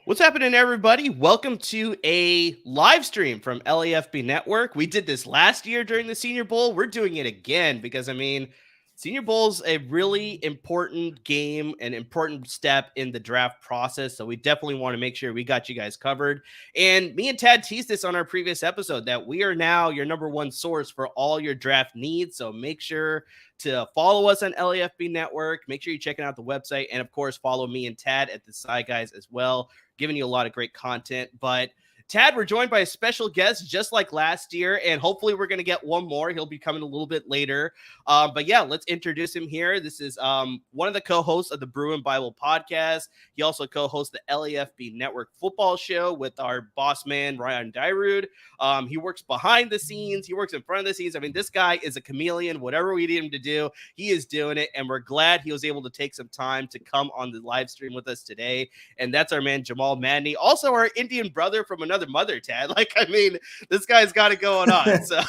What's happening, everybody? Welcome to a live stream from LAFB Network. We did this last year during the Senior Bowl. We're doing it again because, Senior Bowl's a really important game, an important step in the draft process. So we definitely want to make sure we got you guys covered. And me and Tad teased this on our previous episode that we are now your number one source for all your draft needs. So make sure to follow us on LAFB Network. Make sure you're checking out the website. And of course, follow me and Tad at Desai guys as well, giving you a lot of great content. But Tad, we're joined by a special guest just like last year, and hopefully we're going to get one more. He'll be coming a little bit later. But yeah, let's introduce him here. This is one of the co-hosts of the Bruin Bible podcast. He also co-hosts the LAFB Network football show with our boss man, Ryan Dyrud. He works behind the scenes. He works in front of the scenes. This guy is a chameleon. Whatever we need him to do, he is doing it. And we're glad he was able to take some time to come on the live stream with us today. And that's our man, Jamal Madney, also our Indian brother from another mother, Tad. This guy's got it going on. So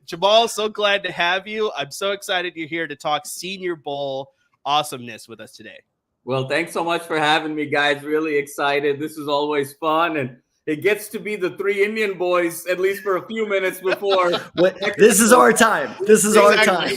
Jamal, so glad to have you. I'm so excited you're here to talk Senior Bowl awesomeness with us today. Well, thanks so much for having me, guys. Really excited. This is always fun, and it gets to be the three Indian boys, at least for a few minutes before. This is our time. This is our time.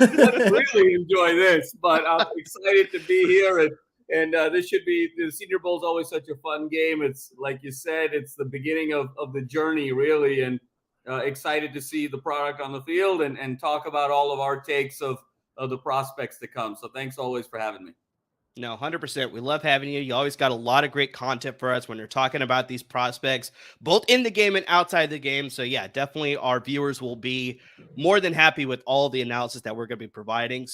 Let's really enjoy this, but I'm excited to be here, and this should be, the Senior Bowl is always such a fun game. It's like you said, it's the beginning of the journey, really, and excited to see the product on the field and talk about all of our takes of the prospects to come. So thanks always for having me. No, 100%. We love having you. You always got a lot of great content for us when you're talking about these prospects, both in the game and outside the game. So yeah, definitely our viewers will be more than happy with all the analysis that we're going to be providing.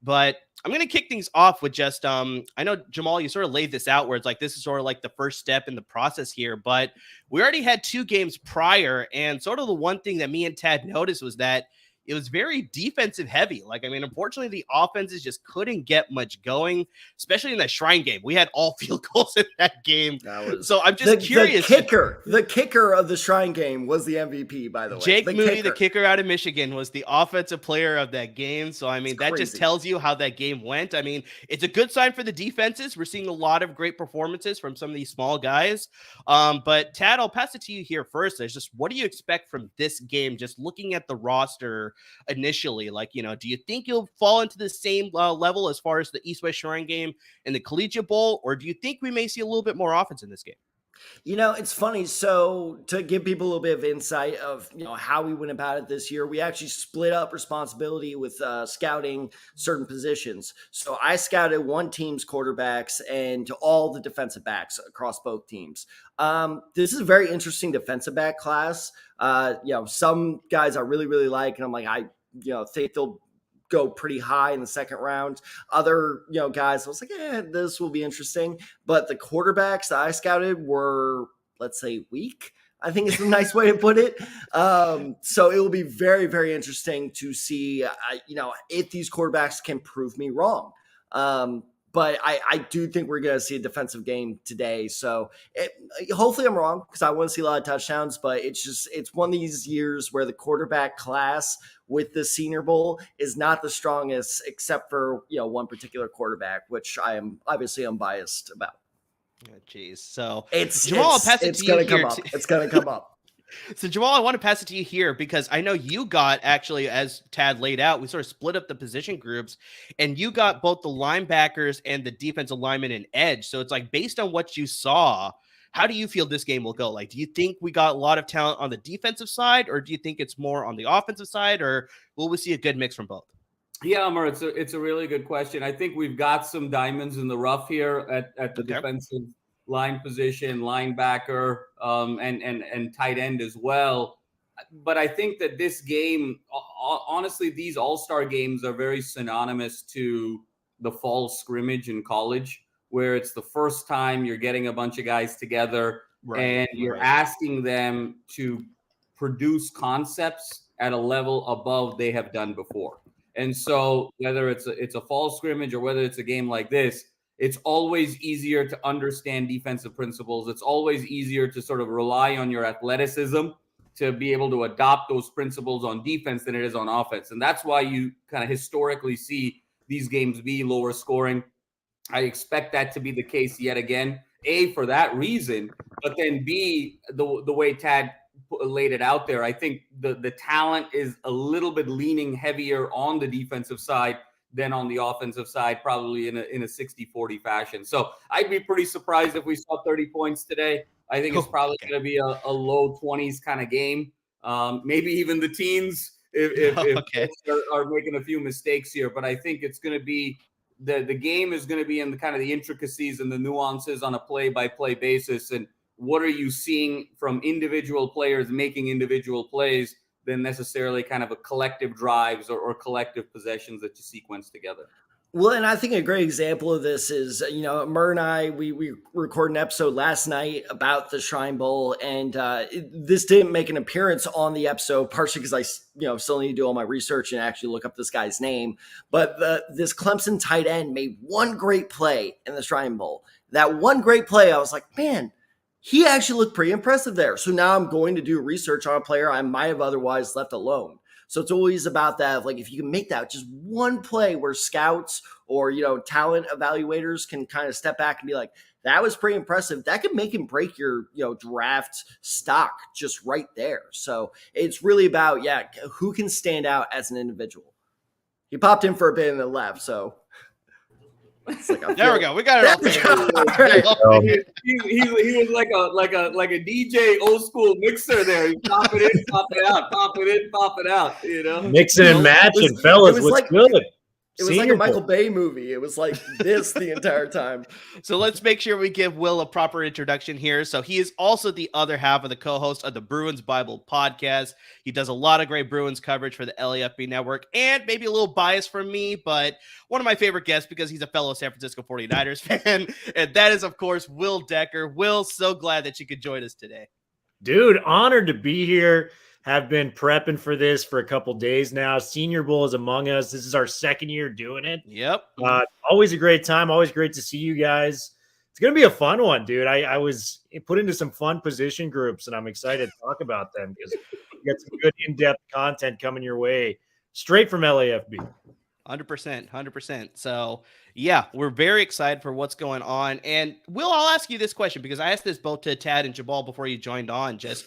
But I'm going to kick things off with just, I know, Jamal, you sort of laid this out where it's like, this is sort of like the first step in the process here, but we already had 2 games prior. And sort of the one thing that me and Tad noticed was that it was very defensive heavy. Unfortunately, the offenses just couldn't get much going, especially in that Shrine game. We had all field goals in that game. So I'm just curious. The kicker of the Shrine game was the MVP, by the way. Jake Moody, the kicker out of Michigan, was the offensive player of that game. So, that just tells you how that game went. It's a good sign for the defenses. We're seeing a lot of great performances from some of these small guys. But Tad, I'll pass it to you here first. There's just, what do you expect from this game? Just looking at the roster initially, do you think you'll fall into the same level as far as the East-West Shrine game and the Collegiate Bowl, or do you think we may see a little bit more offense in this game? It's funny. So to give people a little bit of insight of, how we went about it this year, we actually split up responsibility with scouting certain positions. So I scouted one team's quarterbacks and to all the defensive backs across both teams. This is a very interesting defensive back class. Some guys I really, really like, and I'm like, I think they'll go pretty high in the second round. Other, guys, I was like, this will be interesting. But the quarterbacks that I scouted were, let's say, weak, I think is a nice way to put it. So it will be very, very interesting to see, if these quarterbacks can prove me wrong. But I do think we're going to see a defensive game today. So hopefully I'm wrong, because I want to see a lot of touchdowns. But it's one of these years where the quarterback class with the Senior Bowl is not the strongest, except for one particular quarterback, which I am obviously unbiased about. Jeez. So Jamal, it's going to come up. It's going to come up. So, Jamal, I want to pass it to you here because I know you got, actually, as Tad laid out, we sort of split up the position groups, and you got both the linebackers and the defensive linemen and edge. So it's like, based on what you saw, how do you feel this game will go? Do you think we got a lot of talent on the defensive side, or do you think it's more on the offensive side, or will we see a good mix from both? Yeah, Amar, it's a really good question. I think we've got some diamonds in the rough here at the defensive line position, linebacker, and tight end as well. But I think that this game, honestly, these all-star games are very synonymous to the fall scrimmage in college, where it's the first time you're getting a bunch of guys together and you're asking them to produce concepts at a level above they have done before. And so whether it's a fall scrimmage or whether it's a game like this, it's always easier to understand defensive principles. It's always easier to sort of rely on your athleticism to be able to adopt those principles on defense than it is on offense. And that's why you kind of historically see these games be lower scoring. I expect that to be the case yet again. A, for that reason, but then B, the way Tad laid it out there, I think the talent is a little bit leaning heavier on the defensive side than on the offensive side, probably in a 60-40 fashion. So I'd be pretty surprised if we saw 30 points today. I think it's probably going to be a low 20s kind of game, maybe even the teens if folks are making a few mistakes here. But I think it's going to be the game is going to be in the kind of the intricacies and the nuances on a play-by-play basis. And what are you seeing from individual players making individual plays than necessarily kind of a collective drives or collective possessions that you sequence together. Well, and I think a great example of this is, Murr and I, we recorded an episode last night about the Shrine Bowl, and this didn't make an appearance on the episode, partially because I, still need to do all my research and actually look up this guy's name. But this Clemson tight end made one great play in the Shrine Bowl. That one great play, I was like, man, he actually looked pretty impressive there. So now I'm going to do research on a player I might have otherwise left alone. So it's always about that. Like, if you can make that just one play where scouts or, talent evaluators can kind of step back and be like, that was pretty impressive. That could make and break your, draft stock just right there. So it's really about, who can stand out as an individual. He popped in for a bit and then left. So there we go. We got it all. He was like a DJ old school mixer there. He pop it in, pop it out, pop it in, pop it out. Mixing and matching, fellas. What's good? It was like a Michael Bay movie. It was like this the entire time. So let's make sure we give Will a proper introduction here. So he is also the other half of the co-host of the Bruins Bible podcast. He does a lot of great Bruins coverage for the LAFB network, and maybe a little bias from me, but one of my favorite guests because he's a fellow San Francisco 49ers fan. And that is, of course, Will Decker. Will, so glad that you could join us today. Dude, honored to be here. Have been prepping for this for a couple days now. Senior Bowl is among us. This is our second year doing it. Yep. Always a great time. Always great to see you guys. It's going to be a fun one, dude. I was put into some fun position groups, and I'm excited to talk about them because we got some good in-depth content coming your way straight from LAFB. 100%. So, yeah, we're very excited for what's going on. And Will, I'll ask you this question because I asked this both to Tad and Jabal before you joined on. Just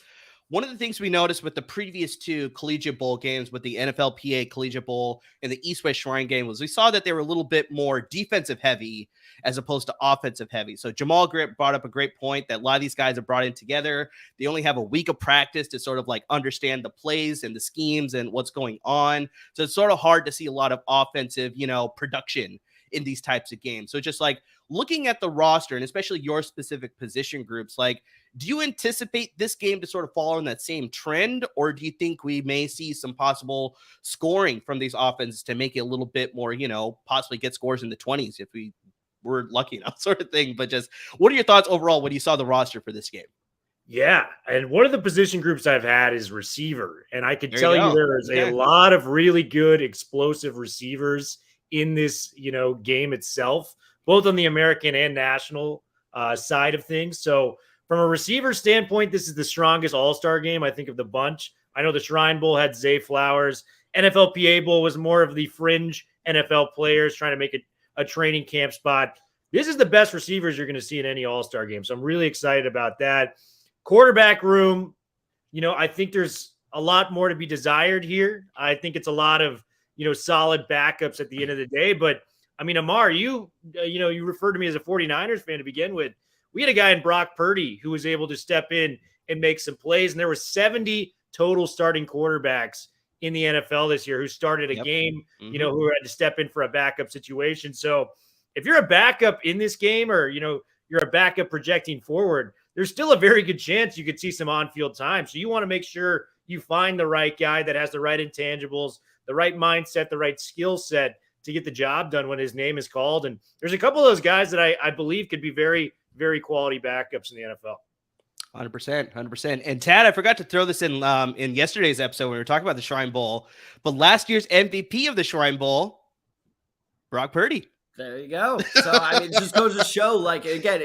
one of the things we noticed with the previous two collegiate bowl games, with the NFLPA Collegiate Bowl and the East-West Shrine game, was we saw that they were a little bit more defensive heavy as opposed to offensive heavy. So Jamal Grip brought up a great point that a lot of these guys are brought in together. They only have a week of practice to sort of like understand the plays and the schemes and what's going on. So it's sort of hard to see a lot of offensive, production in these types of games. So just like looking at the roster and especially your specific position groups, like, do you anticipate this game to sort of follow in that same trend, or do you think we may see some possible scoring from these offenses to make it a little bit more, possibly get scores in the 20s if we were lucky enough, sort of thing? But just what are your thoughts overall when you saw the roster for this game? Yeah, and one of the position groups I've had is receiver, and I can tell you there is a lot of really good explosive receivers in this, game itself, both on the American and national side of things. So from a receiver standpoint, this is the strongest all-star game, I think, of the bunch. I know the Shrine Bowl had Zay Flowers. NFLPA Bowl was more of the fringe NFL players trying to make a training camp spot. This is the best receivers you're going to see in any all-star game. So I'm really excited about that. Quarterback room, I think there's a lot more to be desired here. I think it's a lot of, solid backups at the end of the day. But, I mean, Amar, you referred to me as a 49ers fan to begin with. We had a guy in Brock Purdy who was able to step in and make some plays. And there were 70 total starting quarterbacks in the NFL this year who started a game, who had to step in for a backup situation. So if you're a backup in this game or, you're a backup projecting forward, there's still a very good chance you could see some on-field time. So you want to make sure you find the right guy that has the right intangibles, the right mindset, the right skill set to get the job done when his name is called. And there's a couple of those guys that I believe could be very, very quality backups in the NFL. 100%. And Tad, I forgot to throw this in yesterday's episode when we were talking about the Shrine Bowl, but last year's MVP of the Shrine Bowl, Brock Purdy. There you go. So, I mean, it just goes to show, like, again,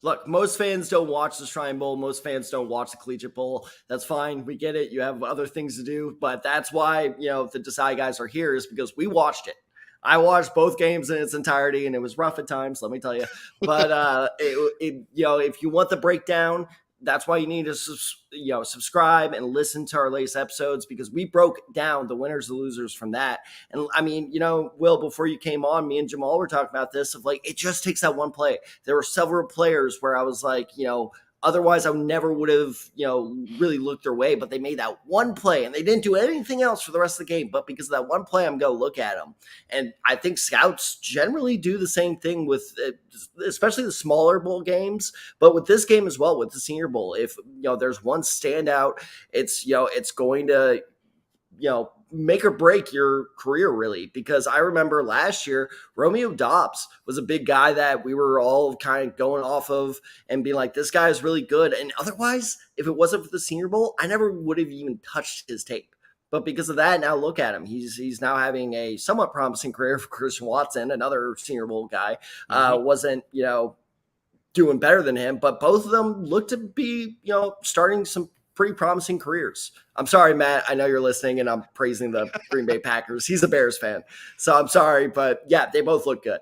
look, most fans don't watch the Shrine Bowl. Most fans don't watch the Collegiate Bowl. That's fine. We get it. You have other things to do. But that's why, the Desai guys are here, is because we watched it. I watched both games in its entirety, and it was rough at times, let me tell you. But if you want the breakdown, that's why you need to subscribe and listen to our latest episodes, because we broke down the winners and losers from that. And I mean, Will, before you came on, me and Jamal were talking about this of like, it just takes that one play. There were several players where I was like, otherwise I never would have, really looked their way, but they made that one play and they didn't do anything else for the rest of the game. But because of that one play, I'm going to look at them. And I think scouts generally do the same thing with, especially the smaller bowl games, but with this game as well, with the Senior Bowl. If, there's one standout, it's going to, make or break your career, really. Because I remember last year, Romeo Dobbs was a big guy that we were all kind of going off of and being like, this guy is really good. And otherwise, if it wasn't for the Senior Bowl, I never would have even touched his tape. But because of that, now look at him. He's now having a somewhat promising career for Christian Watson, another Senior Bowl guy. Wasn't, doing better than him, but both of them look to be, starting some pretty promising careers. I'm sorry, Matt. I know you're listening and I'm praising the Green Bay Packers. He's a Bears fan. So I'm sorry, but yeah, they both look good.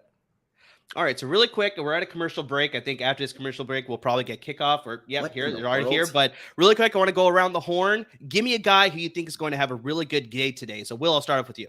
All right. So really quick, we're at a commercial break. I think after this commercial break, we'll probably get kickoff here. But really quick, I want to go around the horn. Give me a guy who you think is going to have a really good day today. So Will, I'll start off with you.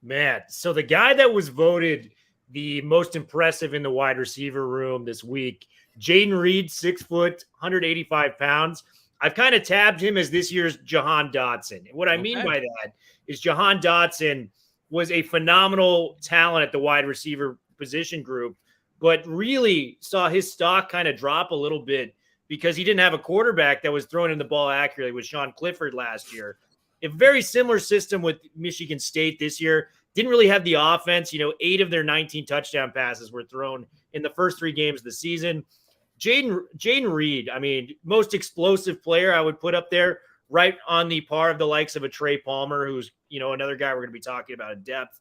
Man, so the guy that was voted the most impressive in the wide receiver room this week, Jaden Reed, 6 foot, 185 pounds. I've kind of tabbed him as this year's Jahan Dotson. And what I mean by that is Jahan Dotson was a phenomenal talent at the wide receiver position group, but really saw his stock kind of drop a little bit because he didn't have a quarterback that was throwing in the ball accurately with Sean Clifford last year. A very similar system with Michigan State this year. Didn't really have the offense. 8 of their 19 touchdown passes were thrown in the first 3 games of the season. Jaden Reed, I mean, most explosive player I would put up there, right on the par of the likes of a Trey Palmer, who's, another guy we're going to be talking about in depth.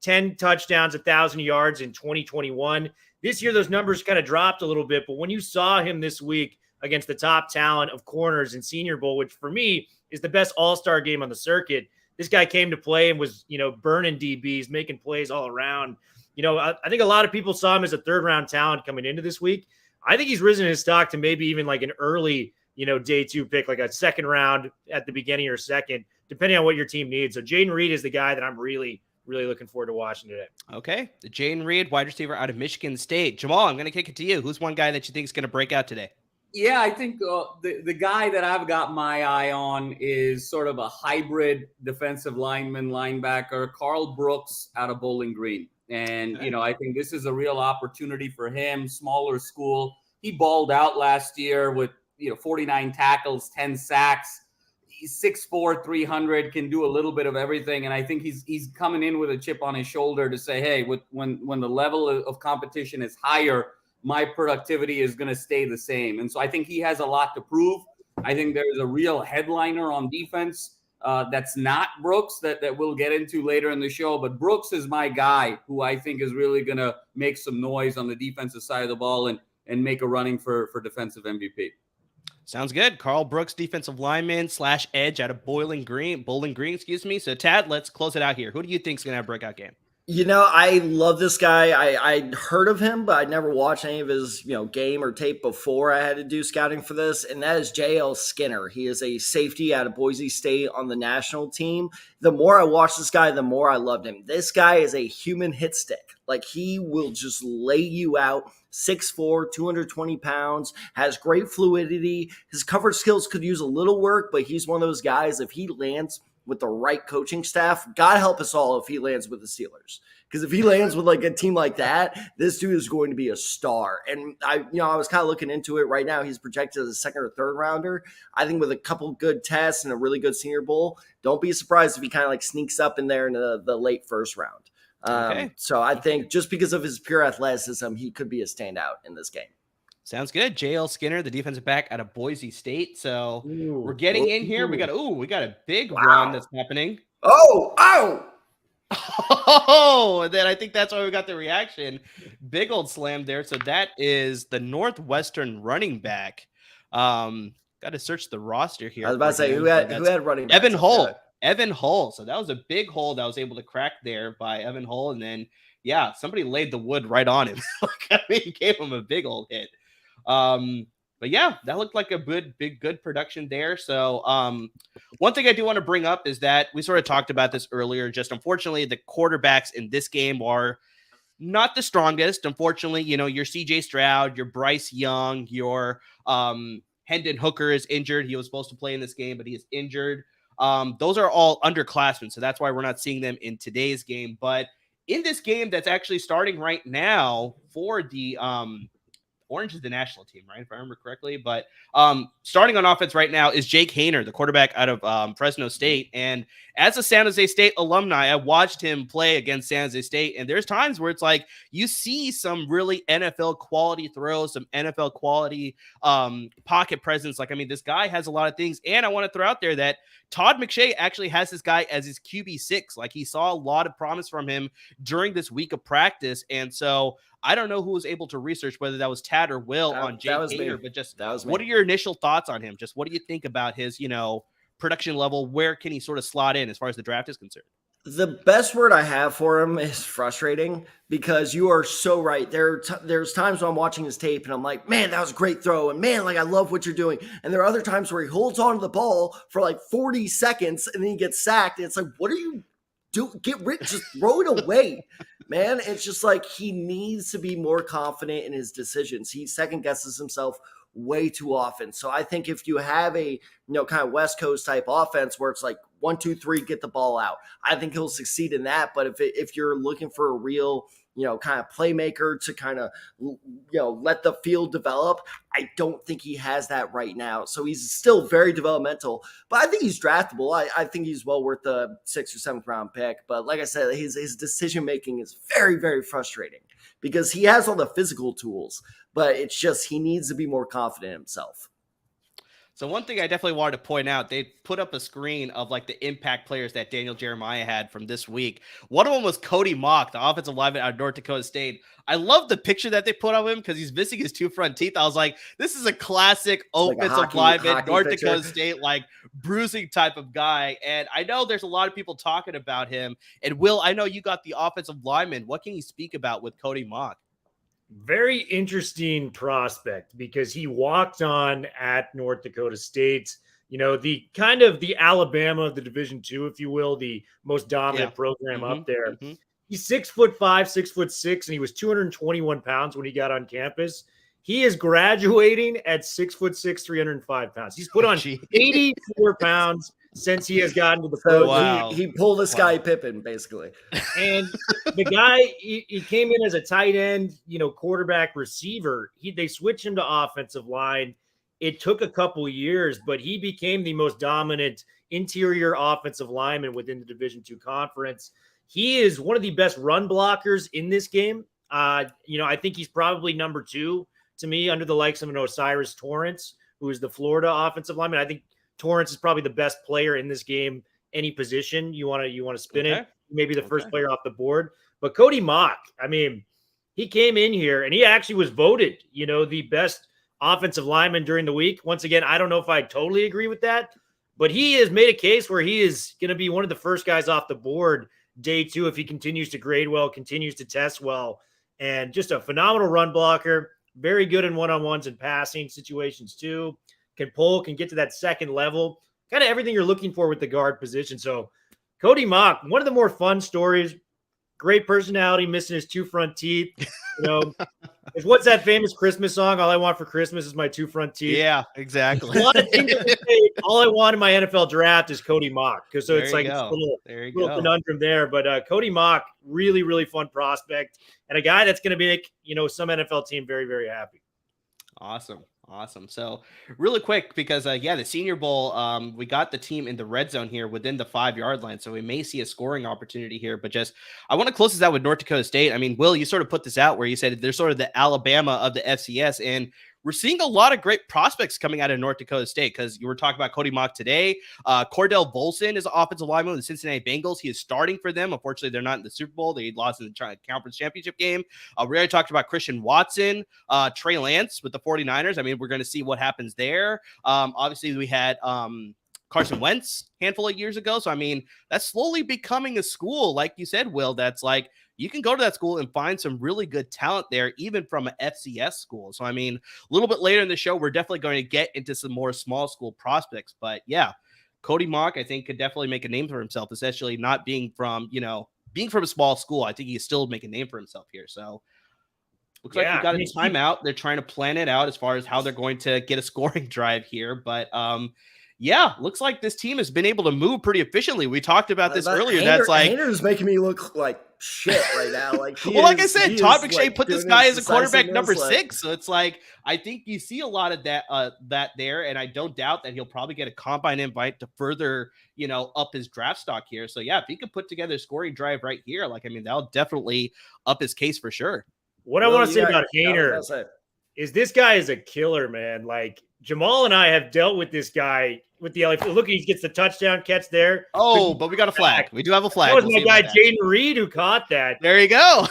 10 touchdowns, 1,000 yards in 2021. This year, those numbers kind of dropped a little bit, but when you saw him this week against the top talent of corners in Senior Bowl, which for me is the best all-star game on the circuit, this guy came to play and was, burning DBs, making plays all around. I think a lot of people saw him as a 3rd-round talent coming into this week. I think he's risen his stock to maybe even like an early, day 2 pick, like a 2nd round at the beginning or 2nd, depending on what your team needs. So Jaden Reed is the guy that I'm really, really looking forward to watching today. Okay. The Jaden Reed, wide receiver out of Michigan State. Jamal, I'm going to kick it to you. Who's one guy that you think is going to break out today? Yeah, I think the guy that I've got my eye on is sort of a hybrid defensive linebacker, Carl Brooks out of Bowling Green. And, I think this is a real opportunity for him, smaller school. He balled out last year with, 49 tackles, 10 sacks. He's 6'4", 300, can do a little bit of everything. And I think he's coming in with a chip on his shoulder to say, hey, when the level of competition is higher, my productivity is going to stay the same. And so I think he has a lot to prove. I think there's a real headliner on defense that's not Brooks that we'll get into later in the show. But Brooks is my guy who I think is really going to make some noise on the defensive side of the ball and make a running for defensive MVP. Sounds good. Carl Brooks, defensive lineman / edge out of Bowling Green. So Tad, let's close it out here. Who do you think is going to have a breakout game? I love this guy. I'd heard of him, but I'd never watched any of his, game or tape before I had to do scouting for this. And that is J.L. Skinner. He is a safety out of Boise State on the national team. The more I watched this guy, the more I loved him. This guy is a human hit stick. Like, he will just lay you out. 6'4", 220 pounds, has great fluidity. His coverage skills could use a little work, but he's one of those guys, if he lands with the right coaching staff, God help us all if he lands with the Steelers. Because if he lands with like a team like that, this dude is going to be a star. And I was kind of looking into it right now. He's projected as a 2nd or 3rd rounder. I think with a couple good tests and a really good Senior Bowl, don't be surprised if he kind of like sneaks up in there in the late 1st round. So I think just because of his pure athleticism, he could be a standout in this game. Sounds good. J.L. Skinner, the defensive back out of Boise State. So we're getting in here. We got a big run that's happening. Oh, and then I think that's why we got the reaction. Big old slam there. So that is the Northwestern running back. Got to search the roster here. I was about to say, who had running back? Evan Hull. Evan Hull. So that was a big hole that was able to crack there by Evan Hull. And then, yeah, somebody laid the wood right on him. I mean, gave him a big old hit. But yeah, that looked like a good production there. So one thing I do want to bring up is that we sort of talked about this earlier. Just unfortunately, the quarterbacks in this game are not the strongest. Unfortunately, you know, your CJ Stroud, your Bryce Young, your Hendon Hooker is injured. He was supposed to play in this game, but he is injured. Those are all underclassmen, so that's why we're not seeing them in today's game. But in this game that's actually starting right now for the Orange is the national team, right? If I remember correctly. But starting on offense right now is Jake Haener, the quarterback out of Fresno State. And as a San Jose State alumni, I watched him play against San Jose State. And there's times where it's like you see some really NFL quality throws, some NFL quality pocket presence. Like, I mean, this guy has a lot of things. And I want to throw out there that Todd McShay actually has this guy as his QB6. Like, he saw a lot of promise from him during this week of practice. And so I don't know who was able to research whether that was Tad or Will on Jake Haener, but just what are your initial thoughts on him? Just what do you think about his, you know, production level? Where can he sort of slot in as far as the draft is concerned? The best word I have for him is frustrating, because you are so right. There's times when I'm watching his tape and I'm like, man, that was a great throw. And man, like, I love what you're doing. And there are other times where he holds on to the ball for like 40 seconds and then he gets sacked. And it's like, what are you doing? Get rid, just throw it away. Man, it's just like he needs to be more confident in his decisions. He second guesses himself way too often. So I think if you have a, kind of West Coast type offense where it's like 1, 2, 3, get the ball out, I think he'll succeed in that. But if you're looking for a real, kind of playmaker to kind of, let the field develop, I don't think he has that right now. So he's still very developmental, but I think he's draftable. I think he's well worth the 6th or 7th round pick. But like I said, his decision-making is very, very frustrating because he has all the physical tools, but it's just, he needs to be more confident in himself. So one thing I definitely wanted to point out, they put up a screen of like the impact players that Daniel Jeremiah had from this week. One of them was Cody Mock, the offensive lineman out of North Dakota State. I love the picture that they put of him because he's missing his 2 front teeth. I was like, this is a classic offensive lineman, North Dakota State, like bruising type of guy. And I know there's a lot of people talking about him. And Will, I know you got the offensive lineman. What can you speak about with Cody Mock? Very interesting prospect because he walked on at North Dakota State, the kind of the Alabama of the Division II, if you will, the most dominant program up there. He's 6'5", 6'6", and he was 221 pounds when he got on campus. He is graduating at 6'6", 305 pounds. He's put on 84 pounds since he has gotten to the pro. Wow. He pulled a Sky Pippen, basically. And the guy, he came in as a tight end, quarterback receiver. They switched him to offensive line. It took a couple years, but he became the most dominant interior offensive lineman within the Division II conference. He is one of the best run blockers in this game. I think he's probably number 2 to me under the likes of an Osiris Torrance, who is the Florida offensive lineman. I think Torrance is probably the best player in this game. Any position you want to spin it, maybe the first player off the board. But Cody Mock, I mean, he came in here and he actually was voted, the best offensive lineman during the week. Once again, I don't know if I totally agree with that, but he has made a case where he is going to be one of the first guys off the board day 2 if he continues to grade well, continues to test well, and just a phenomenal run blocker. Very good in one-on-ones and passing situations too. Can pull, can get to that second level. Kind of everything you're looking for with the guard position. So Cody Mock, one of the more fun stories. Great personality, missing his 2 front teeth. What's that famous Christmas song? All I want for Christmas is my 2 front teeth. Yeah, exactly. A lot of things to say. All I want in my NFL draft is Cody Mock. It's like a little conundrum there. But Cody Mock, really, really fun prospect. And a guy that's going to make, some NFL team very, very happy. Awesome. So really quick, because the Senior Bowl, we got the team in the red zone here within the 5-yard line. So we may see a scoring opportunity here, but I want to close this out with North Dakota State. I mean, Will, you sort of put this out where you said they're sort of the Alabama of the FCS, and we're seeing a lot of great prospects coming out of North Dakota State because you were talking about Cody Mock today. Cordell Volson is an offensive lineman with the Cincinnati Bengals. He is starting for them. Unfortunately, they're not in the Super Bowl. They lost in the conference championship game. We already talked about Christian Watson, Trey Lance with the 49ers. I mean, we're going to see what happens there. Obviously, we had Carson Wentz a handful of years ago. So, I mean, that's slowly becoming a school, like you said, Will, that's like, you can go to that school and find some really good talent there, even from an FCS school. So, I mean, a little bit later in the show, we're definitely going to get into some more small school prospects. But yeah, Cody Mock, I think, could definitely make a name for himself, especially not being from, being from a small school. I think he can still make a name for himself here. So looks like we got a timeout. They're trying to plan it out as far as how they're going to get a scoring drive here. But yeah, looks like this team has been able to move pretty efficiently. We talked about this earlier. That's like Hayner's making me look like shit right now. Like, like I said, Todd McShay put this guy as a quarterback number 6. So it's like, I think you see a lot of that there, and I don't doubt that he'll probably get a combine invite to further, up his draft stock here. So yeah, if he could put together a scoring drive right here, like, I mean, that'll definitely up his case for sure. What I want to say about Hayner is this guy is a killer, man. Like, Jamal and I have dealt with this guy with the LAFB. Look, he gets the touchdown catch there. Oh, but we got a flag. We do have a flag. That was my guy, Jaden Reed, who caught that. There you go.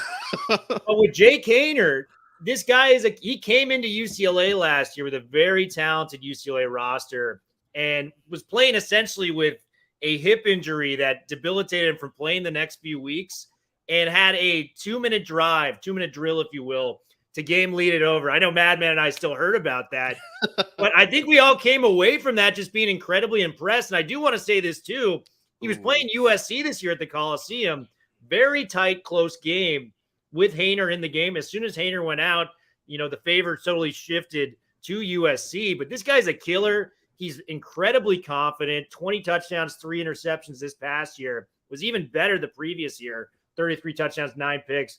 But with Jake Hayner, this guy he came into UCLA last year with a very talented UCLA roster and was playing essentially with a hip injury that debilitated him from playing the next few weeks, and had a 2-minute drill, if you will, to game lead it over. I know Madman and I still heard about that, but I think we all came away from that just being incredibly impressed. And I do want to say this too. He was playing USC this year at the Coliseum. Very tight, close game with Hayner in the game. As soon as Hayner went out, the favor totally shifted to USC. But this guy's a killer. He's incredibly confident. 20 touchdowns, 3 interceptions this past year. Was even better the previous year. 33 touchdowns, 9 picks.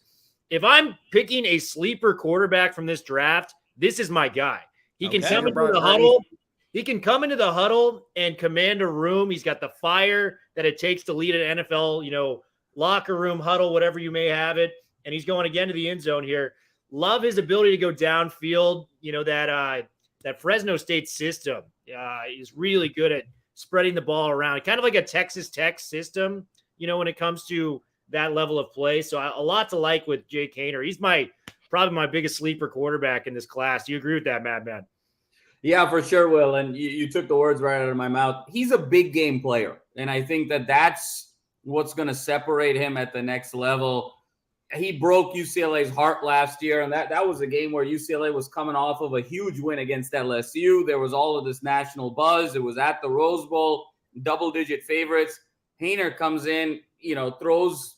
If I'm picking a sleeper quarterback from this draft, this is my guy. He can come into the huddle. He can come into the huddle and command a room. He's got the fire that it takes to lead an NFL, locker room huddle, whatever you may have it. And he's going again to the end zone here. Love his ability to go downfield. That Fresno State system is really good at spreading the ball around. Kind of like a Texas Tech system, when it comes to that level of play. So a lot to like with Jake Hayner. He's probably my biggest sleeper quarterback in this class. Do you agree with that, Madman? Yeah, for sure, Will. And you took the words right out of my mouth. He's a big game player. And I think that's what's going to separate him at the next level. He broke UCLA's heart last year. And that was a game where UCLA was coming off of a huge win against LSU. There was all of this national buzz. It was at the Rose Bowl, double-digit favorites. Hayner comes in,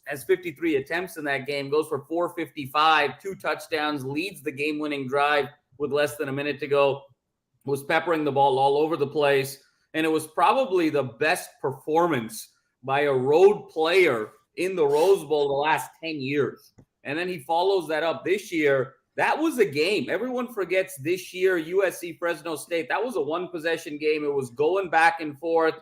has 53 attempts in that game, goes for 455, 2 touchdowns, leads the game-winning drive with less than a minute to go, was peppering the ball all over the place, and it was probably the best performance by a road player in the Rose Bowl the last 10 years. And then he follows that up this year. That was a game. Everyone forgets this year, USC Fresno State. That was a one-possession game. It was going back and forth.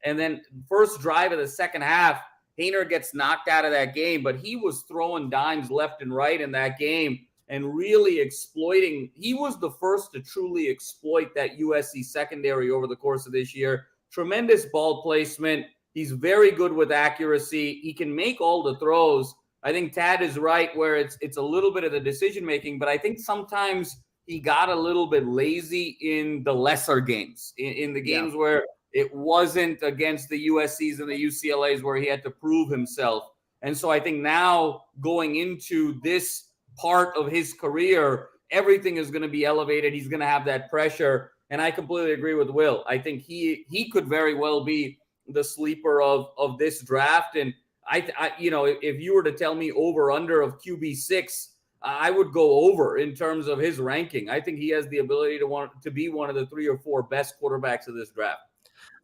And then first drive of the second half, Hayner gets knocked out of that game, but he was throwing dimes left and right in that game and really exploiting. He was the first to truly exploit that USC secondary over the course of this year. Tremendous ball placement. He's very good with accuracy. He can make all the throws. I think Tad is right where it's a little bit of the decision-making, but I think sometimes he got a little bit lazy in the lesser games, in the games where it wasn't against the USCs and the UCLAs where he had to prove himself. And so I think now going into this part of his career, everything is going to be elevated. He's going to have that pressure. And I completely agree with Will. I think he could very well be the sleeper of this draft. And I if you were to tell me over under of QB6, I would go over in terms of his ranking. I think he has the ability to be one of the 3 or 4 best quarterbacks of this draft.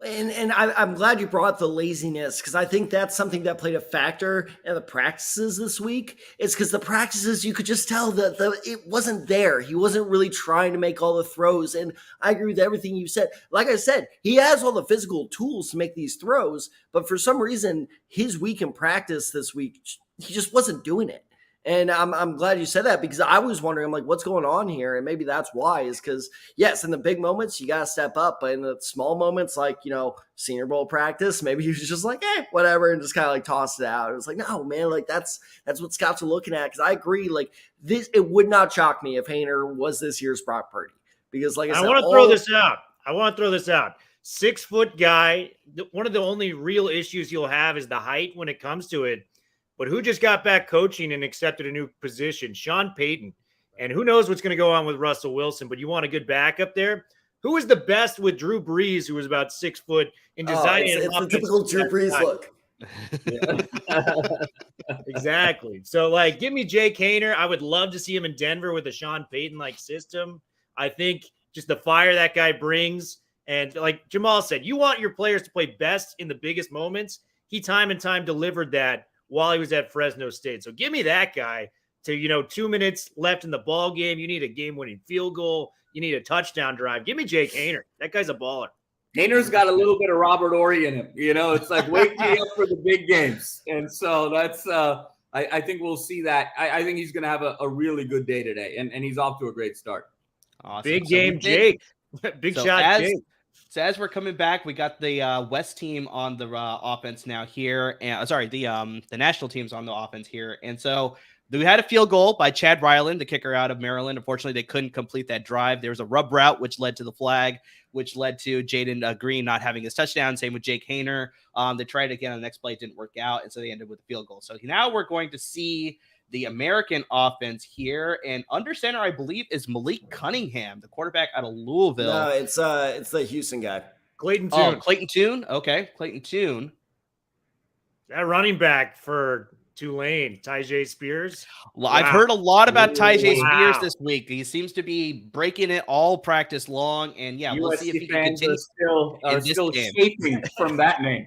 And I'm glad you brought the laziness, because I think that's something that played a factor in the practices this week. It's because the practices, you could just tell that it wasn't there. He wasn't really trying to make all the throws. And I agree with everything you said. Like I said, he has all the physical tools to make these throws, but for some reason, his week in practice this week, he just wasn't doing it. And I'm glad you said that, because I was wondering, I'm like, what's going on here? And maybe that's why, is because, yes, in the big moments, you got to step up. But in the small moments, like, Senior Bowl practice, maybe he was just like, whatever, and just kind of like tossed it out. It was like, no, man, like that's what scouts are looking at. Because I agree, like this, it would not shock me if Hayner was this year's Brock Purdy. Because like I said, want to throw this out. 6-foot guy. One of the only real issues you'll have is the height when it comes to it. But who just got back coaching and accepted a new position? Sean Payton. And who knows what's going to go on with Russell Wilson, but you want a good backup there. Who was the best with Drew Brees, who was about 6 foot, in designing it's the typical Drew Brees look. Exactly. So, like, give me Jake Haener. I would love to see him in Denver with a Sean Payton-like system. I think just the fire that guy brings. And like Jamal said, you want your players to play best in the biggest moments. He time and time delivered that while he was at Fresno State. So give me that guy to, 2 minutes left in the ball game. You need a game-winning field goal. You need a touchdown drive. Give me Jake Haener. That guy's a baller. Haener's got a little bit of Robert Ory in him. It's like wake me up for the big games. And so that's I think we'll see that. I think he's going to have a really good day today, and he's off to a great start. Awesome. Big game, Jake. Big shot, Jake. So as we're coming back, we got the West team on the offense now here, and the national team's on the offense here, and so we had a field goal by Chad Ryland, the kicker out of Maryland. Unfortunately, they couldn't complete that drive. There was a rub route, which led to the flag, which led to Jaden Green not having his touchdown. Same with Jake Haener. They tried again on the next play, it didn't work out, and so they ended with a field goal. So now we're going to see the American offense here, and under center, I believe, is Malik Cunningham, the quarterback out of Louisville. No, it's the Houston guy. Clayton Tune. Oh, Clayton Tune? Okay, Clayton Tune. That running back for Tulane, Tyjae Spears. Well, wow. I've heard a lot about Tyjae Spears this week. He seems to be breaking it all practice long, and we'll see if he can continue. Still shaking from that name.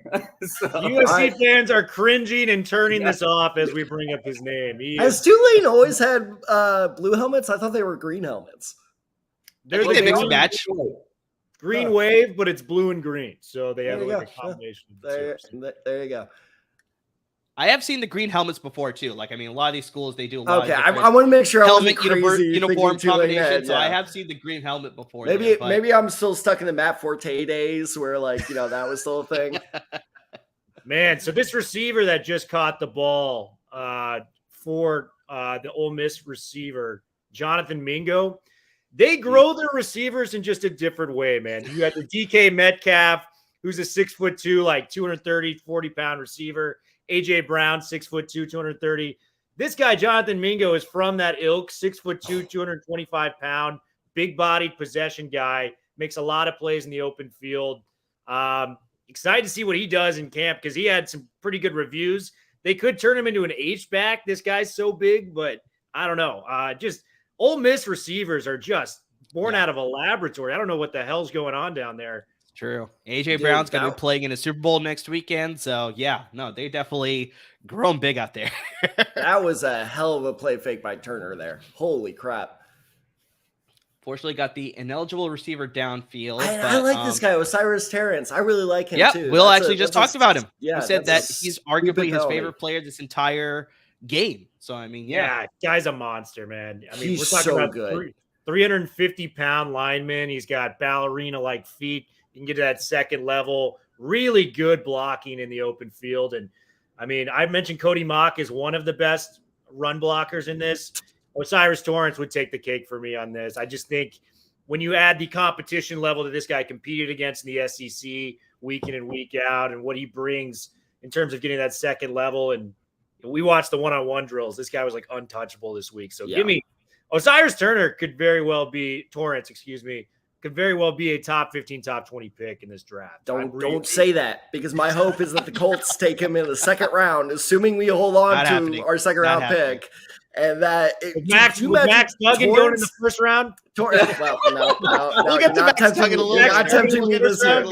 USC fans are cringing and turning this off as we bring up his name. Has Tulane always had blue helmets? I thought they were green helmets. They mix and match. Green wave, but it's blue and green, so they have a combination. There you go. I have seen the green helmets before too. Like, a lot of these schools, they do a lot of I want to make sure helmet uniform combination. So I have seen the green helmet before. Maybe I'm still stuck in the Matt Forte days where that was still a thing. Man, so this receiver that just caught the ball for the Ole Miss receiver, Jonathan Mingo, they grow their receivers in just a different way, man. You got the DK Metcalf, who's a 6'2", like 230, 40-pound receiver. AJ Brown, 6'2", 230. This guy, Jonathan Mingo, is from that ilk, 6'2", 225-pound, big-bodied possession guy, makes a lot of plays in the open field. Excited to see what he does in camp because he had some pretty good reviews. They could turn him into an H-back. This guy's so big, but I don't know. Just Ole Miss receivers are just born out of a laboratory. I don't know what the hell's going on down there. True. AJ Brown's going to be playing in a Super Bowl next weekend. So, they definitely grown big out there. That was a hell of a play fake by Turner there. Holy crap. Fortunately, got the ineligible receiver downfield. I like this guy, Osiris Terrence. I really like him, too. Will actually just talked about him. Yeah, he said that he's arguably his favorite player this entire game. So, guy's a monster, man. He's we're talking so about good. 350-pound lineman. He's got ballerina-like feet. You can get to that second level. Really good blocking in the open field. And, I mentioned Cody Mock is one of the best run blockers in this. Osiris Torrance would take the cake for me on this. I just think when you add the competition level that this guy competed against in the SEC week in and week out and what he brings in terms of getting that second level, and we watched the one-on-one drills. This guy was like untouchable this week. So give me Osiris Torrance could very well be a top 15, top 20 pick in this draft. Don't say that because my hope is that the Colts take him in the second round, assuming we hold on to our second round pick. And that Max Duggan going in the first round. We'll get to Max Duggan a little bit. You're not tempting me this year.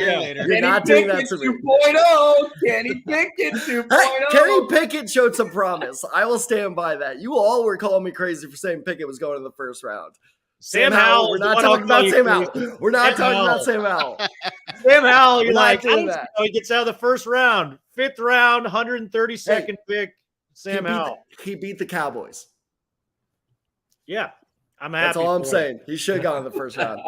You're not doing that to me. 2.0. Kenny Pickett 2.0. Kenny Pickett showed some promise. I will stand by that. You all were calling me crazy for saying Pickett was going in the first round. Sam Howell. We're not talking about Sam Howell. We're not talking about Sam Howell. Sam Howell, you're like, he gets out of the first round, 5th round, 132nd pick. Sam Howell. He beat the Cowboys. Yeah, I'm happy. That's all I'm saying. He should have gone in the first round.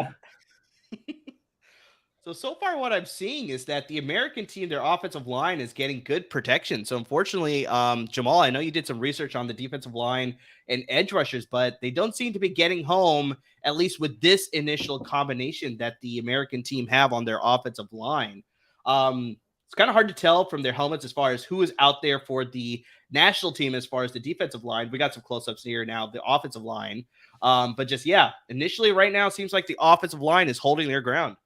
So far what I'm seeing is that the American team, their offensive line is getting good protection. So unfortunately, Jamal, I know you did some research on the defensive line and edge rushers, but they don't seem to be getting home, at least with this initial combination that the American team have on their offensive line. It's kind of hard to tell from their helmets as far as who is out there for the national team as far as the defensive line. We got some close-ups here now, the offensive line. But just, yeah, initially right now, it seems like the offensive line is holding their ground.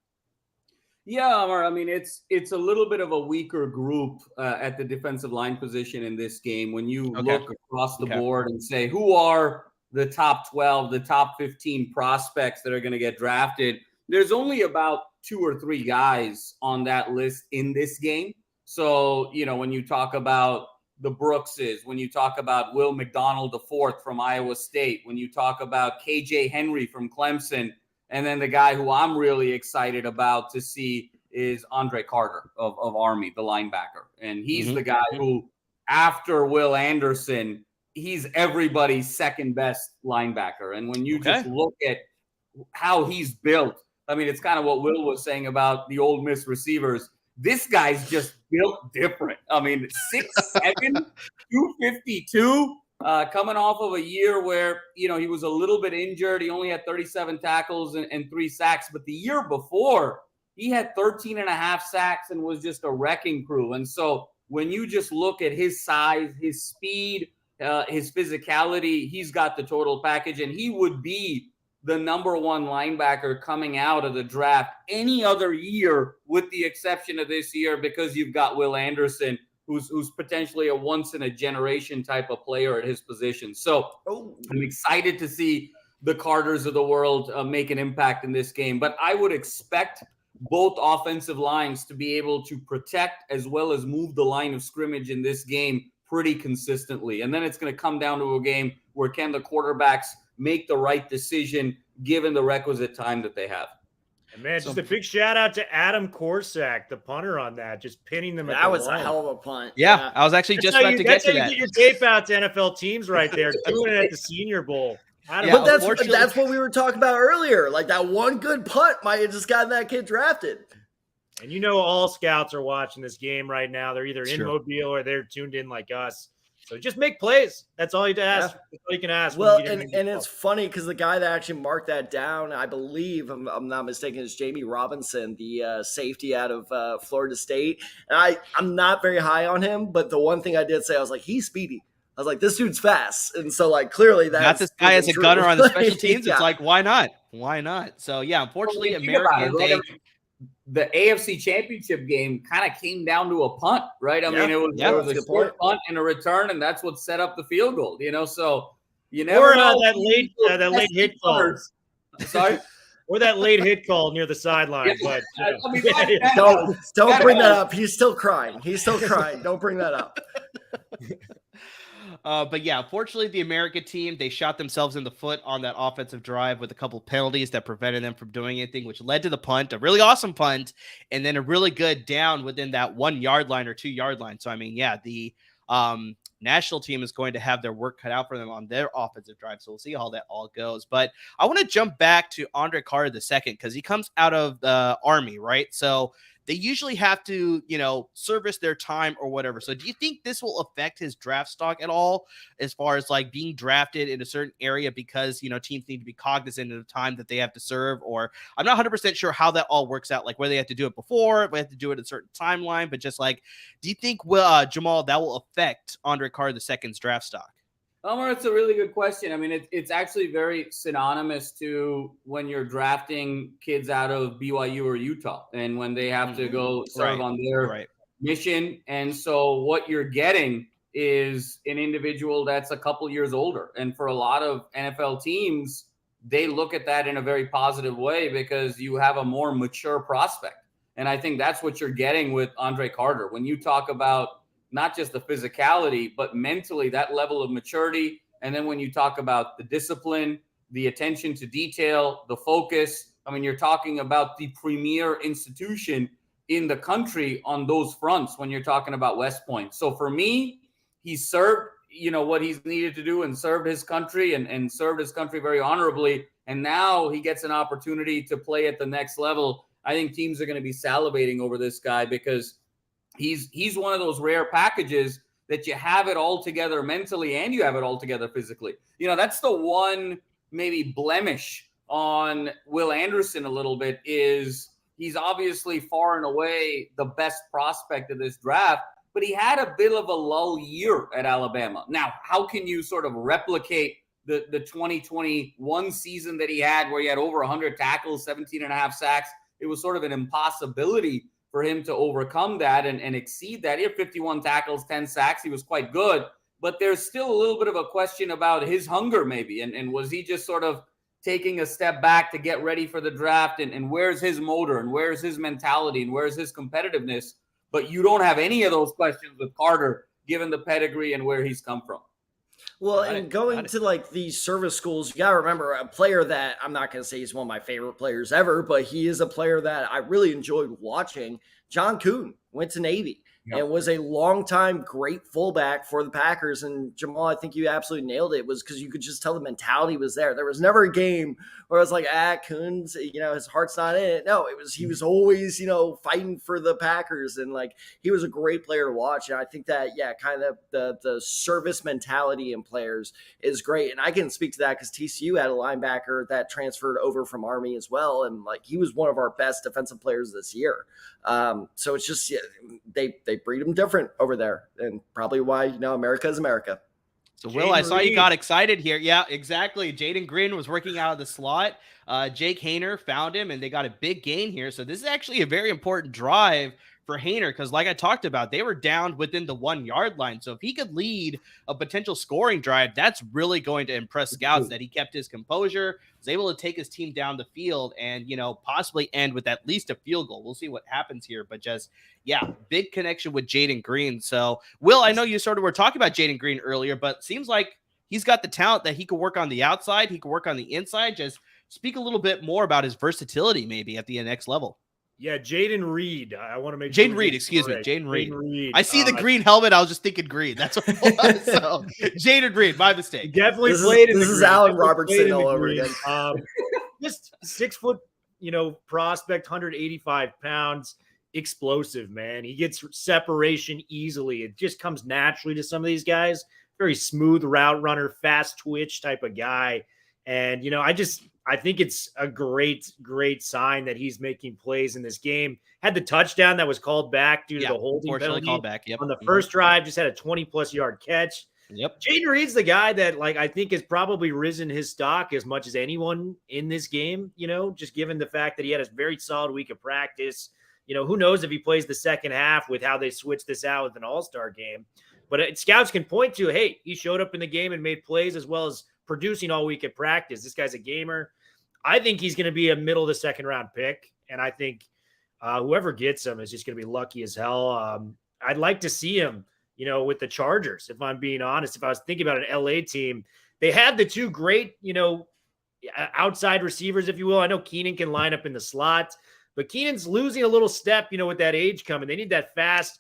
Yeah, Amar, I mean, it's a little bit of a weaker group at the defensive line position in this game. When you look across the board and say, who are the top 12, the top 15 prospects that are going to get drafted, there's only about 2 or 3 guys on that list in this game. So, when you talk about the Brookses, when you talk about Will McDonald IV from Iowa State, when you talk about KJ Henry from Clemson, and then the guy who I'm really excited about to see is Andre Carter of Army, the linebacker. And he's the guy who, after Will Anderson, he's everybody's second best linebacker. And when you just look at how he's built, I mean, it's kind of what Will was saying about the Ole Miss receivers. This guy's just built different. I mean, 6'7", 252. Coming off of a year where, he was a little bit injured. He only had 37 tackles and 3 sacks. But the year before, he had 13 and a half sacks and was just a wrecking crew. And so when you just look at his size, his speed, his physicality, he's got the total package. And he would be the number 1 linebacker coming out of the draft any other year, with the exception of this year, because you've got Will Anderson, who's potentially a once-in-a-generation type of player at his position. So I'm excited to see the Carters of the world make an impact in this game. But I would expect both offensive lines to be able to protect as well as move the line of scrimmage in this game pretty consistently. And then it's going to come down to a game where can the quarterbacks make the right decision given the requisite time that they have. And man, just a big shout out to Adam Korsak, the punter on that, just pinning them. That was a hell of a punt. Yeah, I was actually just about to get to that. That's how you get your tape out to NFL teams right there, doing it at the Senior Bowl. But that's what we were talking about earlier. Like, that one good punt might have just gotten that kid drafted. And all scouts are watching this game right now. They're either in Mobile or they're tuned in like us. So just make plays. That's all you ask. That's all you can ask. Well, and it's funny because the guy that actually marked that down, I believe, I'm not mistaken, is Jamie Robinson, the safety out of Florida State. And I'm not very high on him, but the one thing I did say, I was like, he's speedy. I was like, this dude's fast. And so, like, clearly that's this guy as a gunner on the special teams. It's like, why not? Why not? So, yeah, unfortunately, the AFC Championship game kind of came down to a punt, right? I mean, there was a short punt and a return, and that's what set up the field goal, So you never know that late hit call. Sorry? Or that late hit call near the sideline. Yeah, but don't bring that up. He's still crying. Don't bring that up. But yeah, fortunately, the American team, they shot themselves in the foot on that offensive drive with a couple penalties that prevented them from doing anything, which led to the punt, a really awesome punt, and then a really good down within that 1 yard line or 2 yard line. So, I mean, yeah, the national team is going to have their work cut out for them on their offensive drive. So we'll see how that all goes. But I want to jump back to Andre Carter II because he comes out of the Army, right? So they usually have to, service their time or whatever. So do you think this will affect his draft stock at all as far as like being drafted in a certain area because, teams need to be cognizant of the time that they have to serve? Or I'm not 100% sure how that all works out, like whether they have to do it before, if they have to do it at a certain timeline, but just like, do you think, Jamal, that will affect Andre Carter II's draft stock? Omar, it's a really good question. I mean, it's actually very synonymous to when you're drafting kids out of BYU or Utah and when they have to go serve on their mission. And so what you're getting is an individual that's a couple years older. And for a lot of NFL teams, they look at that in a very positive way because you have a more mature prospect. And I think that's what you're getting with Andre Carter. When you talk about not just the physicality, but mentally that level of maturity. And then when you talk about the discipline, the attention to detail, the focus, I mean, you're talking about the premier institution in the country on those fronts when you're talking about West Point. So for me, he served, what he's needed to do and served his country and served his country very honorably. And now he gets an opportunity to play at the next level. I think teams are going to be salivating over this guy because he's one of those rare packages that you have it all together mentally and you have it all together physically. That's the one maybe blemish on Will Anderson a little bit is he's obviously far and away the best prospect of this draft, but he had a bit of a lull year at Alabama. Now, how can you sort of replicate the 2021 season that he had where he had over 100 tackles, 17 and a half sacks? It was sort of an impossibility for him to overcome that and exceed that. He had 51 tackles, 10 sacks. He was quite good, but there's still a little bit of a question about his hunger maybe. And was he just sort of taking a step back to get ready for the draft? And where's his motor and where's his mentality and where's his competitiveness? But you don't have any of those questions with Carter, given the pedigree and where he's come from. Well, and going to like these service schools, you got to remember a player that I'm not going to say he's one of my favorite players ever, but he is a player that I really enjoyed watching. John Kuhn went to Navy. Yep. And was a longtime great fullback for the Packers. And Jamal, I think you absolutely nailed it. It was because you could just tell the mentality was there. There was never a game where I was like, Kuhn's, his heart's not in it. No, he was always, fighting for the Packers. And like, he was a great player to watch. And I think that, kind of the service mentality in players is great. And I can speak to that because TCU had a linebacker that transferred over from Army as well. And like, he was one of our best defensive players this year. So it's just, they breed them different over there, and probably why America is America. So Will, I saw you got excited here. Yeah, exactly. Jaden Green was working out of the slot. Jake Haener found him, and they got a big gain here. So this is actually a very important drive for Haener because, like I talked about, they were down within the 1 yard line. So if he could lead a potential scoring drive, that's really going to impress scouts that he kept his composure, was able to take his team down the field, and possibly end with at least a field goal. We'll see what happens here, but just big connection with Jaden Green. So Will, I know you sort of were talking about Jaden Green earlier, but seems like he's got the talent that he could work on the outside, he could work on the inside. Just speak a little bit more about his versatility maybe at the next level. Yeah, Jaden Reed. I want to make Jaden Reed, excuse me. Jaden Reed. I see the green helmet. I was just thinking green. That's what it was. So Jaden Reed, my mistake. Definitely played in the green. This is Allen Robertson all over again. Just 6 foot, prospect, 185 pounds, explosive, man. He gets separation easily. It just comes naturally to some of these guys. Very smooth route runner, fast twitch type of guy. And, I think it's a great sign that he's making plays in this game. Had the touchdown that was called back due to the holding penalty. Called back. Yep. On the first drive, just had a 20-plus yard catch. Yep. Jaden Reed's the guy that, I think has probably risen his stock as much as anyone in this game, just given the fact that he had a very solid week of practice. Who knows if he plays the second half with how they switch this out with an all-star game. But scouts can point to, hey, he showed up in the game and made plays as well as producing all week at practice. This guy's a gamer. I think he's going to be a middle of the second round pick. And I think whoever gets him is just going to be lucky as hell. I'd like to see him, with the Chargers, if I'm being honest. If I was thinking about an LA team, they have the two great, outside receivers, if you will. I know Keenan can line up in the slot, but Keenan's losing a little step, with that age coming. They need that fast,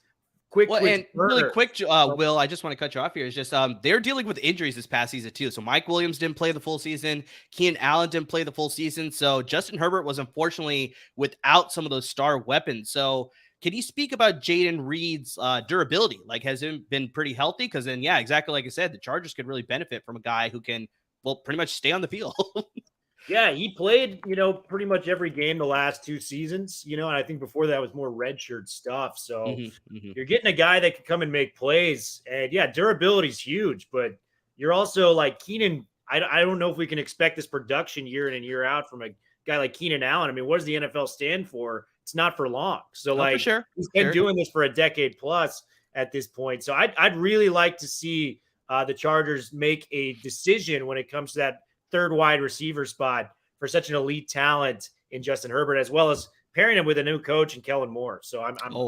quick. And really quick, Will, I just want to cut you off here. It's just they're dealing with injuries this past season too. So Mike Williams didn't play the full season. Keenan Allen didn't play the full season. So Justin Herbert was unfortunately without some of those star weapons. So can you speak about Jaden Reed's durability? Like, has him been pretty healthy? Because then, exactly like I said, the Chargers could really benefit from a guy who can, pretty much stay on the field. Yeah, he played, pretty much every game the last 2 seasons, and I think before that was more redshirt stuff. So you're getting a guy that can come and make plays. And durability is huge, but you're also like Keenan. I don't know if we can expect this production year in and year out from a guy like Keenan Allen. I mean, what does the NFL stand for? It's not for long. So for sure. He's been doing this for a decade plus at this point. So I'd really like to see the Chargers make a decision when it comes to that third wide receiver spot for such an elite talent in Justin Herbert, as well as pairing him with a new coach and Kellen Moore. So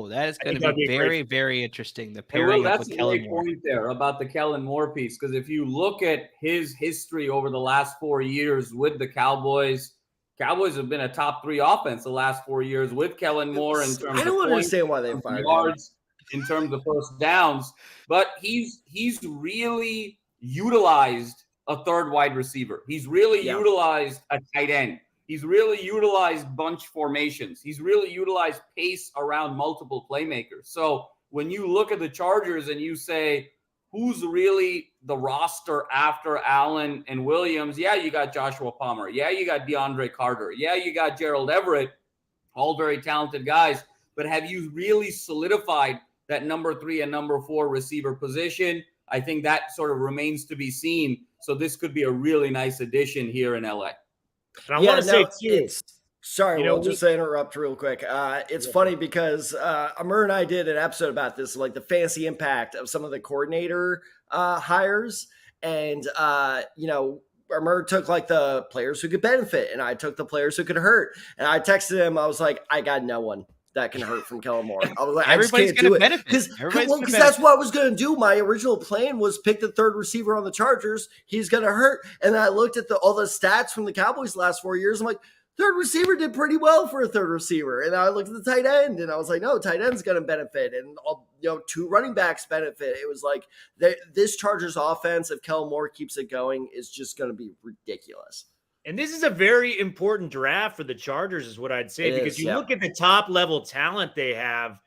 that is going to be very, very interesting. The pairing that's with a Kellen great Moore. Point there about the Kellen Moore piece, because if you look at his history over the last 4 years with the Cowboys have been a top 3 offense the last 4 years with Kellen Moore in terms I don't understand why they fired yards, in terms of first downs, but he's really utilized a third wide receiver. He's really utilized a tight end. He's really utilized bunch formations. He's really utilized pace around multiple playmakers. So when you look at the Chargers and you say, who's really the roster after Allen and Williams? Yeah, you got Joshua Palmer. Yeah, you got DeAndre Carter. Yeah, you got Gerald Everett. All very talented guys. But have you really solidified that number 3 and number 4 receiver position? I think that sort of remains to be seen. So this could be a really nice addition here in LA. And I want to say too, sorry, we'll just interrupt real quick. It's funny because Amir and I did an episode about this, like the fantasy impact of some of the coordinator hires. And, Amir took like the players who could benefit, and I took the players who could hurt. And I texted him, I was like, I got no one that can hurt from Kellen Moore. I was like, everybody's going to benefit. Because that's what I was going to do. My original plan was pick the third receiver on the Chargers. He's going to hurt. And then I looked at all the stats from the Cowboys the last 4 years. I'm like, third receiver did pretty well for a third receiver. And I looked at the tight end, and I was like, no, tight end's going to benefit. And, 2 running backs benefit. It was like this Chargers offense, if Kellen Moore keeps it going, is just going to be ridiculous. And this is a very important draft for the Chargers, is what I'd say, because you look at the top level talent they have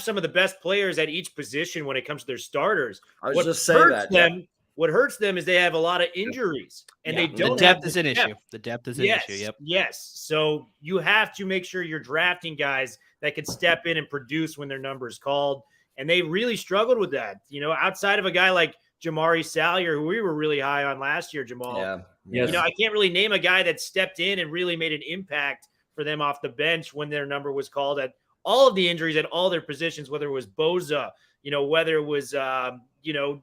some of the best players at each position when it comes to their starters. I was just saying that. What hurts them is they have a lot of injuries, and they don't. The depth is an issue. The depth is an issue. Yep. Yes. So you have to make sure you're drafting guys that can step in and produce when their number is called. And they really struggled with that. Outside of a guy like Jamari Salyer, who we were really high on last year, Jamal. Yeah. Yes. I can't really name a guy that stepped in and really made an impact for them off the bench when their number was called at all of the injuries at all their positions, whether it was Boza, whether it was,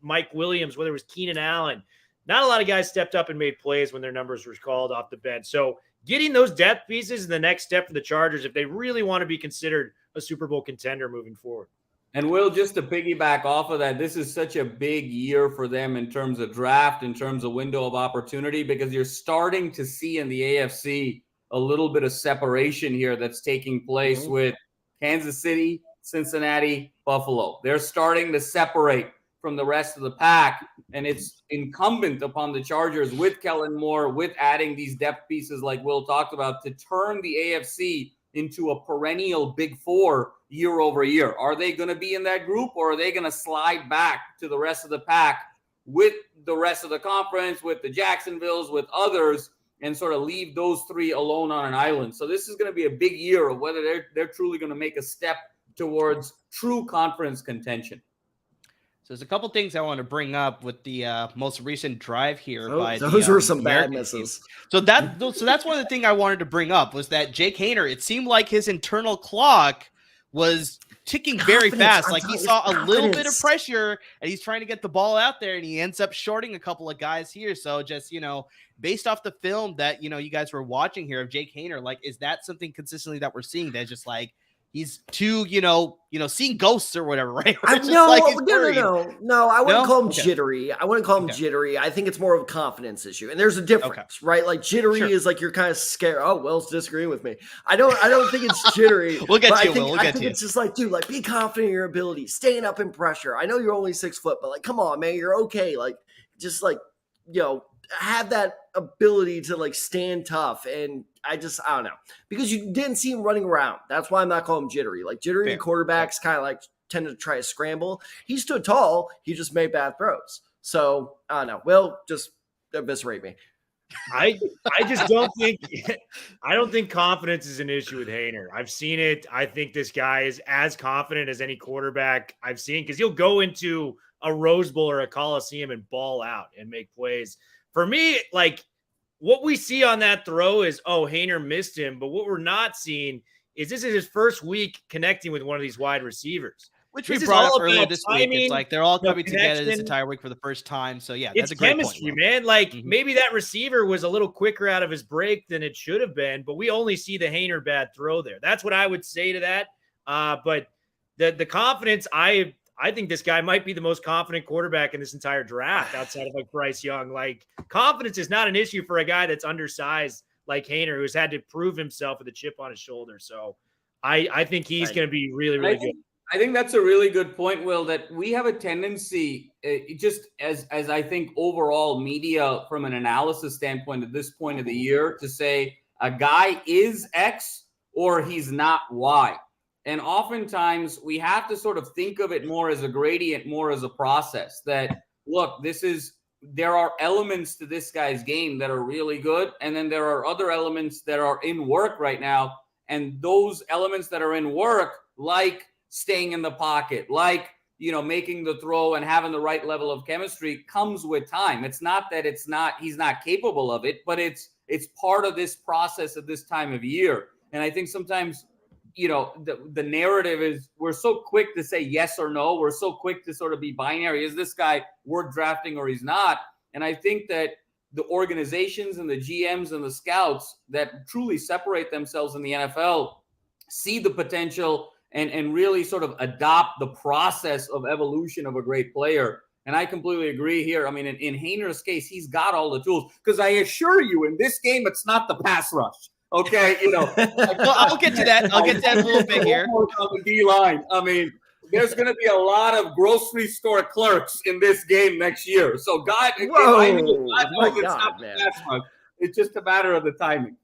Mike Williams, whether it was Keenan Allen. Not a lot of guys stepped up and made plays when their numbers were called off the bench. So getting those depth pieces is the next step for the Chargers if they really want to be considered a Super Bowl contender moving forward. And Will, just to piggyback off of that, this is such a big year for them in terms of draft, in terms of window of opportunity, because you're starting to see in the AFC a little bit of separation here that's taking place with Kansas City, Cincinnati, Buffalo. They're starting to separate from the rest of the pack, and it's incumbent upon the Chargers with Kellen Moore, with adding these depth pieces like Will talked about, to turn the AFC into a perennial Big Four year over year. Are they going to be in that group, or are they going to slide back to the rest of the pack with the rest of the conference, with the Jacksonvilles, with others, and sort of leave those 3 alone on an island? So this is going to be a big year of whether they're truly going to make a step towards true conference contention. So there's a couple things I want to bring up with the most recent drive here. Those were some bad misses. So that's one of the things I wanted to bring up was that Jake Haener, it seemed like his internal clock was ticking very fast. Like he saw a little bit of pressure and he's trying to get the ball out there and he ends up shorting a couple of guys here. So just, based off the film that, you guys were watching here of Jake Haener, like, is that something consistently that we're seeing that just like, he's too, seeing ghosts or whatever, right? No, I wouldn't call him jittery. I wouldn't call him jittery. I think it's more of a confidence issue. And there's a difference, right? Like jittery is like you're kind of scared. Oh, Will's disagreeing with me. I don't think it's jittery. We'll get to you, I think it's just like, dude, like be confident in your ability, staying up in pressure. I know you're only 6 foot, but like, come on, man, you're okay. Like, just like, have that ability to like stand tough. And I don't know, because you didn't see him running around. That's why I'm not calling him jittery. Like jittery quarterbacks kind of like tend to try to scramble. He stood tall. He just made bad throws. So I don't know. Will, just eviscerate me. I just don't think confidence is an issue with Haener. I've seen it. I think this guy is as confident as any quarterback I've seen, because he'll go into a Rose Bowl or a Coliseum and ball out and make plays. For me, like, what we see on that throw is, Haener missed him. But what we're not seeing is this is his first week connecting with one of these wide receivers. Which we brought up earlier this week. It's like they're all coming together this entire week for the first time. So, yeah, that's a great chemistry, point, man. Like, maybe that receiver was a little quicker out of his break than it should have been. But we only see the Haener bad throw there. That's what I would say to that. But the confidence, I think this guy might be the most confident quarterback in this entire draft outside of like Bryce Young. Like confidence is not an issue for a guy that's undersized like Haener, who's had to prove himself with a chip on his shoulder. So I think he's going to be really, really good. I think that's a really good point, Will, that we have a tendency just as I think overall media from an analysis standpoint at this point of the year to say, a guy is X or he's not Y. And oftentimes we have to sort of think of it more as a gradient, more as a process that, look, there are elements to this guy's game that are really good. And then there are other elements that are in work right now. And those elements that are in work, like staying in the pocket, like, making the throw and having the right level of chemistry, comes with time. It's not that he's not capable of it, but it's part of this process at this time of year. And I think sometimes, the narrative is we're so quick to say yes or no. We're so quick to sort of be binary. Is this guy worth drafting or he's not? And I think that the organizations and the GMs and the scouts that truly separate themselves in the NFL see the potential and really sort of adopt the process of evolution of a great player. And I completely agree here. I mean, in Hayner's case, he's got all the tools, because I assure you in this game, it's not the pass rush. Okay, well, I'll get to that. I'll get to that a little bit here. On the D-line. I mean, there's going to be a lot of grocery store clerks in this game next year. So, God, it's not the pass rush. It's just a matter of the timing.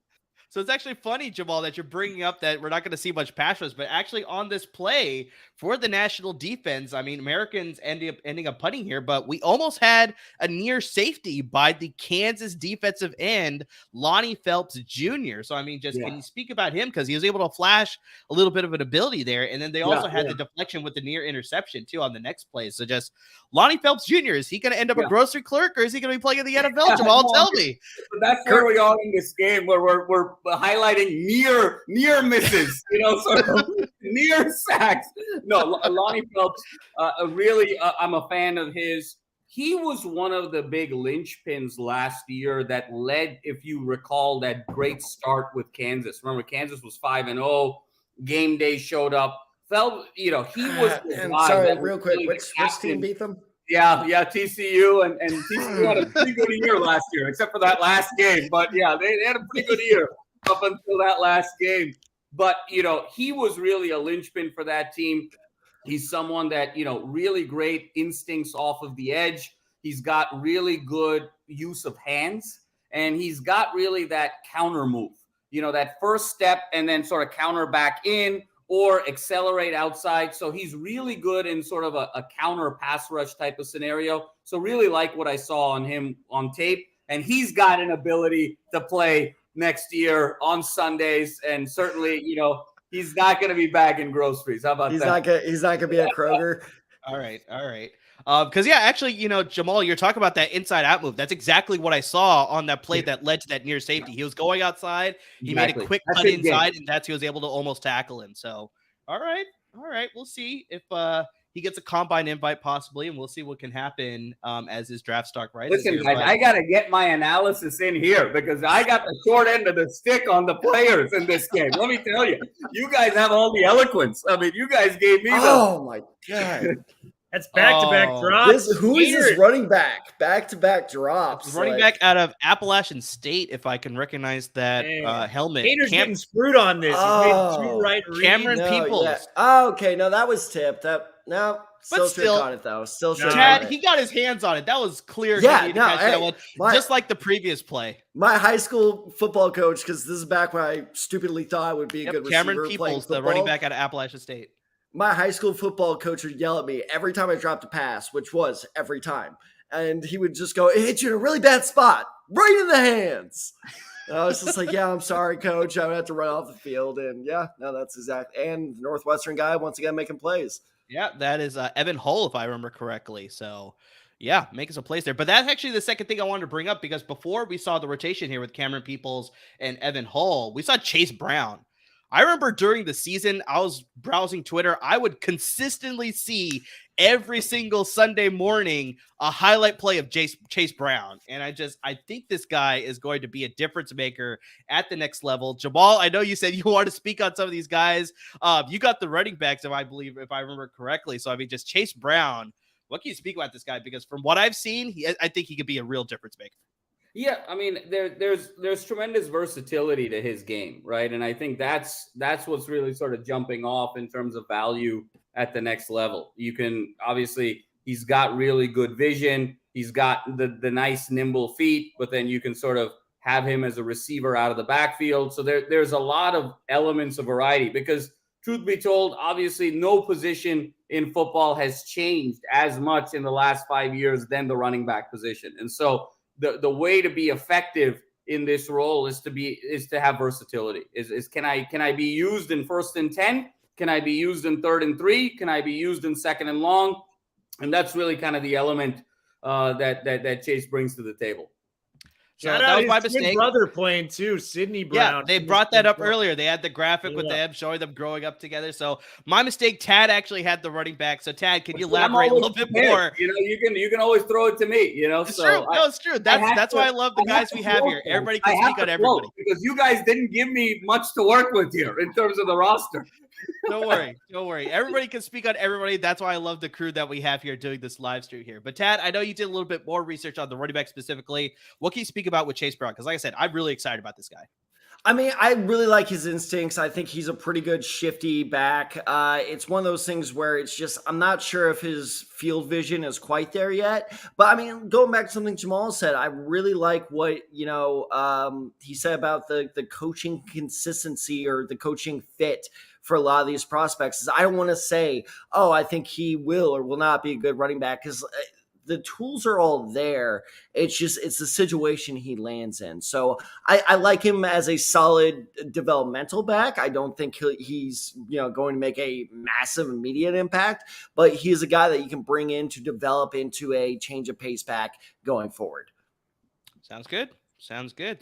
So it's actually funny, Jamal, that you're bringing up that we're not going to see much pass rush, but actually on this play for the national defense, I mean, Americans ending up punting here, but we almost had a near safety by the Kansas defensive end, Lonnie Phelps Jr. So, I mean, can you speak about him? Because he was able to flash a little bit of an ability there. And then they also had the deflection with the near interception, too, on the next play. So just Lonnie Phelps Jr., is he going to end up a grocery clerk, or is he going to be playing in the NFL, Jamal? Tell me. That's where we are in this game, where we're highlighting near misses, sort of near sacks. No, Lonnie Phelps, I'm a fan of his. He was one of the big linchpins last year that led, if you recall, that great start with Kansas. Remember, Kansas was 5-0. Game day showed up. Phelps, he was. Sorry, real quick, which team beat them? Yeah, TCU, and TCU had a pretty good year last year, except for that last game. But yeah, they had a pretty good year up until that last game. But he was really a linchpin for that team. He's someone that really great instincts off of the edge. He's got really good use of hands, and he's got really that counter move. That first step and then sort of counter back in, or accelerate outside. So he's really good in sort of a counter pass rush type of scenario. So really like what I saw on him on tape. And he's got an ability to play next year on Sundays. And certainly, he's not going to be bagging groceries. How about that? He's not going to be at Kroger. All right. Because actually, Jamal, you're talking about that inside out move. That's exactly what I saw on that play that led to that near safety. He was going outside. He made a quick cut inside, and he was able to almost tackle him. So, all right. We'll see if he gets a combine invite possibly, and we'll see what can happen as his draft stock rises. Listen, guys, I got to get my analysis in here because I got the short end of the stick on the players in this game. Let me tell you, you guys have all the eloquence. I mean, you guys gave me my God. That's back-to-back drops. Who is this running back? Back-to-back drops. Running back out of Appalachian State, if I can recognize that helmet. Hater's getting screwed on this. He's made two right reads. Cameron Peoples. Yeah. Oh, okay. No, that was tipped. Still on it, though. Chad, he got his hands on it. That was clear. Yeah, just like the previous play. My high school football coach, because this is back when I stupidly thought I would be a good receiver. Cameron Peoples, the running back out of Appalachian State. My high school football coach would yell at me every time I dropped a pass, which was every time. And he would just go, "It hit you in a really bad spot, right in the hands." And I was just like, "Yeah, I'm sorry, coach. I would have to run off the field." And that's exact. And the Northwestern guy, once again, making plays. Yeah, that is Evan Hull, if I remember correctly. So, making some plays there. But that's actually the second thing I wanted to bring up, because before we saw the rotation here with Cameron Peoples and Evan Hull, we saw Chase Brown. I remember during the season, I was browsing Twitter. I would consistently see every single Sunday morning a highlight play of Chase Brown. And I think this guy is going to be a difference maker at the next level. Jamal, I know you said you want to speak on some of these guys. You got the running backs, if I remember correctly. So, just Chase Brown. What can you speak about this guy? Because from what I've seen, I think he could be a real difference maker. Yeah, I mean, there's tremendous versatility to his game, right? And I think that's what's really sort of jumping off in terms of value at the next level. You can obviously, he's got really good vision. He's got the nice nimble feet, but then you can sort of have him as a receiver out of the backfield. So there's a lot of elements of variety because, truth be told, obviously no position in football has changed as much in the last 5 years than the running back position. And so the way to be effective in this role is to have versatility. Can I be used in 1st and 10? Can I be used in 3rd and 3? Can I be used in 2nd and long? And that's really kind of the element that Chase brings to the table. So that was my mistake. Brother playing too, Sidney Brown. Yeah, they brought that up earlier. They had the graphic with them showing them growing up together. So my mistake. Tad actually had the running back. So Tad, can you elaborate a little bit more? You can always throw it to me. It's true. No, it's true. That's why I love the guys we have here. Everybody can speak on everybody because you guys didn't give me much to work with here in terms of the roster. Don't worry. Everybody can speak on everybody. That's why I love the crew that we have here doing this live stream here. But Tad, I know you did a little bit more research on the running back specifically. What can you speak about with Chase Brown? Because like I said, I'm really excited about this guy. I mean, I really like his instincts. I think he's a pretty good shifty back. It's one of those things where it's just, I'm not sure if his field vision is quite there yet. But I mean, going back to something Jamal said, I really like what, he said about the coaching consistency or the coaching fit for a lot of these prospects. I don't want to say, I think he will or will not be a good running back because the tools are all there. It's the situation he lands in. So I like him as a solid developmental back. I don't think he's going to make a massive immediate impact, but he's a guy that you can bring in to develop into a change of pace back going forward. Sounds good.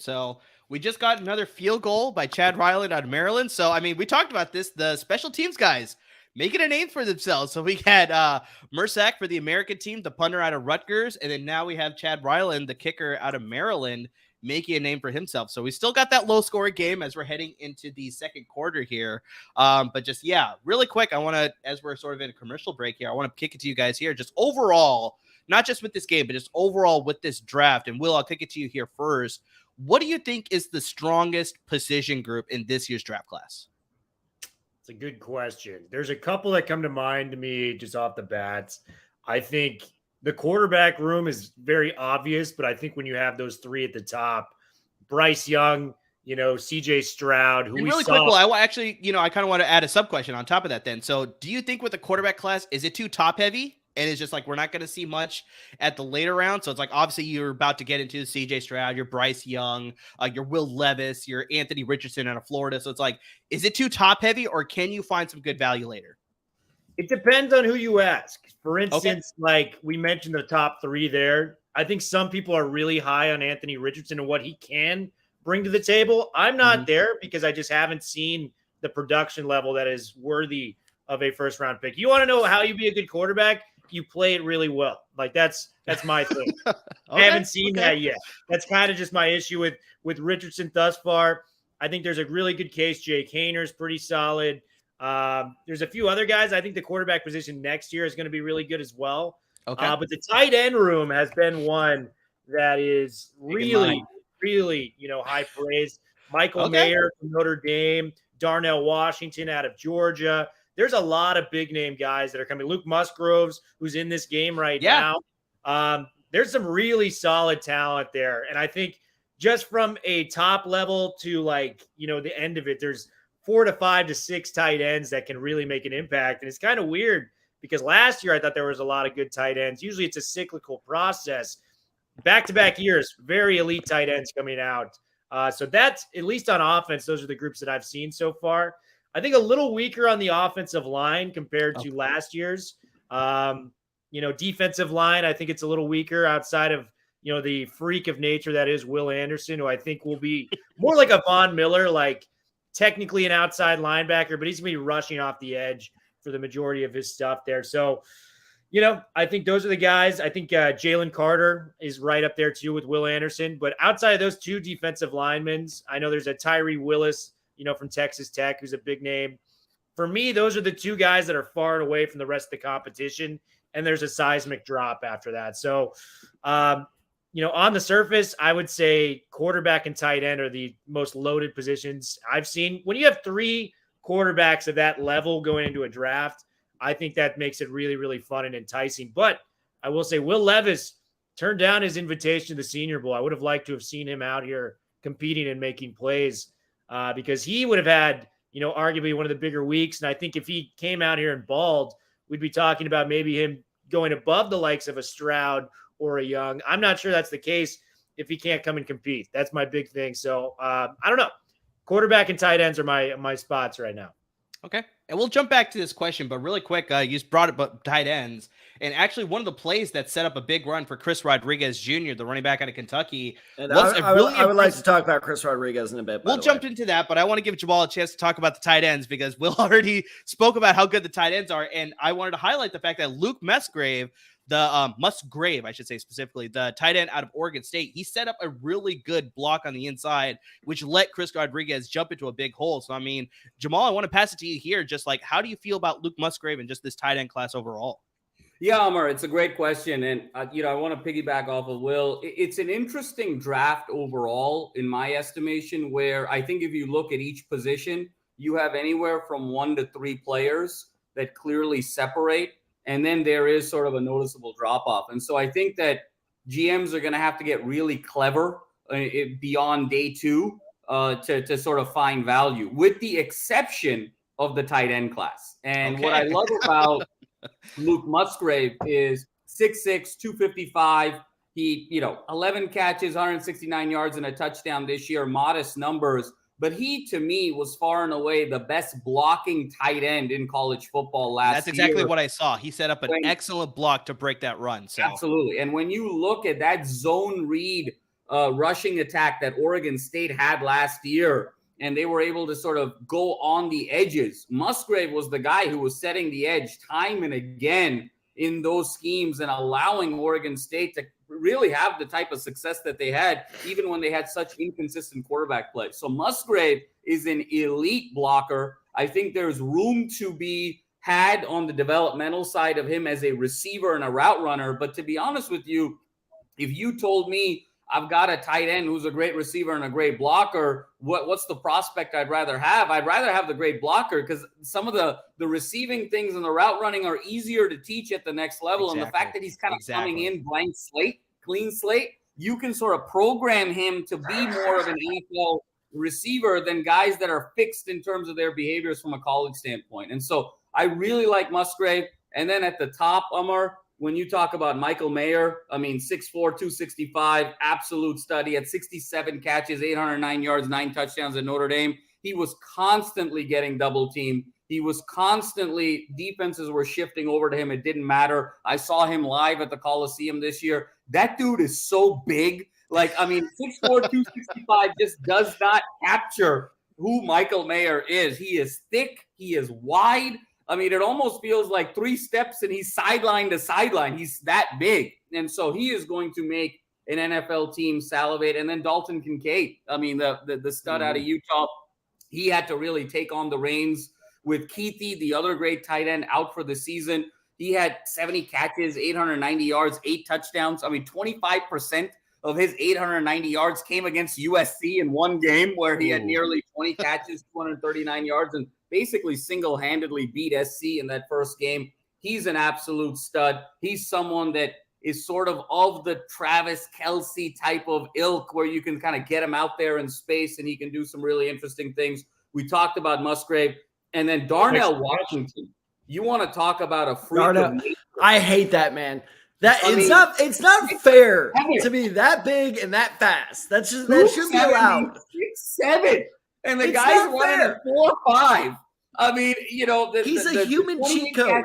So we just got another field goal by Chad Ryland out of Maryland. So, I mean, we talked about this, the special teams guys making a name for themselves. So we had Mersak for the American team, the punter out of Rutgers. And then now we have Chad Ryland, the kicker out of Maryland, making a name for himself. So we still got that low scoring game as we're heading into the second quarter here. But just, really quick, I want to, as we're sort of in a commercial break here, I want to kick it to you guys here. Just overall, not just with this game, but just overall with this draft. And Will, I'll kick it to you here first. What do you think is the strongest position group in this year's draft class? It's a good question. There's a couple that come to mind to me just off the bats. I think the quarterback room is very obvious, but I think when you have those three at the top, Bryce Young, CJ Stroud, who we really saw. Quick, well, I actually, I kind of want to add a sub question on top of that then. So do you think with the quarterback class, is it too top heavy? And it's just like, we're not going to see much at the later round. So it's like, obviously you're about to get into CJ Stroud, your Bryce Young, your Will Levis, your Anthony Richardson out of Florida. So it's like, is it too top heavy or can you find some good value later? It depends on who you ask. For instance, like we mentioned the top three there. I think some people are really high on Anthony Richardson and what he can bring to the table. I'm not there because I just haven't seen the production level that is worthy of a first round pick. You want to know how you be a good quarterback? You play it really well. Like that's my thing. I haven't seen that yet. That's kind of just my issue with Richardson thus far. I think there's a really good case. Jake Hayner's pretty solid. There's a few other guys. I think the quarterback position next year is going to be really good as well. But the tight end room has been one that is really, really, high praise. Michael Mayer from Notre Dame, Darnell Washington out of Georgia. There's a lot of big name guys that are coming. Luke Musgroves, who's in this game right now. There's some really solid talent there. And I think just from a top level to the end of it, there's 4 to 5 to 6 tight ends that can really make an impact. And it's kind of weird because last year I thought there was a lot of good tight ends. Usually it's a cyclical process. Back-to-back years, very elite tight ends coming out. So that's, at least on offense, those are the groups that I've seen so far. I think a little weaker on the offensive line compared to last year's. Defensive line, I think it's a little weaker outside of, the freak of nature that is Will Anderson, who I think will be more like a Von Miller, like technically an outside linebacker, but he's going to be rushing off the edge for the majority of his stuff there. So, I think those are the guys. I think Jalen Carter is right up there too with Will Anderson. But outside of those two defensive linemen, I know there's a Tyree Willis, from Texas Tech, who's a big name. For me, those are the two guys that are far and away from the rest of the competition, and there's a seismic drop after that. So, on the surface, I would say quarterback and tight end are the most loaded positions I've seen. When you have 3 quarterbacks of that level going into a draft, I think that makes it really, really fun and enticing. But I will say Will Levis turned down his invitation to the Senior Bowl. I would have liked to have seen him out here competing and making plays because he would have had, arguably one of the bigger weeks. And I think if he came out here and balled, we'd be talking about maybe him going above the likes of a Stroud or a Young. I'm not sure that's the case if he can't come and compete. That's my big thing. So I don't know. Quarterback and tight ends are my spots right now. Okay. And we'll jump back to this question, but really quick, you just brought up tight ends. And actually, one of the plays that set up a big run for Chris Rodriguez Jr., the running back out of Kentucky. And I would like to talk about Chris Rodriguez in a bit. We'll jump into that, but I want to give Jamal a chance to talk about the tight ends because Will already spoke about how good the tight ends are. And I wanted to highlight the fact that Luke Musgrave, I should say specifically, the tight end out of Oregon State, he set up a really good block on the inside, which let Chris Rodriguez jump into a big hole. So, I mean, Jamal, I want to pass it to you here. Just like, how do you feel about Luke Musgrave and just this tight end class overall? Yeah, Amar, it's a great question. And, I want to piggyback off of Will. It's an interesting draft overall, in my estimation, where I think if you look at each position, you have anywhere from 1 to 3 players that clearly separate. And then there is sort of a noticeable drop-off. And so I think that GMs are going to have to get really clever beyond day 2 to sort of find value, with the exception of the tight end class. And What I love about Luke Musgrave is 6'6", 255. He, 11 catches, 169 yards, and a touchdown this year, modest numbers. But he, to me, was far and away the best blocking tight end in college football last year. That's exactly what I saw. He set up an excellent block to break that run. So. Absolutely. And when you look at that zone read rushing attack that Oregon State had last year, and they were able to sort of go on the edges, Musgrave was the guy who was setting the edge time and again in those schemes and allowing Oregon State to really have the type of success that they had, even when they had such inconsistent quarterback play. So Musgrave is an elite blocker. I think there's room to be had on the developmental side of him as a receiver and a route runner. But to be honest with you, if you told me I've got a tight end who's a great receiver and a great blocker, what's the prospect I'd rather have? I'd rather have the great blocker because some of the receiving things and the route running are easier to teach at the next level. Exactly. And the fact that he's kind of coming in blank slate, clean slate, you can sort of program him to be more of an NFL receiver than guys that are fixed in terms of their behaviors from a college standpoint. And so I really like Musgrave. And then at the top, Amar, when you talk about Michael Mayer, 6'4", 265, absolute study at 67 catches, 809 yards, 9 touchdowns at Notre Dame. He was constantly getting double teamed. He was constantly, defenses were shifting over to him. It didn't matter. I saw him live at the Coliseum this year. That dude is so big. 6'4", 265 just does not capture who Michael Mayer is. He is thick. He is wide. It almost feels like 3 steps and he's sideline to sideline. He's that big. And so he is going to make an NFL team salivate. And then Dalton Kincaid, the stud out of Utah, he had to really take on the reins with Keithy, the other great tight end, out for the season. He had 70 catches, 890 yards, 8 touchdowns. 25% of his 890 yards came against USC in one game where he had nearly 20 catches, 239 yards, and basically single-handedly beat SC in that first game. He's an absolute stud. He's someone that is sort of the Travis Kelce type of ilk where you can kind of get him out there in space and he can do some really interesting things. We talked about Musgrave. And then Darnell Washington. You want to talk about a freak of nature. I hate that, man. It's not fair to be that big and that fast. That should be allowed. 6'7", and the guy's running at 4'5". He's a human cheat code.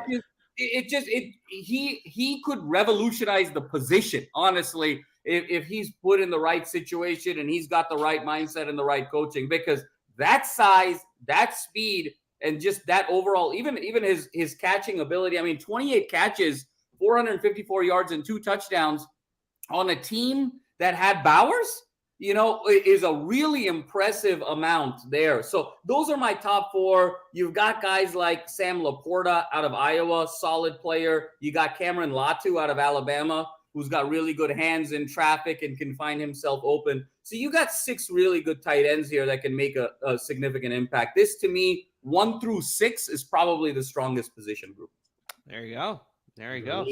He could revolutionize the position, honestly, if he's put in the right situation and he's got the right mindset and the right coaching, because that size, that speed, and just that overall, even his catching ability. 28 catches, 454 yards, and 2 touchdowns on a team that had Bowers, is a really impressive amount there. So those are my top 4. You've got guys like Sam Laporta out of Iowa, solid player. You got Cameron Latu out of Alabama, who's got really good hands in traffic and can find himself open. So you got 6 really good tight ends here that can make a significant impact. This, to me, 1 through 6 is probably the strongest position group. There you go.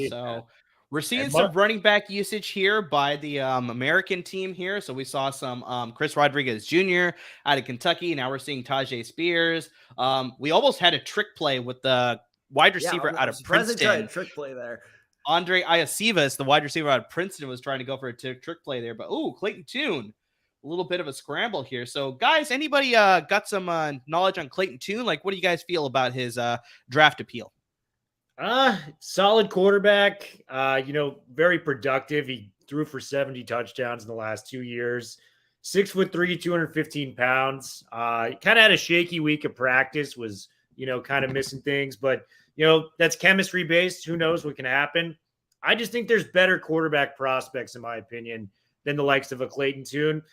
So We're seeing some running back usage here by the American team here. So we saw some Chris Rodriguez Jr. out of Kentucky. Now we're seeing Tajay Spears. We almost had a trick play with the wide receiver out of Princeton. Trick play there. Andre Iosivas, the wide receiver out of Princeton, was trying to go for a trick play there. But, Clayton Tune, a little bit of a scramble here. So, guys, anybody got some knowledge on Clayton Tune? Like, what do you guys feel about his draft appeal? Solid quarterback, very productive. He threw for 70 touchdowns in the last 2 years. 6'3", 215 pounds. Kind of had a shaky week of practice, was, kind of missing things, but that's chemistry based. Who knows what can happen? I just think there's better quarterback prospects, in my opinion, than the likes of a Clayton Tune.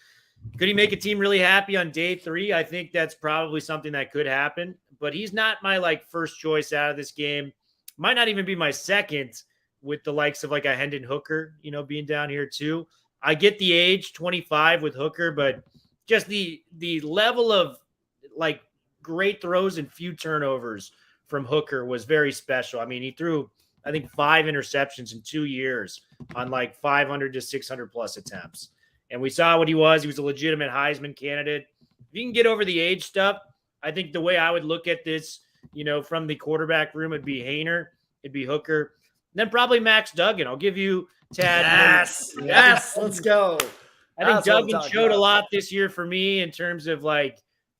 Could he make a team really happy on day 3? I think that's probably something that could happen, but he's not my first choice out of this game. Might not even be my second, with the likes of a Hendon Hooker, being down here too. I get the age, 25 with Hooker, but just the level of great throws and few turnovers from Hooker was very special. I mean, he threw, I think, 5 interceptions in 2 years on 500 to 600 plus attempts. And we saw what he was. He was a legitimate Heisman candidate. If you can get over the age stuff, I think the way I would look at this, from the quarterback room, it'd be Haener, it'd be Hooker, then probably Max Duggan. I'll give you Tad. Yes, let's go. I think Duggan showed a lot this year for me in terms of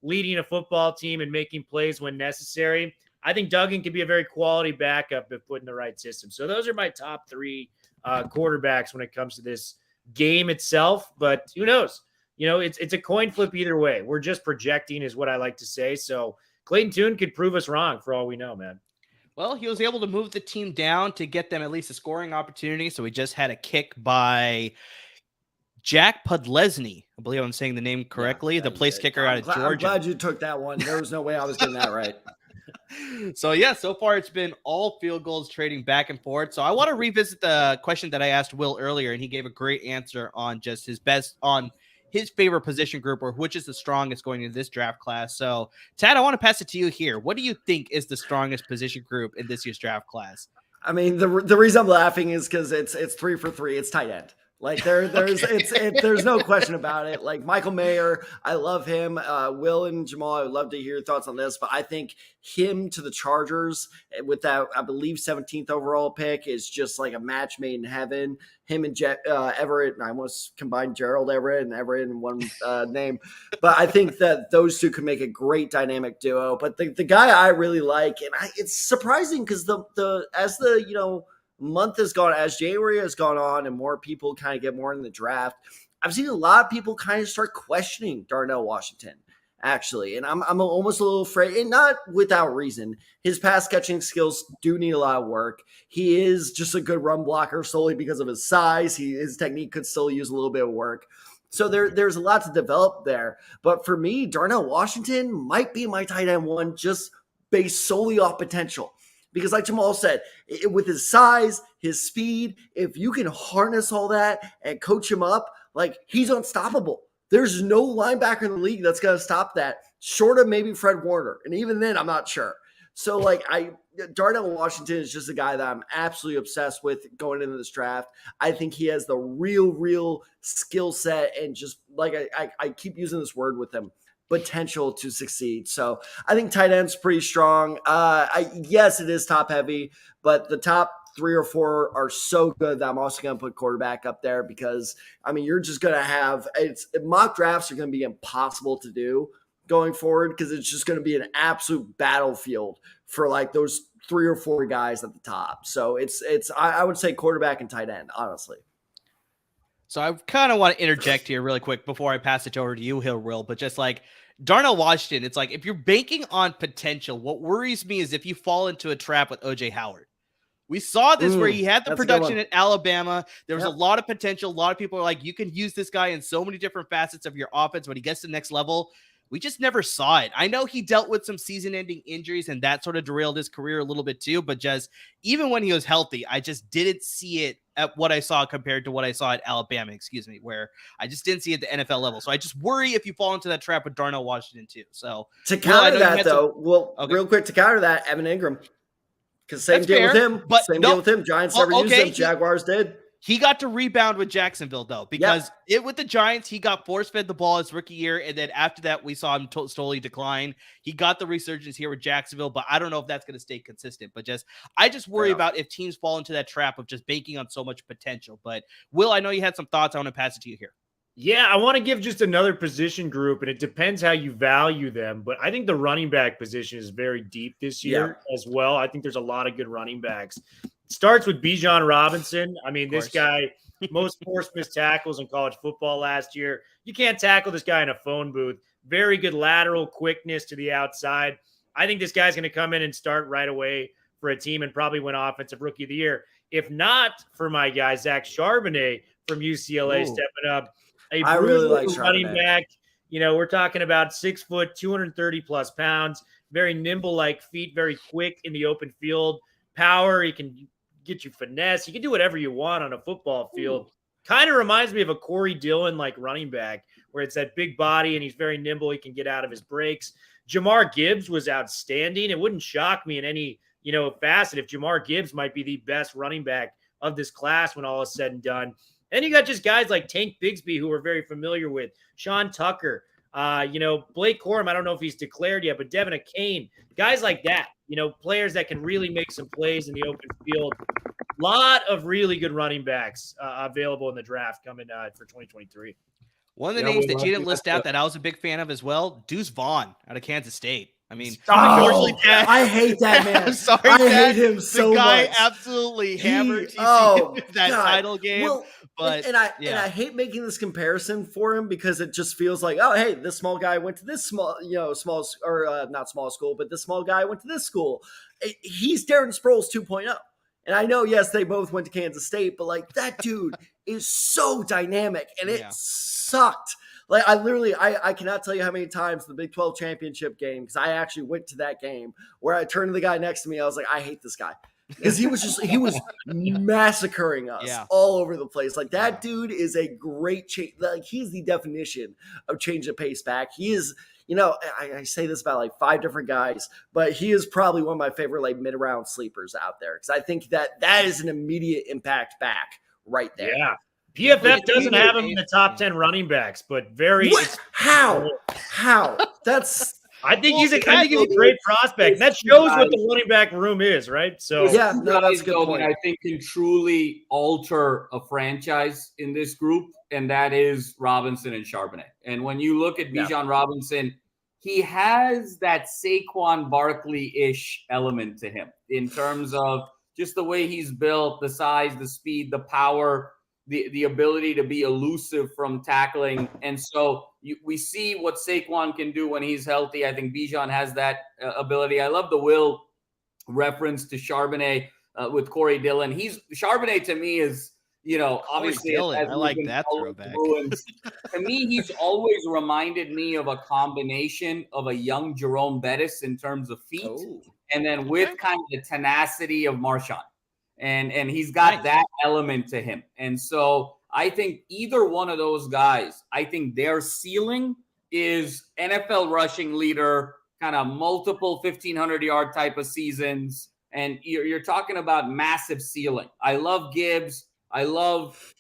leading a football team and making plays when necessary. I think Duggan could be a very quality backup if put in the right system. So those are my top 3 quarterbacks when it comes to this game itself. But who knows? It's a coin flip either way. We're just projecting, is what I like to say. So Clayton Tune could prove us wrong for all we know, man. Well, he was able to move the team down to get them at least a scoring opportunity. So we just had a kick by Jack Podlesny. I believe I'm saying the name correctly. The place kicker out of Georgia. I'm glad you took that one. There was no way I was getting that right. So, so far it's been all field goals trading back and forth. So I want to revisit the question that I asked Will earlier, and he gave a great answer on just his favorite position group, or which is the strongest going into this draft class. So, Tad, I want to pass it to you here. What do you think is the strongest position group in this year's draft class? I mean, the reason I'm laughing is because it's 3 for 3. It's tight end. There's no question about it. Michael Mayer, I love him. Will and Jamal, I would love to hear your thoughts on this, but I think him to the Chargers with that, I believe, 17th overall pick is just a match made in heaven. Him and Everett, and I almost combined Gerald Everett and Everett in one name, but I think that those two could make a great dynamic duo. But the guy I really like, and it's surprising because month has gone, as January has gone on and more people kind of get more in the draft, I've seen a lot of people kind of start questioning Darnell Washington, actually. And I'm almost a little afraid, and not without reason. His pass catching skills do need a lot of work. He is just a good run blocker solely because of his size. His technique could still use a little bit of work. So there's a lot to develop there. But for me, Darnell Washington might be my tight end 1 just based solely off potential. Because like Jamal said, with his size, his speed, if you can harness all that and coach him up, he's unstoppable. There's no linebacker in the league that's going to stop that, short of maybe Fred Warner. And even then, I'm not sure. So, Darnell Washington is just a guy that I'm absolutely obsessed with going into this draft. I think he has the real skill set and just, I keep using this word with him, potential to succeed. So I think tight end's pretty strong. Yes, it is top heavy, but the top 3 or 4 are so good that I'm also going to put quarterback up there because, you're just going to have mock drafts are going to be impossible to do going forward because it's just going to be an absolute battlefield for those 3 or 4 guys at the top. So I would say quarterback and tight end, honestly. So I kind of want to interject here really quick before I pass it over to you, Will, but just Darnell Washington, it's if you're banking on potential, what worries me is if you fall into a trap with OJ Howard. We saw this where he had the production at Alabama. There was a lot of potential. A lot of people are you can use this guy in so many different facets of your offense. When he gets to the next level, we just never saw it. I know he dealt with some season-ending injuries, and that sort of derailed his career a little bit too. But just even when he was healthy, I just didn't see it at what I saw compared to what I saw at Alabama, where I just didn't see it at the NFL level. So I just worry if you fall into that trap with Darnell Washington too. So to counter that, though, real quick to counter that, Evan Ingram. Because same deal with him. But deal with him. Giants never used him. Jaguars did. He got to rebound with Jacksonville, though, because with the Giants, he got force-fed the ball his rookie year, and then after that, we saw him slowly decline. He got the resurgence here with Jacksonville, but I don't know if that's going to stay consistent. But I just worry about if teams fall into that trap of just banking on so much potential. But, Will, I know you had some thoughts. I want to pass it to you here. Yeah, I want to give just another position group, and it depends how you value them. But I think the running back position is very deep this year as well. I think there's a lot of good running backs. Starts with Bijan Robinson. I mean, this guy, most forced missed tackles in college football last year. You can't tackle this guy in a phone booth. Very good lateral quickness to the outside. I think this guy's going to come in and start right away for a team and probably win Offensive Rookie of the Year. If not for my guy, Zach Charbonnet from UCLA stepping up. I really like running back. You know, we're talking about 6 foot, 230 plus pounds, very nimble like feet, very quick in the open field. Power, he can get you finesse. He can do whatever you want on a football field. Kind of reminds me of a Corey Dillon like running back, where it's that big body and he's very nimble. He can get out of his breaks. Jamar Gibbs was outstanding. It wouldn't shock me in any, facet if Jamar Gibbs might be the best running back of this class when all is said and done. And you got just guys like Tank Bigsby, who we're very familiar with, Sean Tucker, Blake Corum. I don't know if he's declared yet, but Devin Akane, guys like that, players that can really make some plays in the open field. A lot of really good running backs available in the draft coming for 2023. One of the names that you didn't list out that I was a big fan of as well, Deuce Vaughn out of Kansas State. I mean, I hate that man. I'm sorry, I hate him so much. The guy absolutely hammered TCU in that title game. Well, but and I hate making this comparison for him because it just feels like, oh, hey, this small guy went to this small, not small school, but this small guy went to this school. He's Darren Sproles 2.0. And I know, yes, they both went to Kansas State, but like that dude is so dynamic and it sucked. Like I cannot tell you how many times the Big 12 championship game, because I actually went to that game, where I turned to the guy next to me. I was like, I hate this guy. Because he was massacring us all over the place. Like that dude is a great change. Like he's the definition of change the pace back. He is, I say this about like 5 different guys, but he is probably one of my favorite like mid-round sleepers out there. Because I think that is an immediate impact back right there. Yeah. PFF doesn't have him in the top 10 running backs, but very. How? That's. I think he's a great prospect. That shows what the running back room is, right? So that's a good point. I think can truly alter a franchise in this group, and that is Robinson and Charbonnet. And when you look at Bijan Robinson, he has that Saquon Barkley-ish element to him in terms of just the way he's built, the size, the speed, the power, the ability to be elusive from tackling. And so we see what Saquon can do when he's healthy. I think Bijan has that ability. I love the Will reference to Charbonnet with Corey Dillon. Charbonnet to me is, obviously. I like that throwback. To me, he's always reminded me of a combination of a young Jerome Bettis in terms of feet, and then with kind of the tenacity of Marshawn. And he's got that element to him. And so I think either one of those guys, I think their ceiling is NFL rushing leader, kind of multiple 1,500-yard type of seasons. And you're talking about massive ceiling. I love Gibbs. I love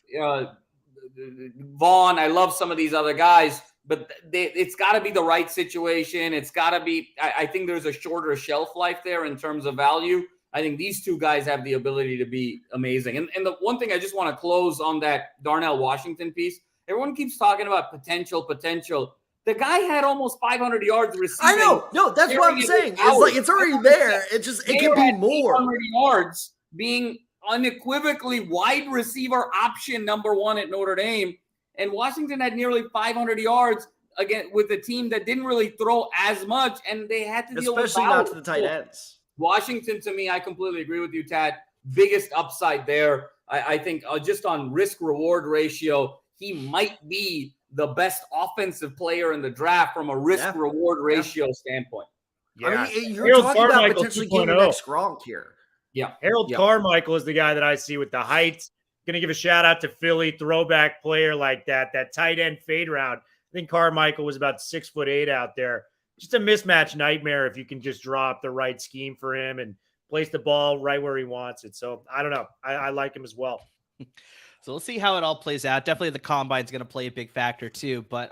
Vaughn. I love some of these other guys. But it's got to be the right situation. It's got to be – I think there's a shorter shelf life there in terms of value. I think these two guys have the ability to be amazing. And the one thing I just want to close on that Darnell Washington piece, everyone keeps talking about potential. The guy had almost 500 yards receiving. I know. No, that's what I'm saying. It's like it's already there. It can be more. 800 yards being unequivocally wide receiver option number 1 at Notre Dame. And Washington had nearly 500 yards again with a team that didn't really throw as much, and they had to deal with especially not to the tight ends. Washington, to me, I completely agree with you, Tad. Biggest upside there. I think just on risk-reward ratio, he might be the best offensive player in the draft from a risk-reward ratio standpoint. Yeah. I mean, you're talking about potentially getting the next Gronk here. Yeah. Harold Carmichael is the guy that I see with the height. Going to give a shout-out to Philly, throwback player like that tight end fade route. I think Carmichael was about 6'8" out there. Just a mismatch nightmare if you can just draw up the right scheme for him and place the ball right where he wants it. So I don't know. I like him as well. So we'll see how it all plays out. Definitely the combine is going to play a big factor too. But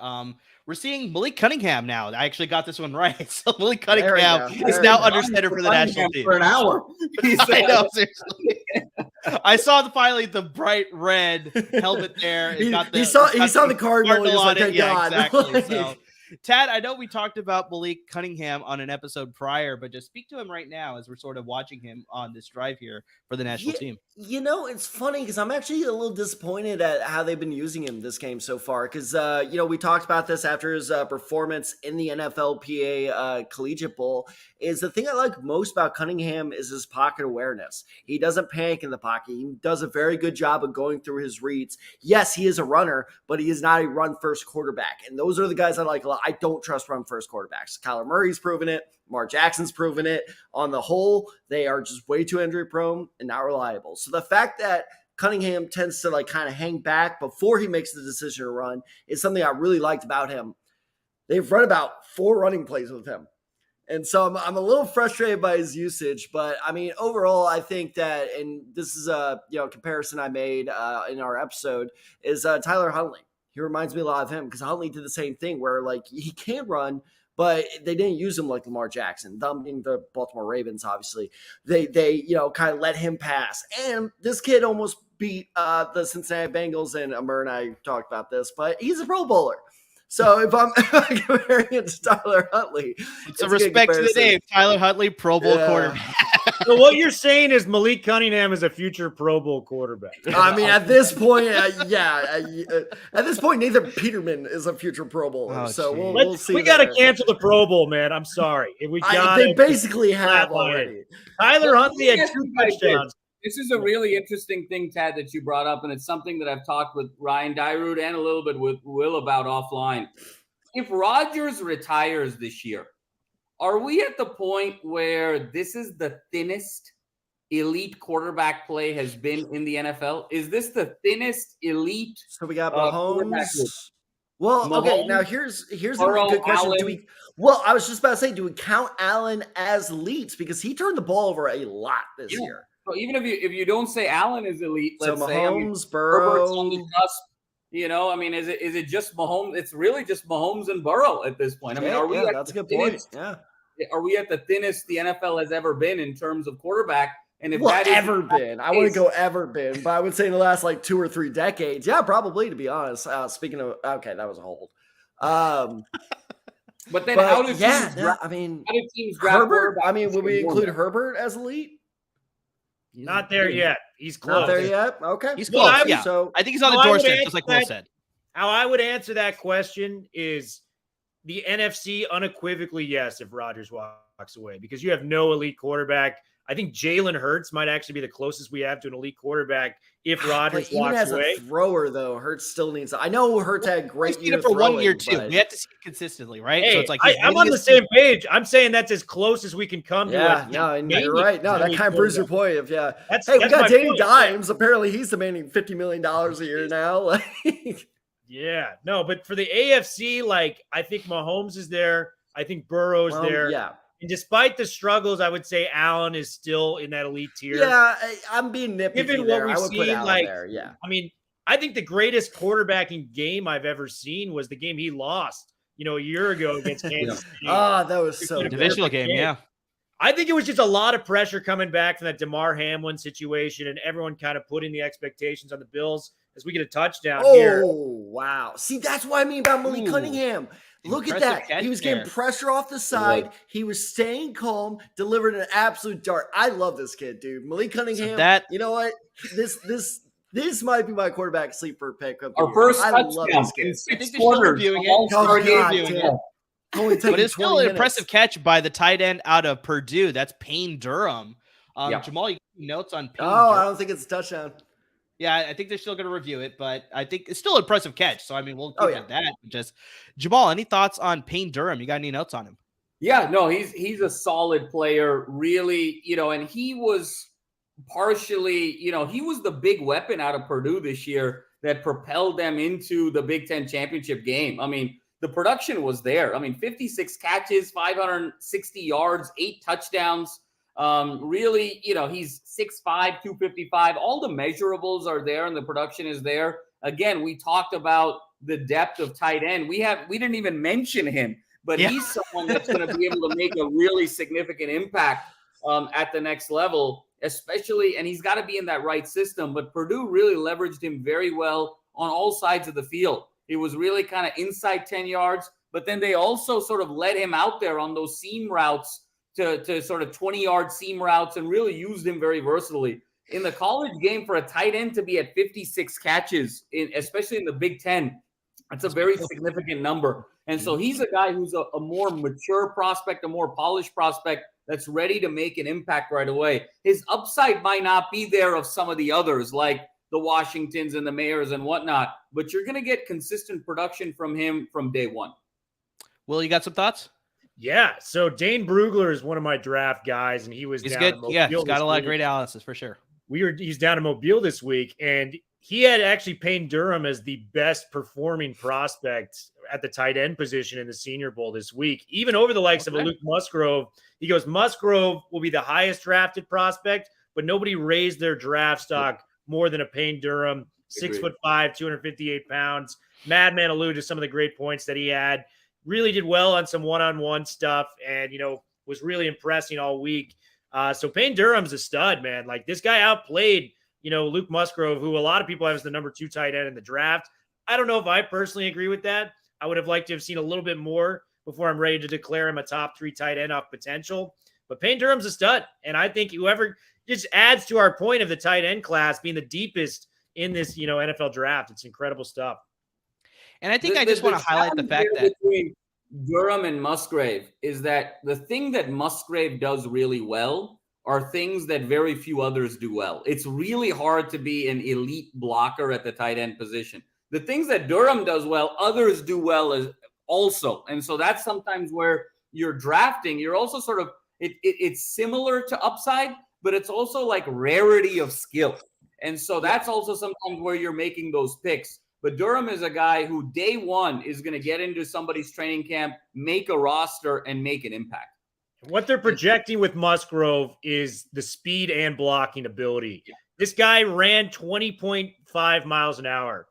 we're seeing Malik Cunningham now. I actually got this one right. So Malik Cunningham is now under center for the national team. For an hour. I know, seriously. I saw finally the bright red helmet there. He saw the cardinal on it. Yeah, exactly. So, Tad, I know we talked about Malik Cunningham on an episode prior, but just speak to him right now as we're sort of watching him on this drive here for the national team. You know, it's funny because I'm actually a little disappointed at how they've been using him this game so far. Because, we talked about this after his performance in the NFLPA Collegiate Bowl. Is the thing I like most about Cunningham is his pocket awareness. He doesn't panic in the pocket. He does a very good job of going through his reads. Yes, he is a runner, but he is not a run-first quarterback. And those are the guys I like a lot. I don't trust run-first quarterbacks. Kyler Murray's proven it. Lamar Jackson's proven it. On the whole, they are just way too injury-prone and not reliable. So the fact that Cunningham tends to kind of hang back before he makes the decision to run is something I really liked about him. They've run about 4 running plays with him. And so I'm a little frustrated by his usage, but I mean, overall, I think that, and this is a comparison I made in our episode, is Tyler Huntley. He reminds me a lot of him because Huntley did the same thing where he can run, but they didn't use him like Lamar Jackson. Them being the Baltimore Ravens, obviously, they kind of let him pass. And this kid almost beat the Cincinnati Bengals, and Amir and I talked about this, but he's a Pro Bowler. So if I'm comparing it to Tyler Huntley, it's a respect to the name, Tyler Huntley, Pro Bowl quarterback. So what you're saying is Malik Cunningham is a future Pro Bowl quarterback. I mean, at this point, at this point, Nathan Peterman is a future Pro Bowler. So we'll see. We got to cancel the Pro Bowl, man. I'm sorry. They basically have already. Tyler Huntley had 2 touchdowns. This is a really interesting thing, Tad, that you brought up, and it's something that I've talked with Ryan Dyrud and a little bit with Will about offline. If Rodgers retires this year, are we at the point where this is the thinnest elite quarterback play has been in the NFL? Is this the thinnest elite? So we got Mahomes. Well, okay. Now here's a good question. I was just about to say, do we count Allen as elite because he turned the ball over a lot this year? So even if you don't say Allen is elite, let's say Mahomes, Burrow, Herbert's on the cusp. Is it just Mahomes? It's really just Mahomes and Burrow at this point. I mean, are we? That's a good point. Yeah. Are we at the thinnest the NFL has ever been in terms of quarterback? And if ever been, I wouldn't go ever been, but I would say in the last 2 or 3 decades, yeah, probably, to be honest. Speaking of, okay, that was a hold. But then how did teams draft? I mean, how did teams draft Herbert? I mean, would we include Herbert as elite? Not there yet. He's close. Not there yet? Okay. He's close. Yeah. So I think he's on the doorstep, just like Will said. How I would answer that question is the NFC unequivocally yes if Rodgers walks away because you have no elite quarterback. I think Jalen Hurts might actually be the closest we have to an elite quarterback if Rodgers walks away. Even as a thrower, though, Hurts still needs. I know Hurts had great year for 1 year too. We have to see it consistently, right? Hey, so it's like I'm on the same page. I'm saying that's as close as we can come to. And you're right. No, that kind of proves your point. We got that's Danny Dimes. Apparently, he's demanding $50 million a year now. Yeah, no, but for the AFC, I think Mahomes is there. I think Burrow's there. Yeah. And despite the struggles, I would say Allen is still in that elite tier. Yeah, I'm being nitpicky. Given there. what I would we've put seen, Allen there. Yeah. I mean, I think the greatest quarterbacking game I've ever seen was the game he lost, a year ago against Kansas City. That was so good. Divisional game, yeah. I think it was just a lot of pressure coming back from that DeMar Hamlin situation and everyone kind of putting the expectations on the Bills as we get a touchdown here. Oh, wow. See, that's what I mean about Malik Cunningham. Look at that. He was getting pressure off the side. Yeah. He was staying calm, delivered an absolute dart. I love this kid, dude. Malik Cunningham, you know what? This might be my quarterback sleeper pick. Our first touchdown. I love this kid. I think they're still reviewing it. But it's still an impressive catch by the tight end out of Purdue. That's Payne Durham. Jamal, you got notes on Payne Durham? I don't think it's a touchdown. Yeah, I think they're still going to review it, but I think it's still an impressive catch. So, I mean, we'll keep it at that. Just Jamal, any thoughts on Payne Durham? You got any notes on him? Yeah, no, he's a solid player, really, and he was partially, he was the big weapon out of Purdue this year that propelled them into the Big Ten championship game. I mean, the production was there. I mean, 56 catches, 560 yards, 8 touchdowns. Really, he's 6'5", 255. All the measurables are there and the production is there. Again, we talked about the depth of tight end. We didn't even mention him, but he's someone that's going to be able to make a really significant impact at the next level, especially, and he's got to be in that right system. But Purdue really leveraged him very well on all sides of the field. It was really kind of inside 10 yards, but then they also sort of let him out there on those seam routes to sort of 20-yard seam routes and really used him very versatilely. In the college game, for a tight end to be at 56 catches, especially in the Big Ten, that's a very significant number. And so he's a guy who's a more mature prospect, a more polished prospect that's ready to make an impact right away. His upside might not be there of some of the others, like the Washingtons and the Mayors and whatnot, but you're going to get consistent production from him from day one. Will, you got some thoughts? Yeah. So Dane Brugler is one of my draft guys, and he's down good. Yeah, he's got a lot of great analysis for sure. He's down in Mobile this week, and he had actually Payne Durham as the best performing prospect at the tight end position in the Senior Bowl this week, even over the likes of a Luke Musgrove. He goes, Musgrove will be the highest drafted prospect, but nobody raised their draft stock more than a Payne Durham, 6'5", 258 pounds. Madman alluded to some of the great points that he had. Really did well on some one-on-one stuff, and was really impressing all week. So Payne Durham's a stud, man. Like, this guy outplayed, Luke Musgrove, who a lot of people have as the number 2 tight end in the draft. I don't know if I personally agree with that. I would have liked to have seen a little bit more before I'm ready to declare him a top 3 tight end off potential. But Payne Durham's a stud, and I think whoever just adds to our point of the tight end class being the deepest in this, NFL draft. It's incredible stuff. And I think I just want to highlight the fact that between Durham and Musgrave is that the thing that Musgrave does really well are things that very few others do well. It's really hard to be an elite blocker at the tight end position. The things that Durham does well, others do well as also. And so that's sometimes where you're drafting. You're also sort of, it's similar to upside, but it's also like rarity of skill. And so that's also sometimes where you're making those picks. But Durham is a guy who day one is going to get into somebody's training camp, make a roster, and make an impact. What they're projecting with Musgrove is the speed and blocking ability. Yeah. This guy ran 20.5 miles an hour,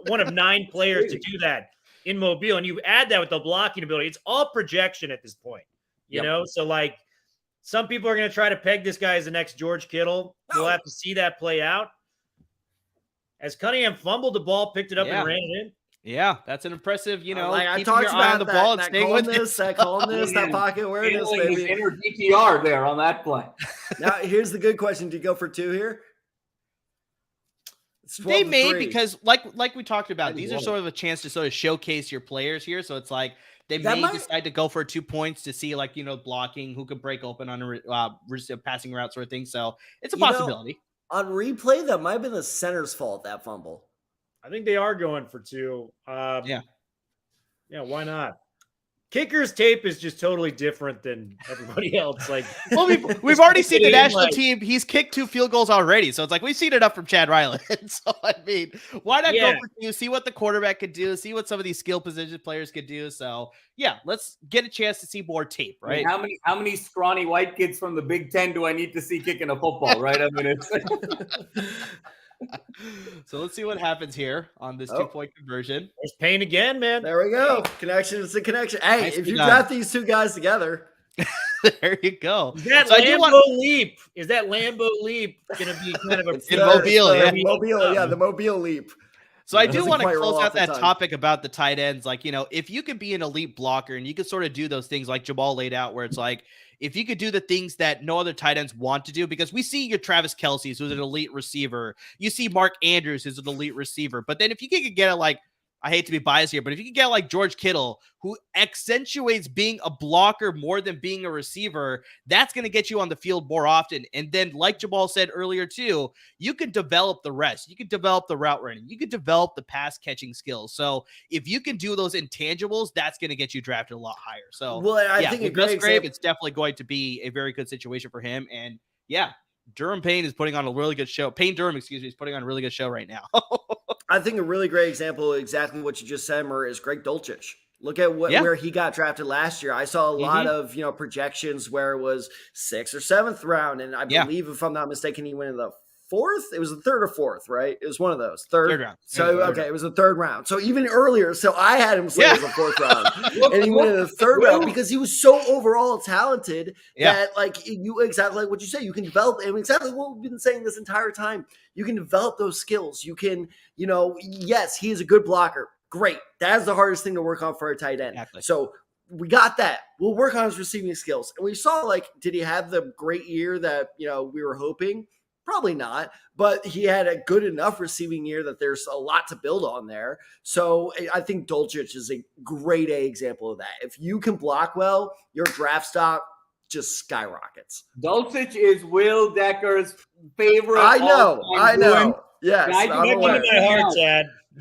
one of 9 players to do that in Mobile. And you add that with the blocking ability, it's all projection at this point, you know? So, like, some people are going to try to peg this guy as the next George Kittle. We'll have to see that play out. As Cunningham fumbled the ball, picked it up and ran it in. Yeah, that's an impressive, I talked about the ball and staying with this, that calmness, that pocket awareness, baby. Inner DTR there on that play. Now, here's the good question. Do you go for 2 here? They may, because like we talked about, these are sort of a chance to sort of showcase your players here. So it's like they may decide to go for 2 points to see, like, blocking, who could break open on a passing route sort of thing. So it's a possibility. On replay, that might have been the center's fault, that fumble. I think they are going for 2. Yeah, why not? Kicker's tape is just totally different than everybody else. Like, well, we've already seen the national team. He's kicked 2 field goals already, so it's like we've seen it up from Chad Ryland. So I mean, why not go for 2? See what the quarterback could do. See what some of these skill position players could do. So yeah, let's get a chance to see more tape, right? I mean, how many scrawny white kids from the Big Ten do I need to see kicking a football? Right? I mean, it's. So let's see what happens here on this 2-point conversion. There's Payne again, man. There we go. Connection is a connection. Hey, nice if you draft these 2 guys together, there you go. Is that Lambeau leap? Is that Lambeau leap going to be kind of a in Mobile? Yeah, the Mobile leap. So I do want to close out that topic about the tight ends. Like, if you could be an elite blocker and you could sort of do those things like Jamal laid out, where it's like, if you could do the things that no other tight ends want to do, because we see your Travis Kelce's, who's an elite receiver. You see Mark Andrews, who's an elite receiver. But then if you could get it, like, I hate to be biased here, but if you could get like George Kittle, who accentuates being a blocker more than being a receiver, that's going to get you on the field more often. And then, like Jamal said earlier too, you can develop the rest. You can develop the route running. You can develop the pass catching skills. So if you can do those intangibles, that's going to get you drafted a lot higher. So I think with Musgrave, it's definitely going to be a very good situation for him. And yeah, Payne is putting on a really good show. Payne Durham, is putting on a really good show right now. I think a really great example of exactly what you just said, Murr, is Greg Dulcich. Look at where he got drafted last year. I saw a lot of, projections where it was 6th or 7th round. And I believe, if I'm not mistaken, he went in the 4th. It was the 3rd or 4th, right? It was one of those. Third round. So, it was the 3rd round. So even earlier. So I had him say it was the 4th round. And he went in the 3rd round because he was so overall talented that, like, you exactly like what you say. You can develop, and exactly what we've been saying this entire time. You can develop those skills. You can, yes, he is a good blocker. Great. That's the hardest thing to work on for a tight end. Exactly. So we got that. We'll work on his receiving skills. And we saw, like, did he have the great year that, we were hoping? Probably not. But he had a good enough receiving year that there's a lot to build on there. So I think Dulcich is a great example of that. If you can block well, your draft stock just skyrockets. Dulcich is Will Decker's favorite. I know. Yes.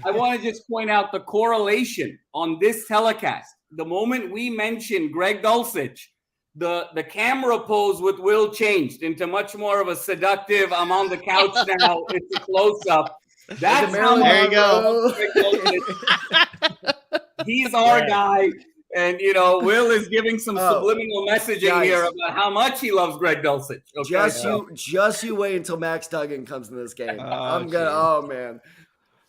I want to just point out the correlation on this telecast. The moment we mentioned Greg Dulcich, the camera pose with Will changed into much more of a seductive, I'm on the couch now, it's a close-up. That's how there you go. He's our guy. And, Will is giving some subliminal messaging here about how much he loves Greg Dulcich. Okay? Just you wait until Max Duggan comes in this game. Man.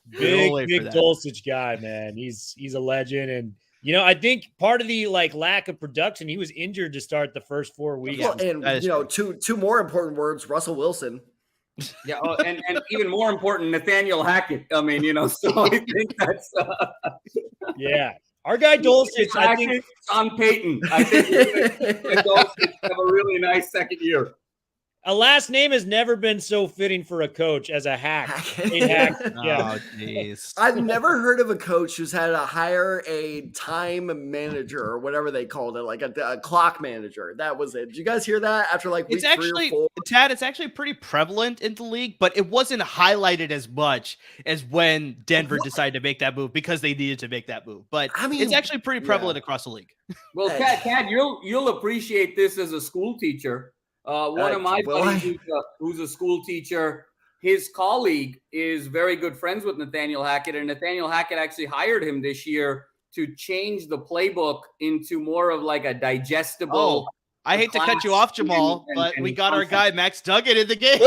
Big Dulcich guy, man. He's a legend. And, I think part of the lack of production, he was injured to start the first 4 weeks. Well, and, two more important words, Russell Wilson. Yeah, and even more important, Nathaniel Hackett. I mean, so I think that's yeah. Our guy Dulcich, I think Sean Payton. I think Dulcich have a really nice second year. A last name has never been so fitting for a coach as a Hack. Yeah. Oh, jeez. I've never heard of a coach who's had to hire a time manager or whatever they called it, like a clock manager. That was it. Did you guys hear that after week 3 or 4? Tad, it's actually pretty prevalent in the league, but it wasn't highlighted as much as when Denver decided to make that move because they needed to make that move. But it's actually pretty prevalent across the league. Well, Tad, you'll appreciate this as a school teacher. One of my buddies who's a school teacher, his colleague is very good friends with Nathaniel Hackett, and Nathaniel Hackett actually hired him this year to change the playbook into more of like a digestible. I hate to cut you off, Jamal, but we got our guy Max Duggan in the game.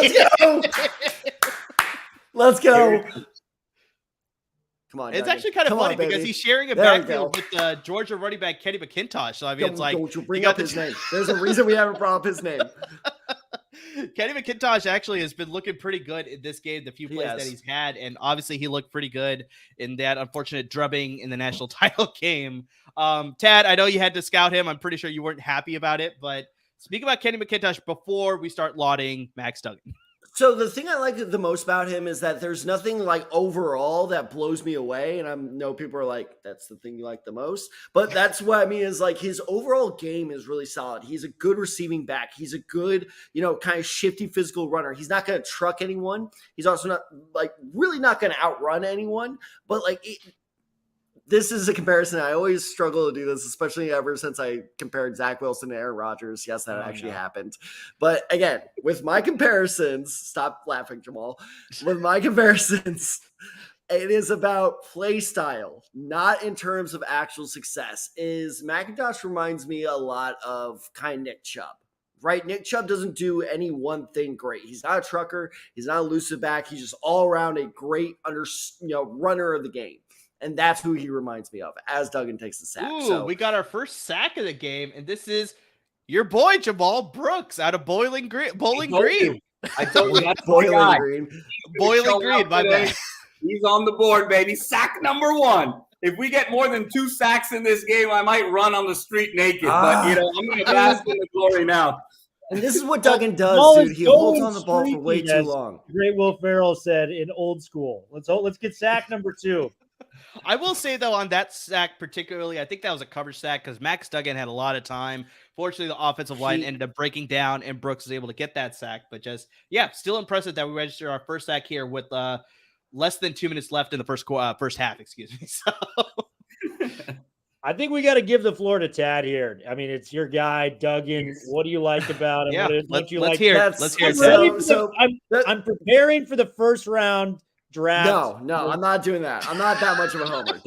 Let's go. Come on, it's actually kind of funny because he's sharing a backfield with Georgia running back Kenny McIntosh. So I mean, it's like, don't you bring up his name? There's a reason we haven't brought up his name. Kenny McIntosh actually has been looking pretty good in this game, the few plays that he's had, and obviously he looked pretty good in that unfortunate drubbing in the national title game. Tad, I know you had to scout him. I'm pretty sure you weren't happy about it, but speak about Kenny McIntosh before we start lauding Max Duggan. So the thing I like the most about him is that there's nothing overall that blows me away. And I know people are like, that's the thing you like the most. But that's what I mean is his overall game is really solid. He's a good receiving back. He's a good, kind of shifty physical runner. He's not going to truck anyone. He's also not really not going to outrun anyone. But this is a comparison. I always struggle to do this, especially ever since I compared Zach Wilson to Aaron Rodgers. Yes, that actually happened. But again, with my comparisons, stop laughing, Jamal. With my comparisons, it is about play style, not in terms of actual success. McIntosh reminds me a lot of kind of Nick Chubb. Right? Nick Chubb doesn't do any one thing great. He's not a trucker. He's not a elusive back. He's just all around a great runner of the game. And that's who he reminds me of as Duggan takes the sack. Ooh, we got our first sack of the game, and this is your boy Jamal Brooks out of Bowling Green. I told you that's Bowling Green. Bowling Green, my bad. He's on the board, baby. Sack number 1. If we get more than 2 sacks in this game, I might run on the street naked. But I'm going to bask in the glory now. And this is what Duggan does, dude. He holds on the ball for way too long. Great Will Ferrell said in old school. Let's get sack number 2. I will say, though, on that sack particularly, I think that was a coverage sack because Max Duggan had a lot of time. Fortunately, the offensive line ended up breaking down, and Brooks was able to get that sack. But still impressive that we registered our first sack here with less than 2 minutes left in the first half, excuse me. So I think we got to give the floor to Tad here. I mean, it's your guy, Duggan. What do you like about him? Let's hear it. I'm preparing for the first round draft. No, I'm not doing that. I'm not that much of a homer.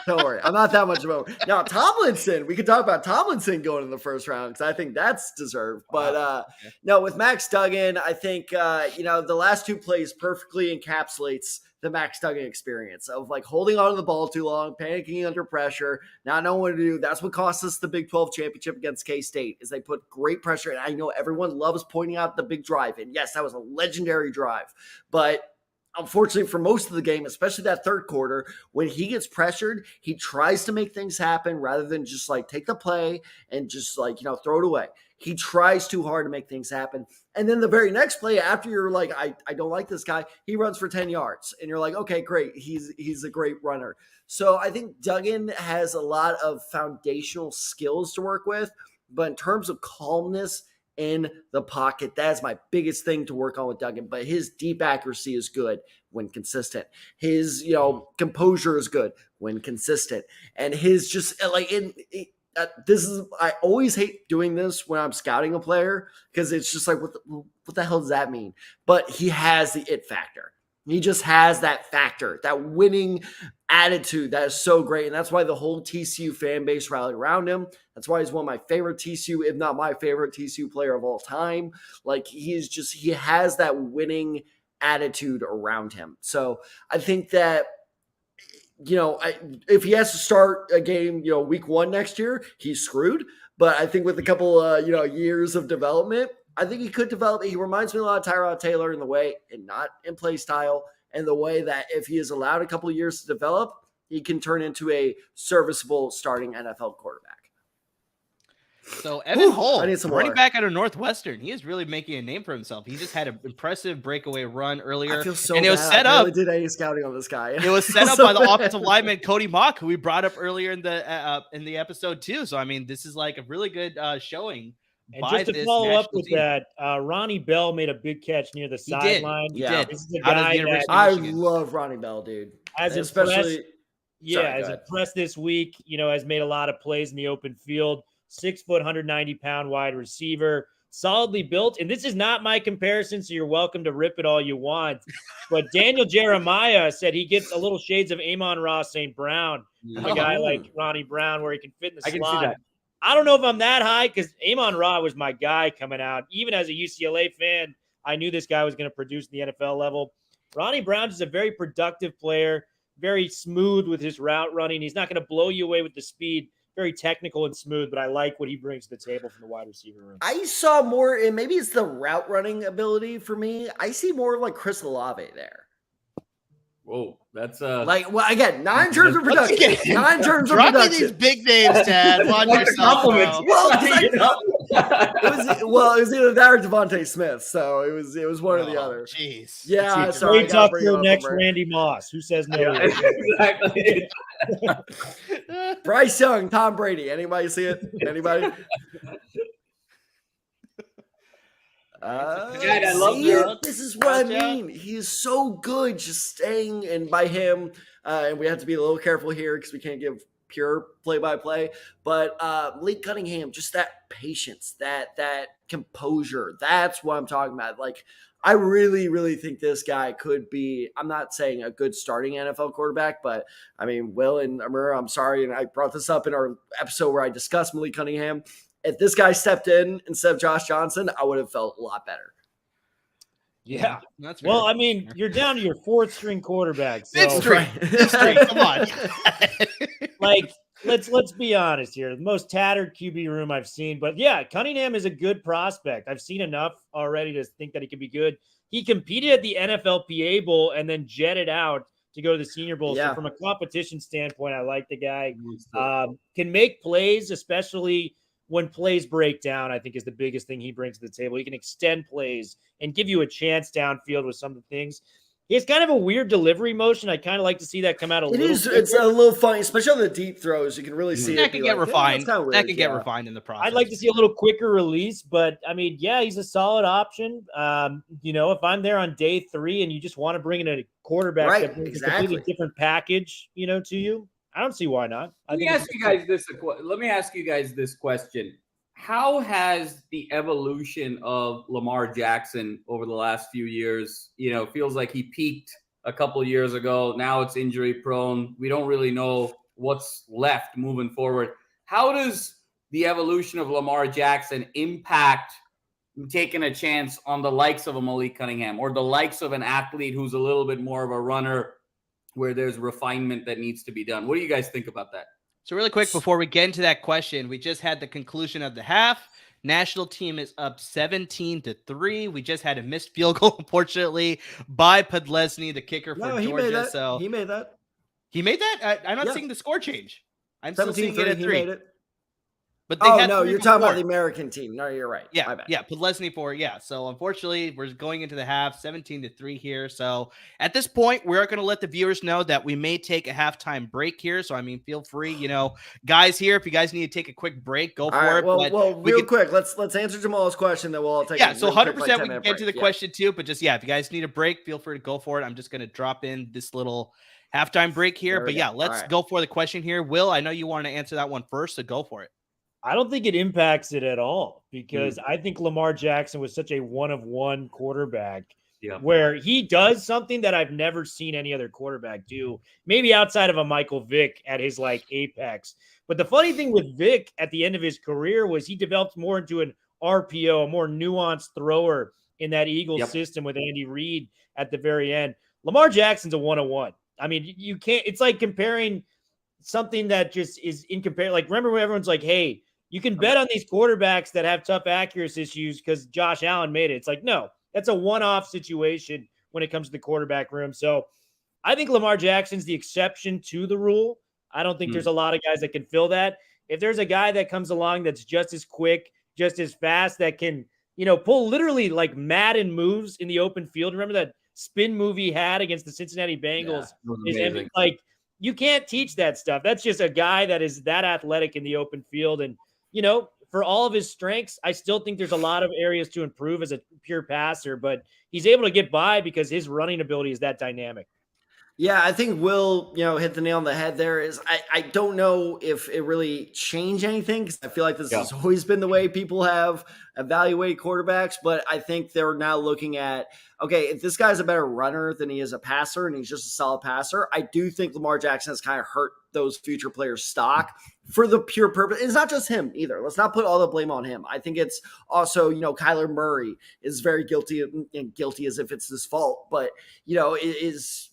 Don't worry. I'm not that much of a homer. Now, Tomlinson, we could talk about Tomlinson going in the first round because I think that's deserved. But no, with Max Duggan, I think the last two plays perfectly encapsulates the Max Duggan experience of like holding on to the ball too long, panicking under pressure, not knowing what to do. That's what cost us the Big 12 championship against K-State is they put great pressure. And I know everyone loves pointing out the big drive. And yes, that was a legendary drive. But unfortunately, for most of the game, especially that third quarter, when he gets pressured, he tries to make things happen rather than just like take the play and just like, throw it away. He tries too hard to make things happen. And then the very next play, after you're like, I don't like this guy, he runs for 10 yards. And you're like, okay, great. He's a great runner. So I think Duggan has a lot of foundational skills to work with. But in terms of calmness in the pocket, that's my biggest thing to work on with Duggan. But his deep accuracy is good when consistent. His, composure is good when consistent. And his just like I always hate doing this when I'm scouting a player because it's just like, what the hell does that mean? But he has the it factor. He just has that factor, that winning attitude that is so great. And that's why the whole TCU fan base rallied around him. That's why he's one of my favorite TCU, if not my favorite TCU player of all time. Like he has that winning attitude around him. So I think that, if he has to start a game, week 1 next year, he's screwed. But I think with a couple, years of development, I think he could develop. He reminds me a lot of Tyrod Taylor in the way, and not in play style, and the way that if he is allowed a couple of years to develop, he can turn into a serviceable starting NFL quarterback. So Evan Hull, running more. back out of Northwestern, he is really making a name for himself. He just had an impressive breakaway run earlier. I feel so and it bad. was set up. I really did any scouting on this guy. It was set up by the offensive lineman Cody Mock, who we brought up earlier in the episode too. So I mean, this is like a really good showing. And just to follow up with that, Ronnie Bell made a big catch near the sideline. He did. This is a guy that I love Ronnie Bell, dude. Especially impressed this week. Has made a lot of plays in the open field. 6 foot, 190-pound wide receiver, solidly built. And this is not my comparison, so you're welcome to rip it all you want. But Daniel Jeremiah said he gets a little shades of Amon-Ra St. Brown, a guy like Ronnie Brown, where he can fit in the slot. I can see that. I don't know if I'm that high because Amon-Ra was my guy coming out. Even as a UCLA fan, I knew this guy was going to produce the NFL level. Ronnie Brown is a very productive player, very smooth with his route running. He's not going to blow you away with the speed. Very technical and smooth, but I like what he brings to the table from the wide receiver room. I saw more, and maybe it's the route running ability for me. I see more of like Chris Olave there. Whoa, that's again, not in terms of production. Not in terms of production. These big names, Dad. On yourself, it was either that or Devontae Smith, so it was one or the other. Jeez. Yeah, sorry. Talk to next Randy Moss. Who says no? Yeah, exactly. Bryce Young, Tom Brady. Anybody see it? Anybody? I love that. This is what I mean. He is so good just staying, and by him, and we have to be a little careful here because we can't give pure play-by-play, but Malik Cunningham, just that patience, that composure, that's what I'm talking about. Like, I really, really think this guy could be, I'm not saying a good starting NFL quarterback, but I mean, Will and Amir, I'm sorry, and I brought this up in our episode where I discussed Malik Cunningham. If this guy stepped in instead of Josh Johnson, I would have felt a lot better. Yeah. That's well, I mean, you're down to your 4th string quarterback. So. Fifth string, come on. Like, let's be honest here. The most tattered QB room I've seen. But yeah, Cunningham is a good prospect. I've seen enough already to think that he could be good. He competed at the NFLPA Bowl and then jetted out to go to the Senior Bowl. Yeah. So from a competition standpoint, I like the guy. Can make plays, especially when plays break down, I think is the biggest thing he brings to the table. He can extend plays and give you a chance downfield with some of the things. He has kind of a weird delivery motion. I kind of like to see that come out a little. It's a little funny, especially on the deep throws. You can really see that can get refined. That can get refined in the process. I'd like to see a little quicker release, but I mean, yeah, he's a solid option. If I'm there on day 3 and you just want to bring in a quarterback that brings a completely different package, to you, I don't see why not. Let me ask you guys this question. How has the evolution of Lamar Jackson over the last few years, feels like he peaked a couple years ago. Now it's injury prone. We don't really know what's left moving forward. How does the evolution of Lamar Jackson impact taking a chance on the likes of a Malik Cunningham or the likes of an athlete who's a little bit more of a runner where there's refinement that needs to be done? What do you guys think about that? So really quick, before we get into that question, we just had the conclusion of the half. National team is up 17-3. We just had a missed field goal, unfortunately, by Podlesny, the kicker for Georgia. So he made that. He made that? I'm not seeing the score change. I'm still seeing it at 3. He made it. But they had no, you're talking about the American team. No, you're right. Yeah, Podlesny 4. Yeah. So unfortunately, we're going into the half 17-3 here. So at this point, we're going to let the viewers know that we may take a halftime break here. So I mean, feel free, guys here, if you guys need to take a quick break, go for it. Well, real quick, let's answer Jamal's question, then we'll all take. So 100% we can get to the question too. But just if you guys need a break, feel free to go for it. I'm just going to drop in this little halftime break here. But let's go for the question here. Will, I know you want to answer that one first, so go for it. I don't think it impacts it at all because I think Lamar Jackson was such a one-of-one quarterback where he does something that I've never seen any other quarterback do, maybe outside of a Michael Vick at his apex. But the funny thing with Vick at the end of his career was he developed more into an RPO, a more nuanced thrower in that Eagles system with Andy Reid at the very end. Lamar Jackson's a one-on-one. I mean, you can't – it's like comparing something that just is incomparable. Like, remember when everyone's like, hey, you can bet on these quarterbacks that have tough accuracy issues because Josh Allen made it. It's like, no, that's a one-off situation when it comes to the quarterback room. So I think Lamar Jackson's the exception to the rule. I don't think there's a lot of guys that can fill that. If there's a guy that comes along that's just as quick, just as fast, that can, pull literally like Madden moves in the open field. Remember that spin move he had against the Cincinnati Bengals? You can't teach that stuff. That's just a guy that is that athletic in the open field. And, for all of his strengths, I still think there's a lot of areas to improve as a pure passer, but he's able to get by because his running ability is that dynamic. Yeah, I think Will, hit the nail on the head there. I don't know if it really changed anything because I feel like this has always been the way people have evaluated quarterbacks, but I think they're now looking at, okay, if this guy's a better runner than he is a passer and he's just a solid passer, I do think Lamar Jackson has kind of hurt those future players' stock for the pure purpose. It's not just him either. Let's not put all the blame on him. I think it's also, Kyler Murray is very guilty and guilty as if it's his fault, but, is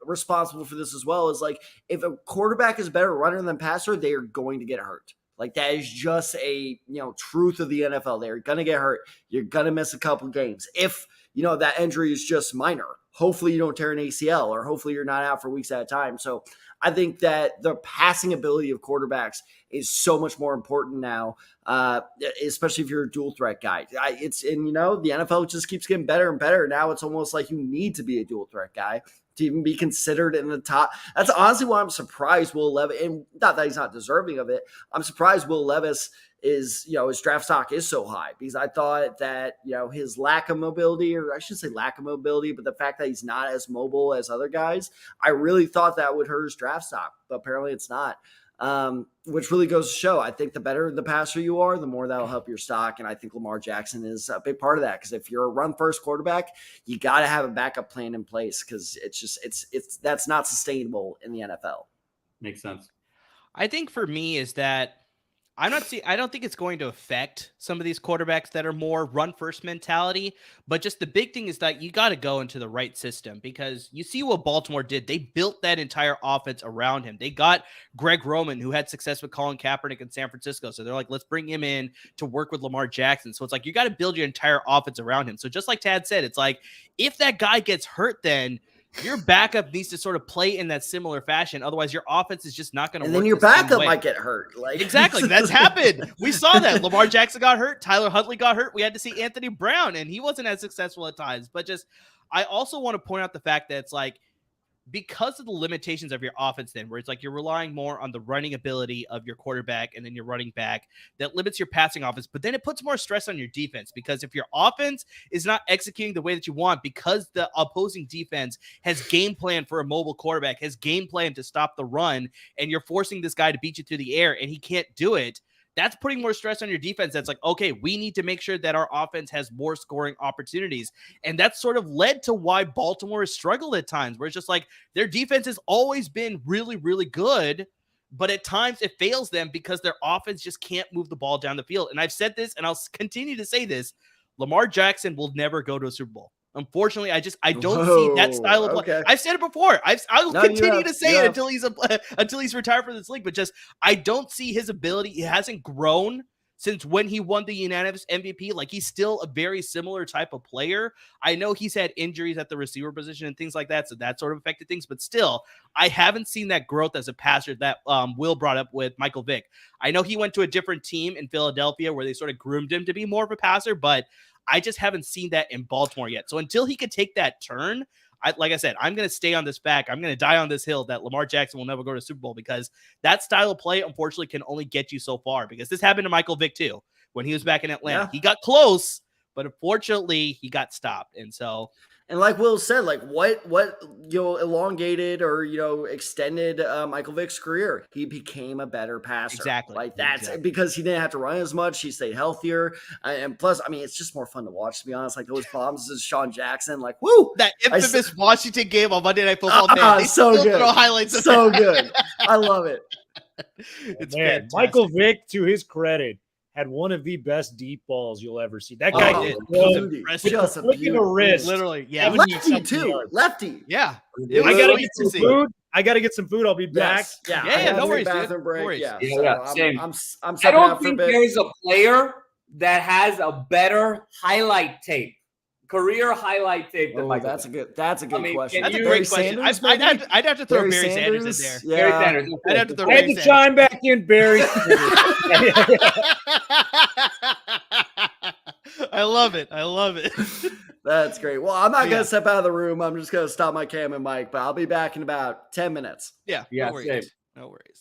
responsible for this as well. Is like, if a quarterback is a better runner than passer, they are going to get hurt. Like, that is just a, truth of the NFL. They're going to get hurt. You're going to miss a couple games. If, that injury is just minor, hopefully you don't tear an ACL or hopefully you're not out for weeks at a time. So I think that the passing ability of quarterbacks is so much more important now, especially if you're a dual threat guy. The NFL just keeps getting better and better. Now it's almost like you need to be a dual threat guy to even be considered in the top. That's honestly why I'm surprised Will Levis, and not that he's not deserving of it, I'm surprised Will Levis is, his draft stock is so high because I thought that, his lack of mobility, or I shouldn't say lack of mobility, but the fact that he's not as mobile as other guys, I really thought that would hurt his draft stock, but apparently it's not. Which really goes to show, I think the better the passer you are, the more that'll help your stock. And I think Lamar Jackson is a big part of that. Cause if you're a run first quarterback, you got to have a backup plan in place. Cause that's not sustainable in the NFL. Makes sense. I think for me is that I don't think it's going to affect some of these quarterbacks that are more run first mentality, but just the big thing is that you got to go into the right system because you see what Baltimore did. They built that entire offense around him. They got Greg Roman, who had success with Colin Kaepernick in San Francisco. So they're like, let's bring him in to work with Lamar Jackson. So it's like, you got to build your entire offense around him. So just like Tad said, it's like, if that guy gets hurt, then your backup needs to sort of play in that similar fashion. Otherwise, your offense is just not going to work. And then your backup might get hurt. Like exactly. That's happened. We saw that. Lamar Jackson got hurt. Tyler Huntley got hurt. We had to see Anthony Brown, and he wasn't as successful at times. But just, I also want to point out the fact that it's like, because of the limitations of your offense then, where it's like you're relying more on the running ability of your quarterback and then your running back, that limits your passing offense, but then it puts more stress on your defense, because if your offense is not executing the way that you want, because the opposing defense has game plan for a mobile quarterback, has game plan to stop the run, and you're forcing this guy to beat you through the air and he can't do it, that's putting more stress on your defense. That's like, okay, we need to make sure that our offense has more scoring opportunities. And that's sort of led to why Baltimore has struggled at times, where it's just like their defense has always been really, really good, but at times it fails them because their offense just can't move the ball down the field. And I've said this, and I'll continue to say this: Lamar Jackson will never go to a Super Bowl. Unfortunately, I don't see that style of play. Okay. I've said it before. I'll continue to say it until he's retired from this league. But just I don't see his ability. He hasn't grown since when he won the unanimous MVP. Like, he's still a very similar type of player. I know he's had injuries at the receiver position and things like that, so that sort of affected things. But still, I haven't seen that growth as a passer that Will brought up with Michael Vick. I know he went to a different team in Philadelphia where they sort of groomed him to be more of a passer, but I just haven't seen that in Baltimore yet. So until he could take that turn, like I said, I'm going to stay on this back. I'm going to die on this hill that Lamar Jackson will never go to Super Bowl, because that style of play, unfortunately, can only get you so far. Because this happened to Michael Vick too when he was back in Atlanta. Yeah. He got close, but unfortunately, he got stopped. And so, and like Will said, like what elongated or extended Michael Vick's career. He became a better passer. Exactly. Like that's because he didn't have to run as much. He stayed healthier, and plus, I mean, it's just more fun to watch. To be honest, like those bombs as Sean Jackson, like woo, that infamous Washington game on Monday Night Football. Man, they so good. Throw highlights. So good. I love it. It's man, Michael Vick, to his credit, had one of the best deep balls you'll ever see. That guy just a flicking a wrist. Literally, yeah. Lefty too. Lefty. Yeah. I gotta get some food. I'll be back. Yeah. No worries, bathroom break. No worries. Yeah. Same. I'm I don't think there's a player that has a better highlight tape. Career highlight tape. That's a good question. That's a great question. I'd have to throw Barry Sanders in there. Yeah. Barry Sanders. I'd have to throw I had to chime back in, Barry. I love it. That's great. Well, I'm not going to step out of the room. I'm just going to stop my cam and mic, but I'll be back in about 10 minutes. Yeah. No worries. No worries.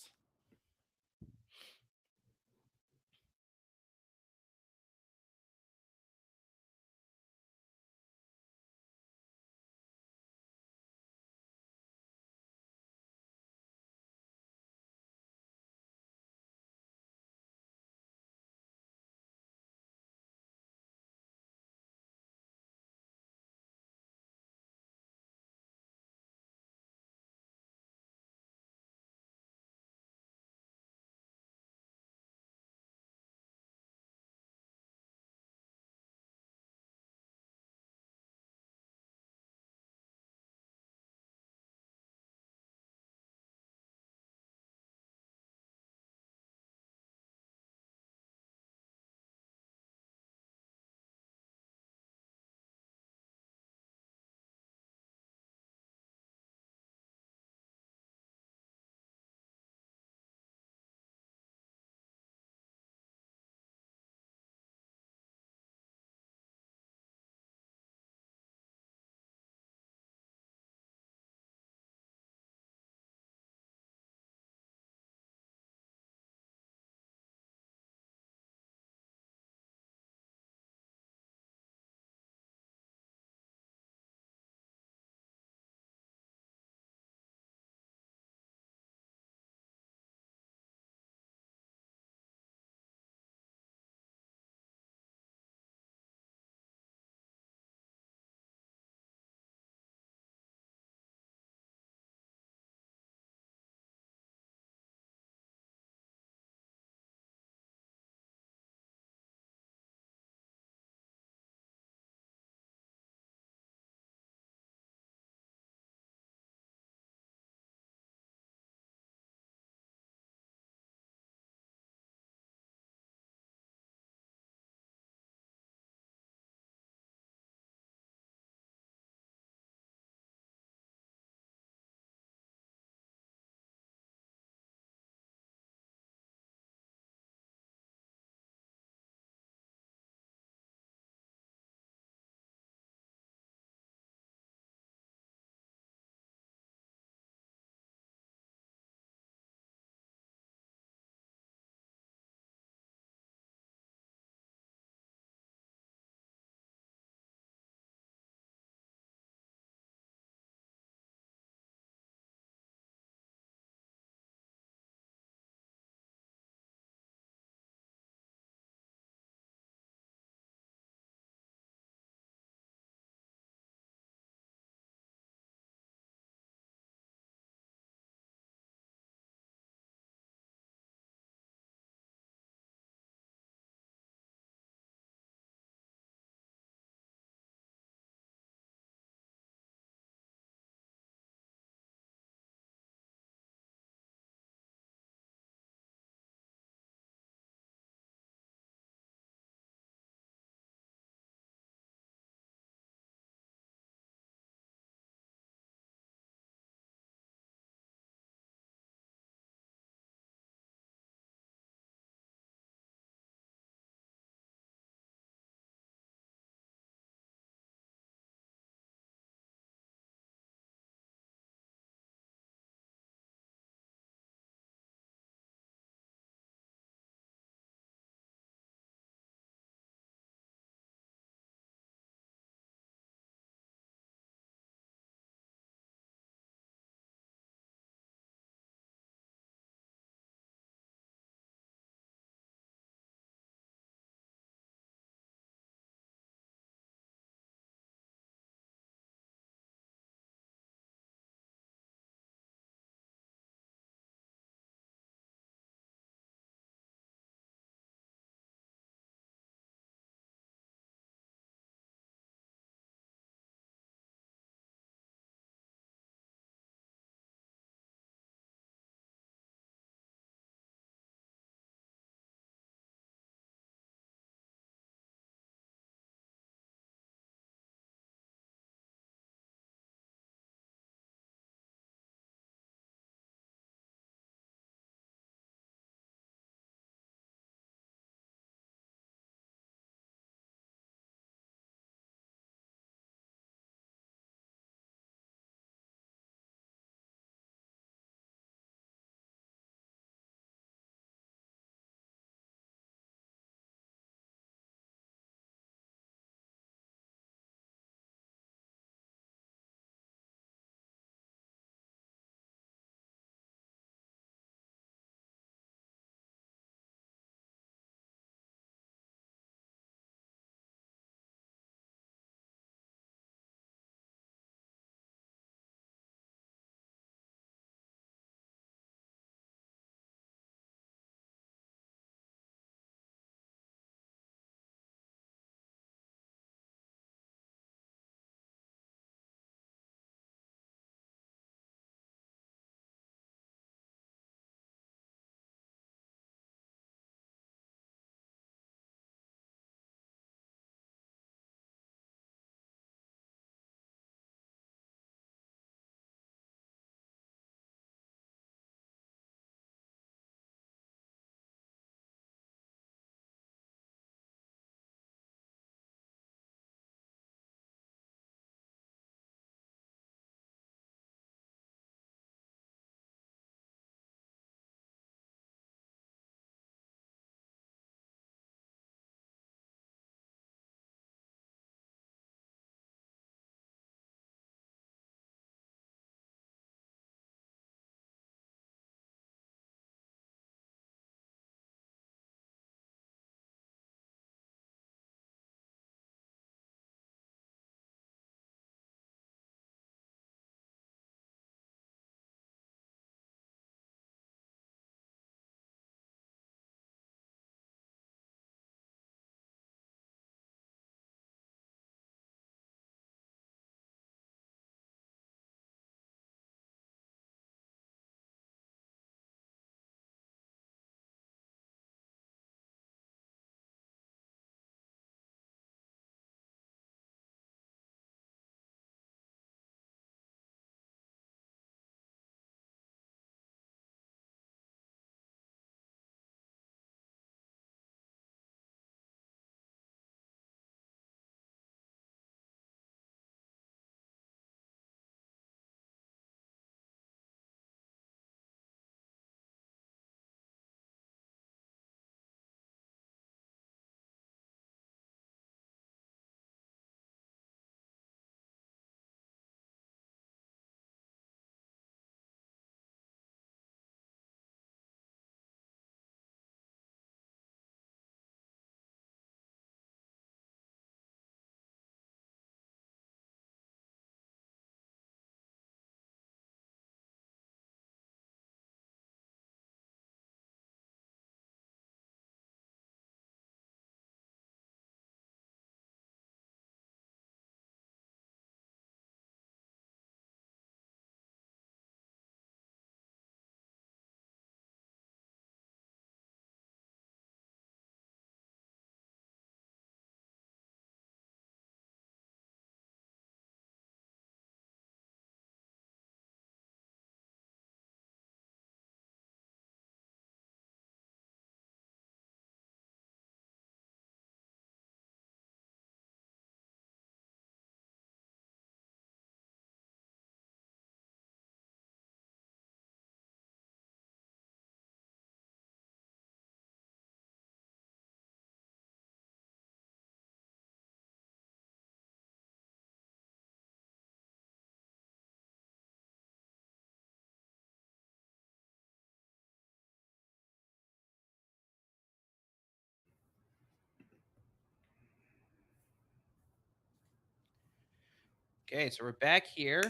Okay, so we're back here.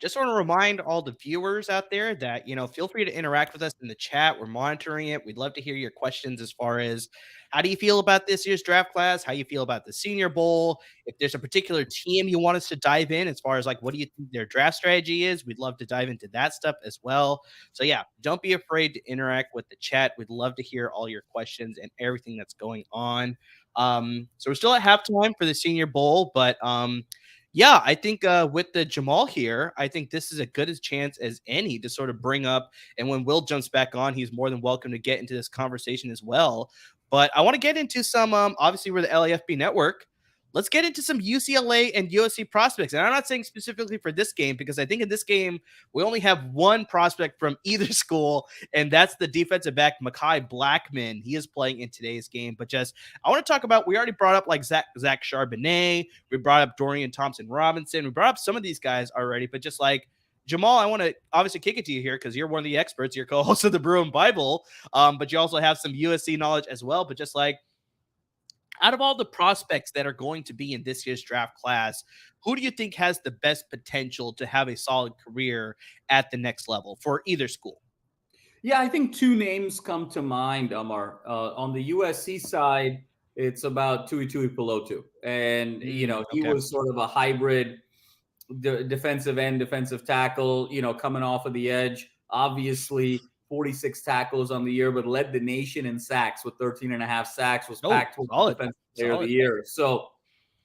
Just want to remind all the viewers out there that, feel free to interact with us in the chat. We're monitoring it. We'd love to hear your questions as far as how do you feel about this year's draft class? How you feel about the Senior Bowl? If there's a particular team you want us to dive in as far as like, what do you think their draft strategy is? We'd love to dive into that stuff as well. So yeah, don't be afraid to interact with the chat. We'd love to hear all your questions and everything that's going on. So we're still at halftime for the Senior Bowl, but yeah, I think with the Jamal here, I think this is as good a chance as any to sort of bring up. And when Will jumps back on, he's more than welcome to get into this conversation as well. But I want to get into some, obviously, we're the LAFB network. Let's get into some UCLA and USC prospects. And I'm not saying specifically for this game, because I think in this game, we only have one prospect from either school, and that's the defensive back, Mekhi Blackman. He is playing in today's game. But just, I want to talk about, we already brought up like Zach Charbonnet. We brought up Dorian Thompson-Robinson. We brought up some of these guys already, but just like, Jamal, I want to obviously kick it to you here because you're one of the experts. You're co-host of the Brew and Bible, but you also have some USC knowledge as well. But just like, out of all the prospects that are going to be in this year's draft class, who do you think has the best potential to have a solid career at the next level for either school? Yeah, I think two names come to mind, Amar. On the USC side, it's about Tui Pelotu. And, he was sort of a hybrid defensive end, defensive tackle, coming off of the edge. Obviously, 46 tackles on the year, but led the nation in sacks with 13 and a half sacks, was packed with defensive player of the year. So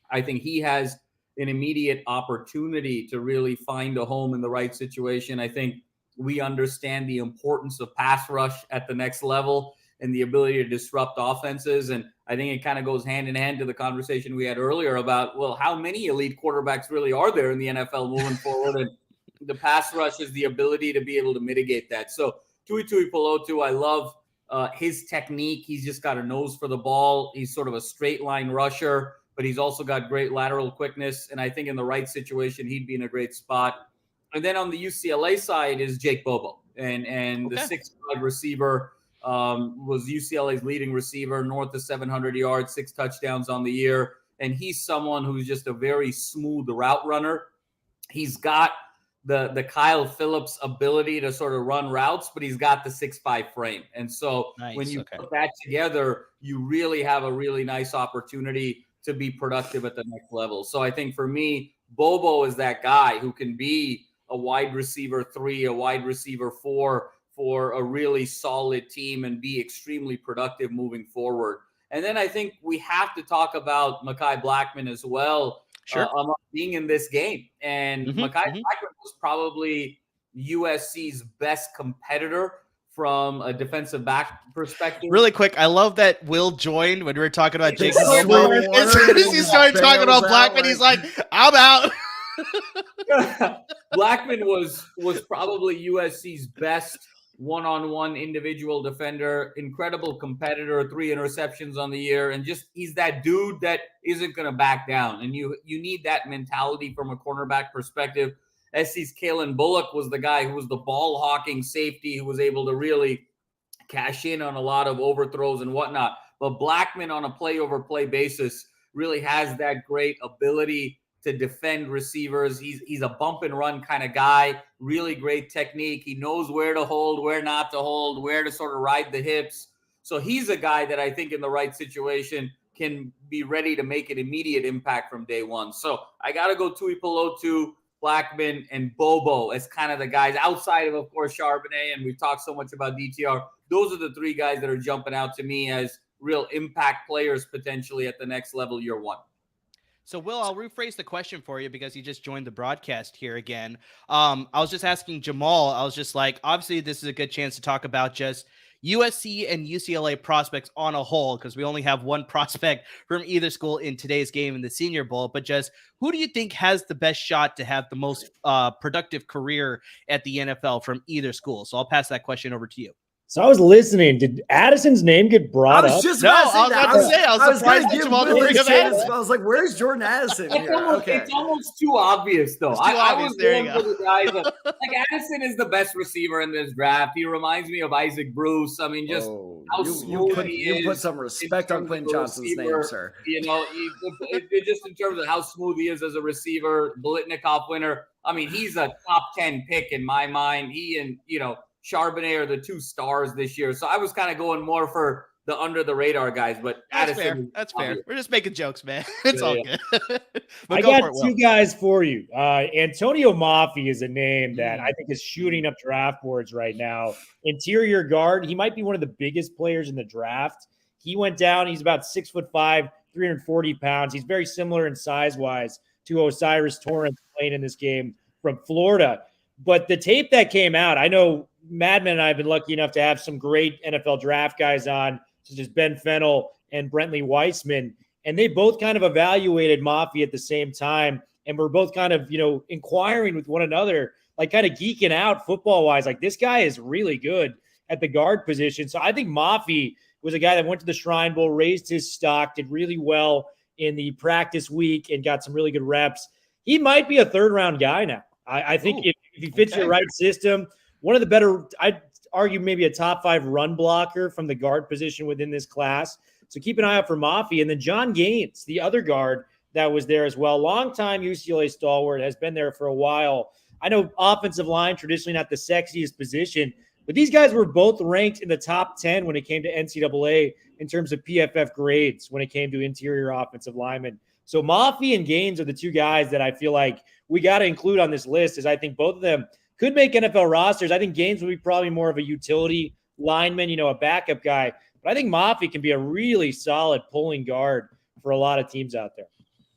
I think he has an immediate opportunity to really find a home in the right situation. I think we understand the importance of pass rush at the next level and the ability to disrupt offenses. And I think it kind of goes hand in hand to the conversation we had earlier about, well, how many elite quarterbacks really are there in the NFL moving forward? And the pass rush is the ability to be able to mitigate that. So Tui Pelotu, I love his technique. He's just got a nose for the ball. He's sort of a straight line rusher, but he's also got great lateral quickness. And I think in the right situation, he'd be in a great spot. And then on the UCLA side is Jake Bobo. And the 6'5" receiver was UCLA's leading receiver, north of 700 yards, 6 touchdowns on the year. And he's someone who's just a very smooth route runner. He's got the Kyle Phillips ability to sort of run routes, but he's got the 6'5" frame. And so when you put that together, you really have a really nice opportunity to be productive at the next level. So I think for me, Bobo is that guy who can be a wide receiver 3, a wide receiver 4 for a really solid team and be extremely productive moving forward. And then I think we have to talk about Mekhi Blackman as well. Being in this game. And Mekhi Blackman was probably USC's best competitor from a defensive back perspective. Really quick, I love that Will joined when we were talking about Jacob. As soon as he started talking about Blackman, he's like, I'm out. Blackman was probably USC's best one-on-one individual defender, incredible competitor, 3 interceptions on the year, and just he's that dude that isn't going to back down. And you need that mentality from a cornerback perspective. SC's Kalen Bullock was the guy who was the ball-hawking safety who was able to really cash in on a lot of overthrows and whatnot. But Blackman on a play-over-play basis really has that great ability to defend receivers. He's a bump and run kind of guy, really great technique. He knows where to hold, where not to hold, where to sort of ride the hips. So he's a guy that I think in the right situation can be ready to make an immediate impact from day one. So I got to go Tui Pelotu, Blackman, and Bobo as kind of the guys outside of course, Charbonnet. And we've talked so much about DTR. Those are the 3 guys that are jumping out to me as real impact players potentially at the next level year 1. So, Will, I'll rephrase the question for you because you just joined the broadcast here again. I was just asking Jamal, I was just like, obviously, this is a good chance to talk about just USC and UCLA prospects on a whole, because we only have one prospect from either school in today's game in the Senior Bowl. But just who do you think has the best shot to have the most productive career at the NFL from either school? So I'll pass that question over to you. So I was listening. Did Addison's name get brought up? I was about to say, I was surprised that Jamal didn't bring up Addison. I was like, where's Jordan Addison here? It's almost too obvious, though. I was going for the guys like Addison is the best receiver in this draft. He reminds me of Isaac Bruce. I mean, just how smooth he is. You put some respect on Quentin Johnson's name, sir. You know, just in terms of how smooth he is as a receiver, Biletnikoff winner. I mean, he's a top 10 pick in my mind. He and, Charbonnet are the two stars this year. So I was kind of going more for the under the radar guys, but that's Addison fair. That's fair. We're just making jokes, man. It's all good. I got two guys for you. Antonio Mafi is a name that I think is shooting up draft boards right now. Interior guard. He might be one of the biggest players in the draft. He went down. He's about 6'5", 340 pounds. He's very similar in size wise to Osiris Torrance playing in this game from Florida. But the tape that came out, I know Madman and I have been lucky enough to have some great NFL draft guys on, such as Ben Fennell and Brentley Weissman. And they both kind of evaluated Mafi at the same time. And we're both kind of, inquiring with one another, like kind of geeking out football wise. Like, this guy is really good at the guard position. So I think Mafi was a guy that went to the Shrine Bowl, raised his stock, did really well in the practice week and got some really good reps. He might be a third round guy now. I think if he fits your right system, one of the better, I'd argue maybe a top 5 run blocker from the guard position within this class. So keep an eye out for Mafi. And then John Gaines, the other guard that was there as well. Longtime UCLA stalwart, has been there for a while. I know offensive line, traditionally not the sexiest position, but these guys were both ranked in the top 10 when it came to NCAA in terms of PFF grades when it came to interior offensive linemen. So Mafi and Gaines are the two guys that I feel like we got to include on this list, as I think both of them could make NFL rosters. I think Gaines would be probably more of a utility lineman, a backup guy. But I think Mafi can be a really solid pulling guard for a lot of teams out there.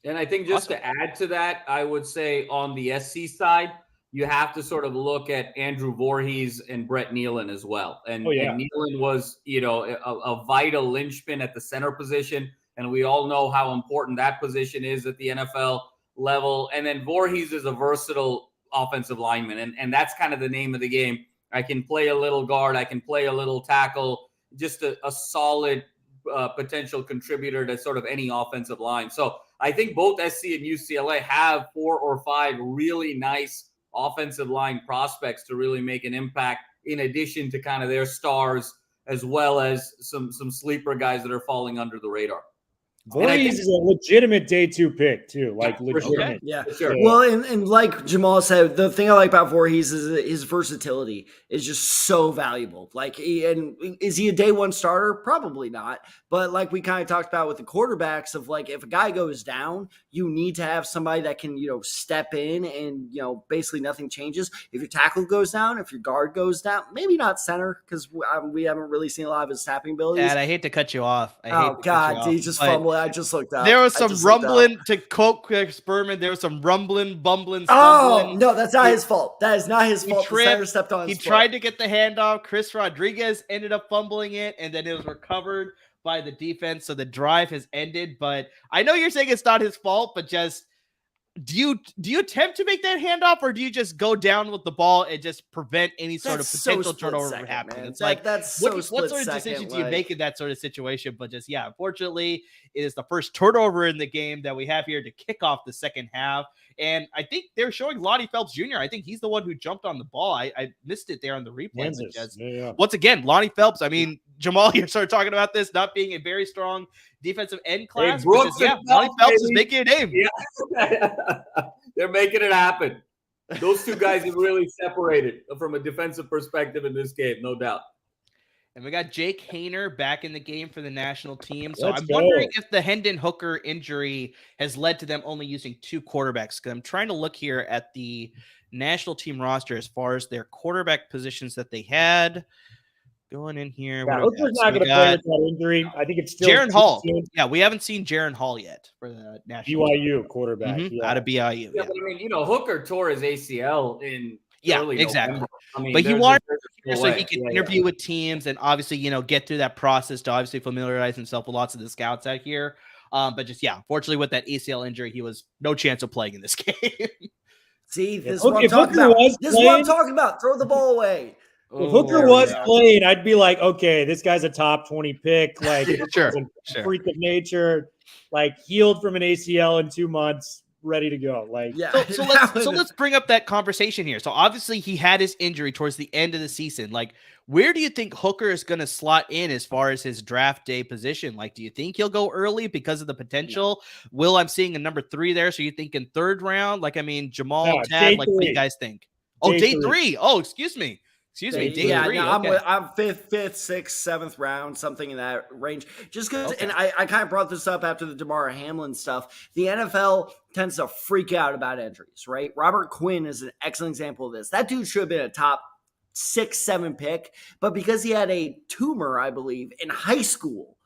And I think just to add to that, I would say on the SC side, you have to sort of look at Andrew Voorhees and Brett Nealon as well. And Nealon was, a vital linchpin at the center position. And we all know how important that position is at the NFL level. And then Voorhees is a versatile offensive lineman. And that's kind of the name of the game. I can play a little guard. I can play a little tackle, just a solid potential contributor to sort of any offensive line. So I think both SC and UCLA have 4 or 5 really nice offensive line prospects to really make an impact, in addition to kind of their stars, as well as some sleeper guys that are falling under the radar. Voorhees is a legitimate day 2 pick too, like legitimate. Yeah, sure. Well, and like Jamal said, the thing I like about Voorhees is his versatility is just so valuable. Like, and is he a day 1 starter? Probably not. But like we kind of talked about with the quarterbacks, of like, if a guy goes down, you need to have somebody that can, step in and, basically nothing changes. If your tackle goes down, if your guard goes down, maybe not center, because we haven't really seen a lot of his snapping abilities. Dad, I hate to cut you off. He just fumbled. I just looked up. There was some rumbling, to quote Chris Berman, there was some rumbling, bumbling, stumbling. Oh, no, that's not his fault. That is not his fault. The center stepped on his foot. He tried to get the handoff. Chris Rodriguez ended up fumbling it, and then it was recovered by the defense. So the drive has ended. But I know you're saying it's not his fault, but just do you attempt to make that handoff, or do you just go down with the ball and just prevent any sort of potential turnover from happening? It's like, what sort of decisions do you make in that sort of situation? But just, unfortunately, it is the first turnover in the game that we have here to kick off the second half. And I think they're showing Lonnie Phelps Jr. I think he's the one who jumped on the ball. I missed it there on the replay. Once again, Lonnie Phelps, I mean, Jamal, you started talking about this not being a very strong defensive end class. Lonnie Phelps is making a name. Yeah. They're making it happen. Those two guys have really separated from a defensive perspective in this game, no doubt. And we got Jake Hayner back in the game for the national team. So I'm wondering if the Hendon Hooker injury has led to them only using 2 quarterbacks. Because I'm trying to look here at the national team roster as far as their quarterback positions that they had. Going in here. Yeah, Hooker's not going to play with that injury. I think it's still Jaron Hall. Yeah, we haven't seen Jaron Hall yet for the national BYU quarterback. Out of BYU. Yeah, but I mean, Hooker tore his ACL in early exactly. November. I mean, but he wanted so he could interview with teams and obviously, get through that process to obviously familiarize himself with lots of the scouts out here. But just, unfortunately with that ACL injury, he was no chance of playing in this game. See, this is what I'm talking about. This is what I'm talking about. Throw the ball away. If Hooker was playing, I'd be like, okay, this guy's a top 20 pick. Like, sure. Freak of nature, like healed from an ACL in 2 months, ready to go. Like, yeah. So let's bring up that conversation here. So obviously he had his injury towards the end of the season. Like, where do you think Hooker is going to slot in as far as his draft day position? Like, do you think he'll go early because of the potential? No. Will, I'm seeing a number 3 there. So you think in 3rd round? Like, I mean, Jamal, Tad, like, what do you guys think? Oh, day 3. Oh, excuse me. Excuse me, day 3. No, okay. I'm 5th, 6th, 7th round, something in that range. Just because, and I kind of brought this up after the DeMar Hamlin stuff. The NFL tends to freak out about injuries, right? Robert Quinn is an excellent example of this. That dude should have been a top 6, 7 pick, but because he had a tumor, I believe, in high school,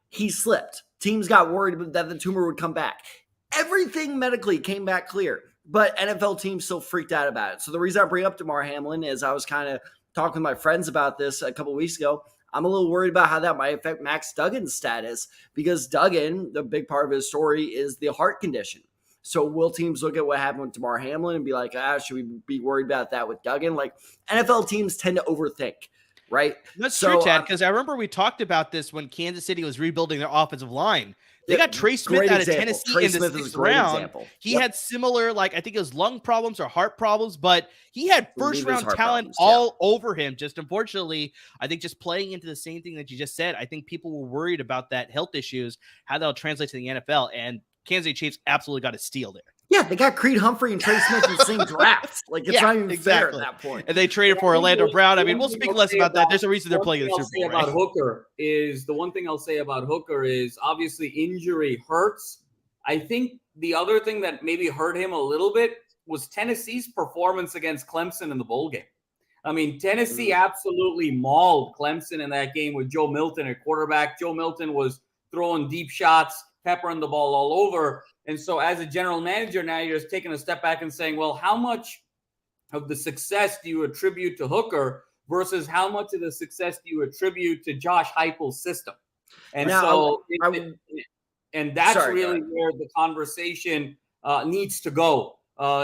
he slipped. Teams got worried that the tumor would come back. Everything medically came back clear, but NFL teams still freaked out about it. So the reason I bring up DeMar Hamlin is I was kind of talking with my friends about this a couple of weeks ago. I'm a little worried about how that might affect Max Duggan's status because Duggan, the big part of his story is the heart condition. So will teams look at what happened with DeMar Hamlin and be like, should we be worried about that with Duggan? Like, NFL teams tend to overthink, right? That's true, Chad, because I remember we talked about this when Kansas City was rebuilding their offensive line. They got Trey Smith out of Tennessee in the 6th round. He had similar, like, I think it was lung problems or heart problems, but he had first-round talent all over him. Just unfortunately, I think just playing into the same thing that you just said, I think people were worried about that health issues, how that'll translate to the NFL, and Kansas City Chiefs absolutely got a steal there. Yeah, they got Creed Humphrey and Trey Smith in the same draft. Like, it's not even fair at that point. And they traded for Orlando Brown. I mean, we'll speak less about that. There's a reason they're playing in the Super Bowl. The one thing I'll say about Hooker is obviously injury hurts. I think the other thing that maybe hurt him a little bit was Tennessee's performance against Clemson in the bowl game. I mean, Tennessee absolutely mauled Clemson in that game with Joe Milton at quarterback. Joe Milton was throwing deep shots, peppering the ball all over. And so as a general manager, now you're just taking a step back and saying, well, how much of the success do you attribute to Hooker versus how much of the success do you attribute to Josh Heupel's system? And now, that's really where the conversation needs to go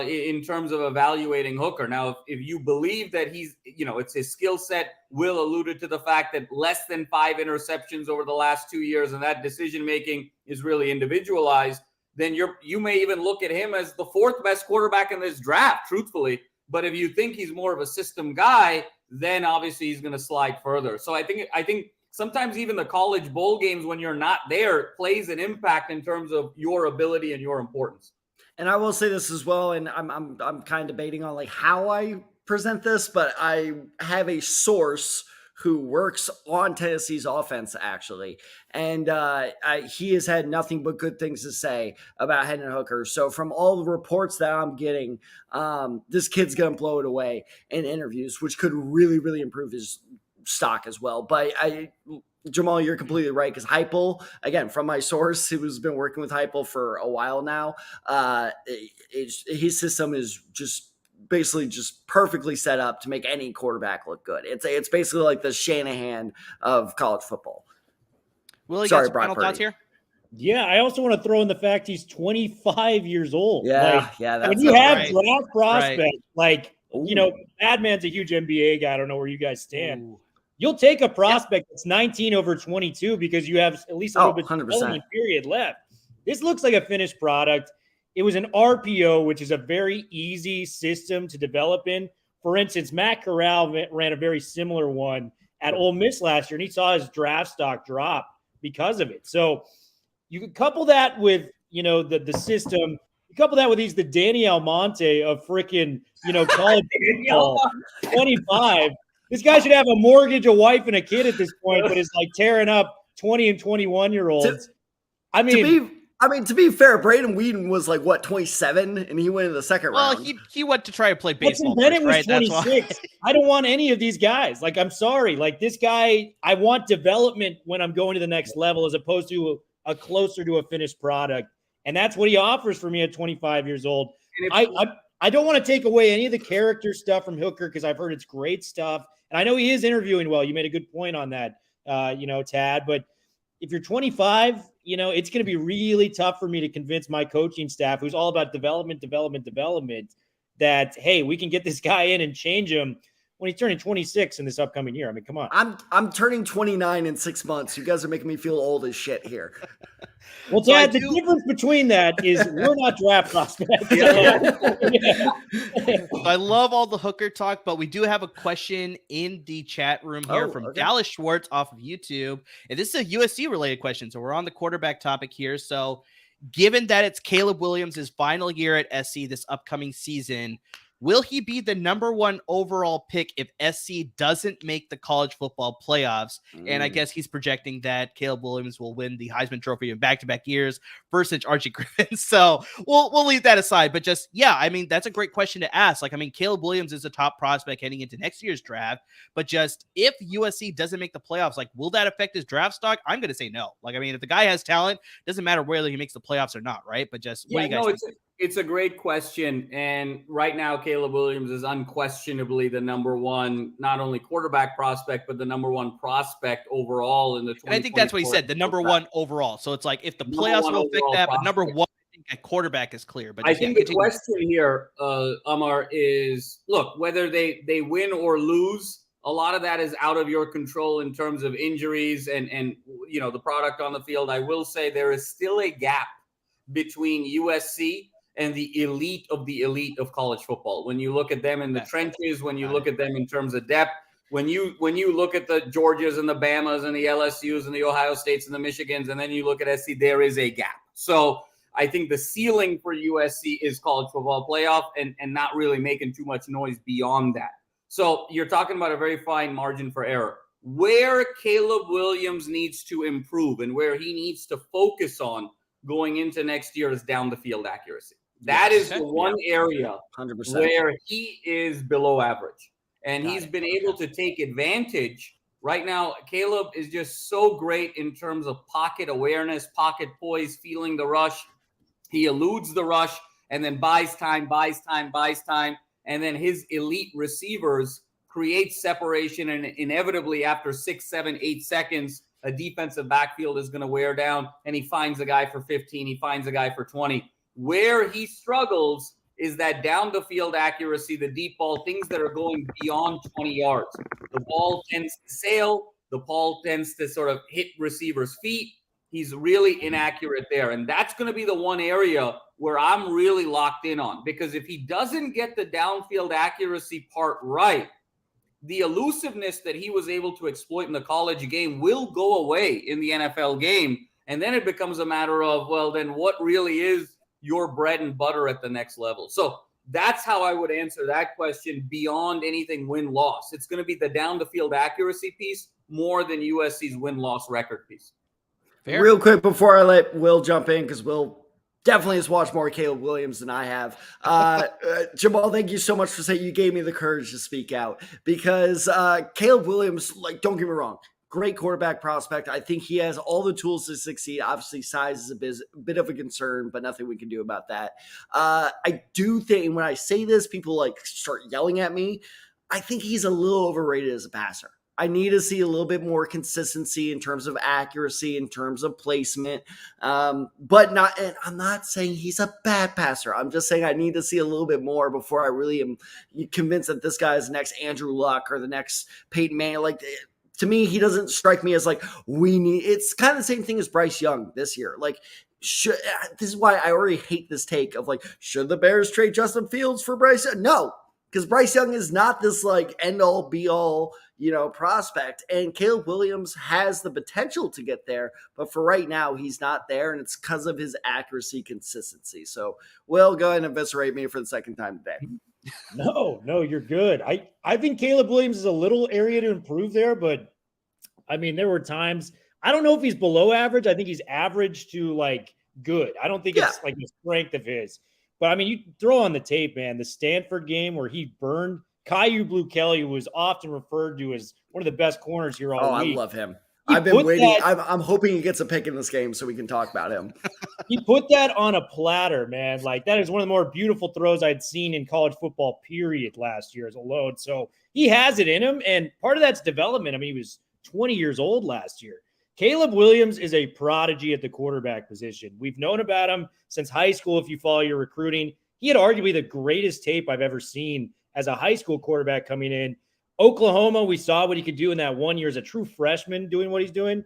in terms of evaluating Hooker. Now, if you believe that he's, it's his skill set, Will alluded to the fact that less than 5 interceptions over the last 2 years and that decision-making is really individualized, then you may even look at him as the 4th best quarterback in this draft, truthfully. But if you think he's more of a system guy, then obviously he's going to slide further. So I think sometimes even the college bowl games, when you're not there, plays an impact in terms of your ability and your importance. And I will say this as well, and I'm kind of debating on like how I present this, but I have a source who works on Tennessee's offense, actually. And he has had nothing but good things to say about Hendon Hooker. So from all the reports that I'm getting, this kid's going to blow it away in interviews, which could really, really improve his stock as well. But Jamal, you're completely right, because Heupel, again, from my source, who's been working with Heupel for a while now, his system is just basically just perfectly set up to make any quarterback look good. It's basically like the Shanahan of college football. Willie, got some final thoughts here? Yeah, I also want to throw in the fact he's 25 years old. Yeah, that's when you have draft prospects, Madman's a huge NBA guy. I don't know where you guys stand. Ooh. You'll take a prospect that's 19 over 22 because you have at least a little bit of development period left. This looks like a finished product. It was an RPO, which is a very easy system to develop in. For instance, Matt Corral ran a very similar one at Ole Miss last year, and he saw his draft stock drop because of it. So you could couple that with, the system. You couple that with he's the Danny Almonte of freaking, college football, 25. This guy should have a mortgage, a wife, and a kid at this point, but is like tearing up 20 and 21-year-olds. To be fair, Braden Whedon was like, 27? And he went in the second round. Well, he went to try to play baseball. Bennett was 26. I don't want any of these guys. Like, I'm sorry. Like, this guy, I want development when I'm going to the next level as opposed to a closer to a finished product. And that's what he offers for me at 25 years old. I don't want to take away any of the character stuff from Hooker because I've heard it's great stuff. And I know he is interviewing well. You made a good point on that, Tad. But if you're 25, it's going to be really tough for me to convince my coaching staff, who's all about development, that, hey, we can get this guy in and change him when he's turning 26 in this upcoming year. I mean, come on. I'm turning 29 in 6 months. You guys are making me feel old as shit here. Well, Dad, the difference between that is we're not draft prospects. I love all the hooker talk, but we do have a question in the chat room here from Dallas Schwartz off of YouTube. And this is a USC related question. So we're on the quarterback topic here. So given that it's Caleb Williams' final year at SC this upcoming season, will he be the number 1 overall pick if SC doesn't make the college football playoffs? And I guess he's projecting that Caleb Williams will win the Heisman Trophy in back-to-back years versus Archie Griffin. So we'll leave that aside. But just, yeah, I mean, that's a great question to ask. Like, I mean, Caleb Williams is a top prospect heading into next year's draft. But just if USC doesn't make the playoffs, like, will that affect his draft stock? I'm going to say no. Like, I mean, if the guy has talent, doesn't matter whether he makes the playoffs or not, right? But just, what do you guys think? It's a great question. And right now, Caleb Williams is unquestionably the number 1, not only quarterback prospect, but the number 1 prospect overall in the 2024. And I think that's what he said, the number 1 overall. So it's like, if the playoffs will affect that, but number 1, I think a quarterback is clear. But I think the question here, Amar, is, look, whether they win or lose, a lot of that is out of your control in terms of injuries and the product on the field. I will say there is still a gap between USC and the elite of college football. When you look at them in the trenches, when you look at them in terms of depth, when you look at the Georgias and the Bamas and the LSUs and the Ohio States and the Michigans, and then you look at SC, there is a gap. So I think the ceiling for USC is college football playoff and not really making too much noise beyond that. So you're talking about a very fine margin for error. Where Caleb Williams needs to improve and where he needs to focus on going into next year is down the field accuracy. That is the one area 100%. Where he is below average. And he's been able to take advantage. Right now, Caleb is just so great in terms of pocket awareness, pocket poise, feeling the rush. He eludes the rush and then buys time. And then his elite receivers create separation. And inevitably, after 6, 7, 8 seconds, a defensive backfield is going to wear down. And he finds a guy for 15. He finds a guy for 20. Where he struggles is that down the field accuracy, the deep ball, things that are going beyond 20 yards. The ball tends to sail. The ball tends to sort of hit receivers' feet. He's really inaccurate there. And that's going to be the one area where I'm really locked in on. Because if he doesn't get the downfield accuracy part right, the elusiveness that he was able to exploit in the college game will go away in the NFL game. And then it becomes a matter of, well, then what really is your bread and butter at the next level? So that's how I would answer that question beyond anything win-loss. It's going to be the down-the-field accuracy piece more than USC's win-loss record piece. Fair. Real quick before I let Will jump in, because Will definitely has watched more Caleb Williams than I have. Jamal, thank you so much for saying you gave me the courage to speak out, because Caleb Williams, like, don't get me wrong, great quarterback prospect. I think he has all the tools to succeed. Obviously, size is a bit of a concern, but nothing we can do about that. I do think when I say this, people like start yelling at me. I think he's a little overrated as a passer. I need to see a little bit more consistency in terms of accuracy, in terms of placement, but not. And I'm not saying he's a bad passer. I'm just saying I need to see a little bit more before I really am convinced that this guy is the next Andrew Luck or the next Peyton Manning. Like, to me, he doesn't strike me as like we need. It's kind of the same thing as Bryce Young this year. Like, this is why I already hate this take of like, should the Bears trade Justin Fields for Bryce Young? No, because Bryce Young is not this like end all be all, prospect. And Caleb Williams has the potential to get there, but for right now, he's not there, and it's because of his accuracy consistency. So, Will, go ahead and eviscerate me for the second time today. No, you're good. I think Caleb Williams is a little area to improve there, but I mean, there were times, I don't know if he's below average. I think he's average to like good. I don't think it's like the strength of his, but I mean, you throw on the tape, man, the Stanford game where he burned Caillou Blue Kelly, who was often referred to as one of the best corners here all week. I love him. I've been waiting. I'm hoping he gets a pick in this game so we can talk about him. He put that on a platter, man. Like, that is one of the more beautiful throws I'd seen in college football, period, last year as a load. So he has it in him, and part of that's development. I mean, he was 20 years old last year. Caleb Williams is a prodigy at the quarterback position. We've known about him since high school, if you follow your recruiting. He had arguably the greatest tape I've ever seen as a high school quarterback coming in. Oklahoma, we saw what he could do in that 1 year as a true freshman doing what he's doing.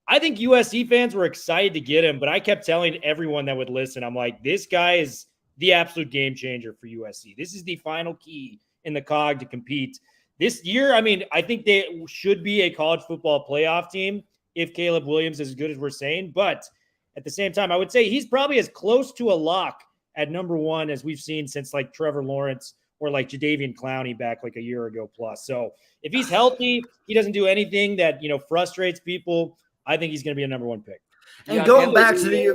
I think USC fans were excited to get him, but I kept telling everyone that would listen, I'm like, this guy is the absolute game changer for USC. This is the final key in the cog to compete. This year, I mean, I think they should be a college football playoff team if Caleb Williams is as good as we're saying. But at the same time, I would say he's probably as close to a lock at number one as we've seen since like Trevor Lawrence or like Jadeveon Clowney back like a year ago plus. So if he's healthy, he doesn't do anything that, frustrates people, I think he's going to be a number one pick. And going back to the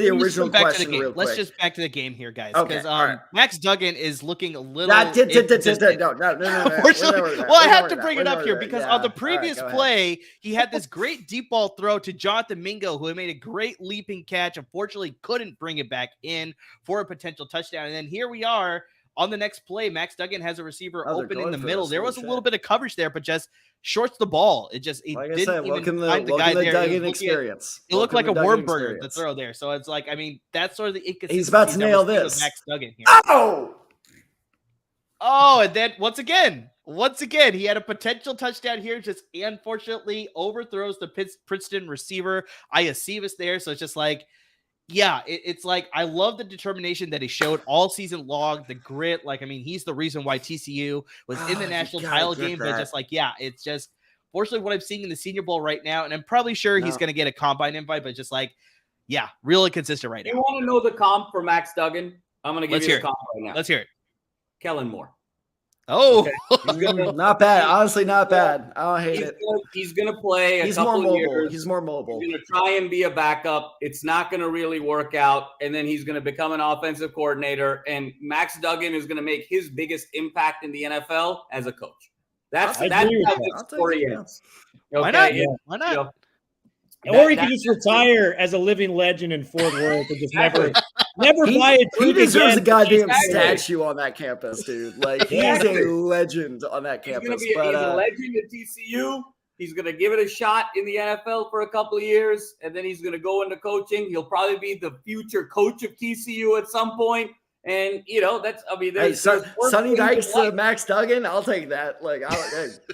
original question real quick. Let's just back to the game here, guys. Okay, Because right. Max Duggan is looking a little No. inconsistent. Well, I have to bring it up here because on the previous play, he had this great deep ball throw to Jonathan Mingo, who had made a great leaping catch. Unfortunately, couldn't bring it back in for a potential touchdown. And then here we are on the next play. Max Duggan has a receiver open in the middle. There was a little bit of coverage there, but just shorts the ball. It just didn't even find the guy there. Duggan experience. It looked like a worm burger to throw there. So it's like, I mean, that's sort of the inconsistency. He's about to nail this. With Max Duggan here. Oh, and then once again, he had a potential touchdown here. Just unfortunately overthrows the Princeton receiver Iacivas there. So it's just like, yeah, it's like, I love the determination that he showed all season long, the grit. Like, I mean, he's the reason why TCU was in the national title game. But just like, yeah, it's just fortunately what I'm seeing in the Senior Bowl right now. And I'm probably sure he's going to get a combine invite, but just like, yeah, really consistent right now. You want to know the comp for Max Duggan? I'm going to give you the comp right now. Let's hear it. Kellen Moore. Oh, okay. Not bad. Honestly, not bad. I don't hate it. He's going to play a couple years. He's more mobile. He's going to try and be a backup. It's not going to really work out. And then he's going to become an offensive coordinator. And Max Duggan is going to make his biggest impact in the NFL as a coach. That's how this story is. Okay? Why not? Why not? Or he can just retire as a living legend in Fort Worth and just never buy a team. He deserves a goddamn statue on that campus, dude. Like, he's a legend on that campus. He's a legend at TCU. He's going to give it a shot in the NFL for a couple of years, and then he's going to go into coaching. He'll probably be the future coach of TCU at some point. And, that's, I mean, Sonny Dykes to Max Duggan, I'll take that. Like,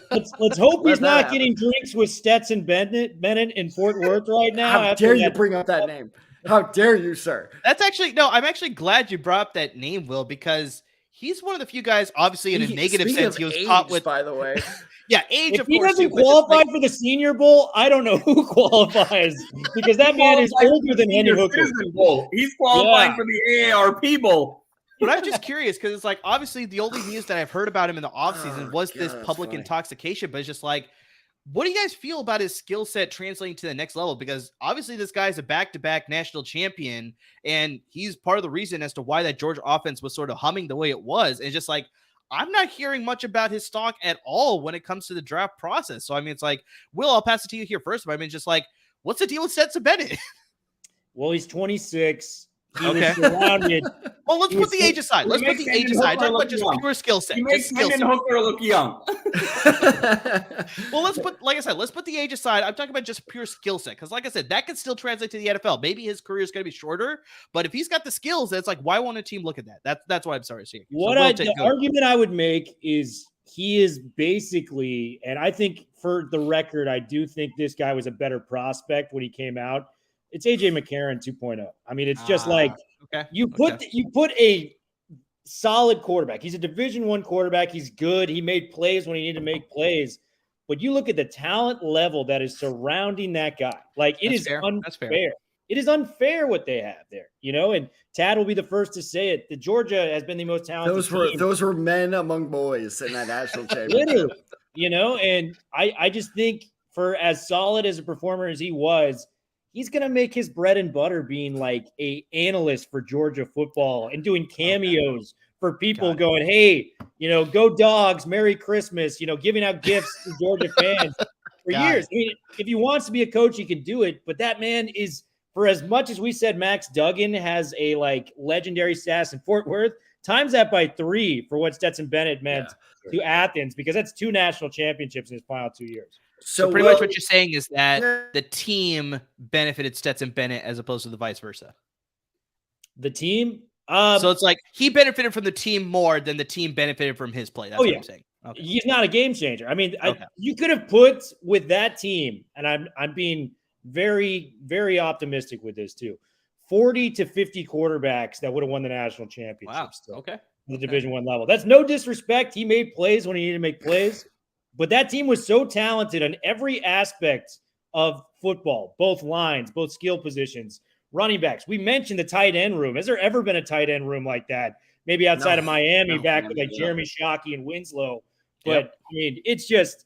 let's hope he's not getting drinks with Stetson Bennett in Fort Worth right now. How dare you bring up that name? How dare you, sir? That's actually, no, I'm actually glad you brought up that name, Will, because he's one of the few guys, obviously in a negative sense, he was caught with. By the way. Yeah, age, if he doesn't qualify for the Senior Bowl, I don't know who qualifies because that man is older than Henry Hooker. He's qualifying for the AARP Bowl. But I'm just curious because it's like, obviously the only news that I've heard about him in the offseason was this public intoxication, but it's just like, what do you guys feel about his skill set translating to the next level? Because obviously this guy's a back-to-back national champion, and he's part of the reason as to why that Georgia offense was sort of humming the way it was. And it's just like, I'm not hearing much about his stock at all when it comes to the draft process. So, I mean, it's like, Will, I'll pass it to you here first. But I mean, just like, what's the deal with Stetson Bennett? Well, he's 26. Okay. Well, let's put the age aside. Let's put the age aside. Talk about just pure skill set. You make Hendon Hooker look young. Well, like I said, let's put the age aside. I'm talking about just pure skill set. Because like I said, that could still translate to the NFL. Maybe his career is going to be shorter, but if he's got the skills, it's like, why won't a team look at that? That's why I'm sorry to see. The argument I would make is he is basically, and I think for the record, I do think this guy was a better prospect when he came out. It's AJ McCarron 2.0. I mean, it's just like you put a solid quarterback. He's a Division I quarterback. He's good. He made plays when he needed to make plays. But you look at the talent level that is surrounding that guy. Like, it is unfair. It is unfair what they have there, and Tad will be the first to say it. The Georgia has been the most talented team. Those were men among boys in that national championship. And I just think for as solid as a performer as he was, he's going to make his bread and butter being like a analyst for Georgia football and doing cameos for people going, hey, go Dogs, Merry Christmas, giving out gifts to Georgia fans for years. I mean, if he wants to be a coach, he can do it. But that man is, for as much as we said Max Duggan has a like legendary status in Fort Worth, times that by 3 for what Stetson Bennett meant to Athens, because that's 2 national championships in his final 2 years. So pretty much what you're saying is that the team benefited Stetson Bennett as opposed to the vice versa. The team? So it's like he benefited from the team more than the team benefited from his play. That's what I'm saying. Okay. He's not a game changer. I mean, Okay. you could have put with that team, and I'm being very, very optimistic with this too. 40 to 50 quarterbacks that would have won the national championship. Wow. Still, Okay. at the Division I level. That's no disrespect. He made plays when he needed to make plays, but that team was so talented on every aspect of football, both lines, both skill positions, running backs. We mentioned the tight end room. Has there ever been a tight end room like that? Maybe outside of Miami back with like Jeremy Shockey and Winslow. But I mean, it's just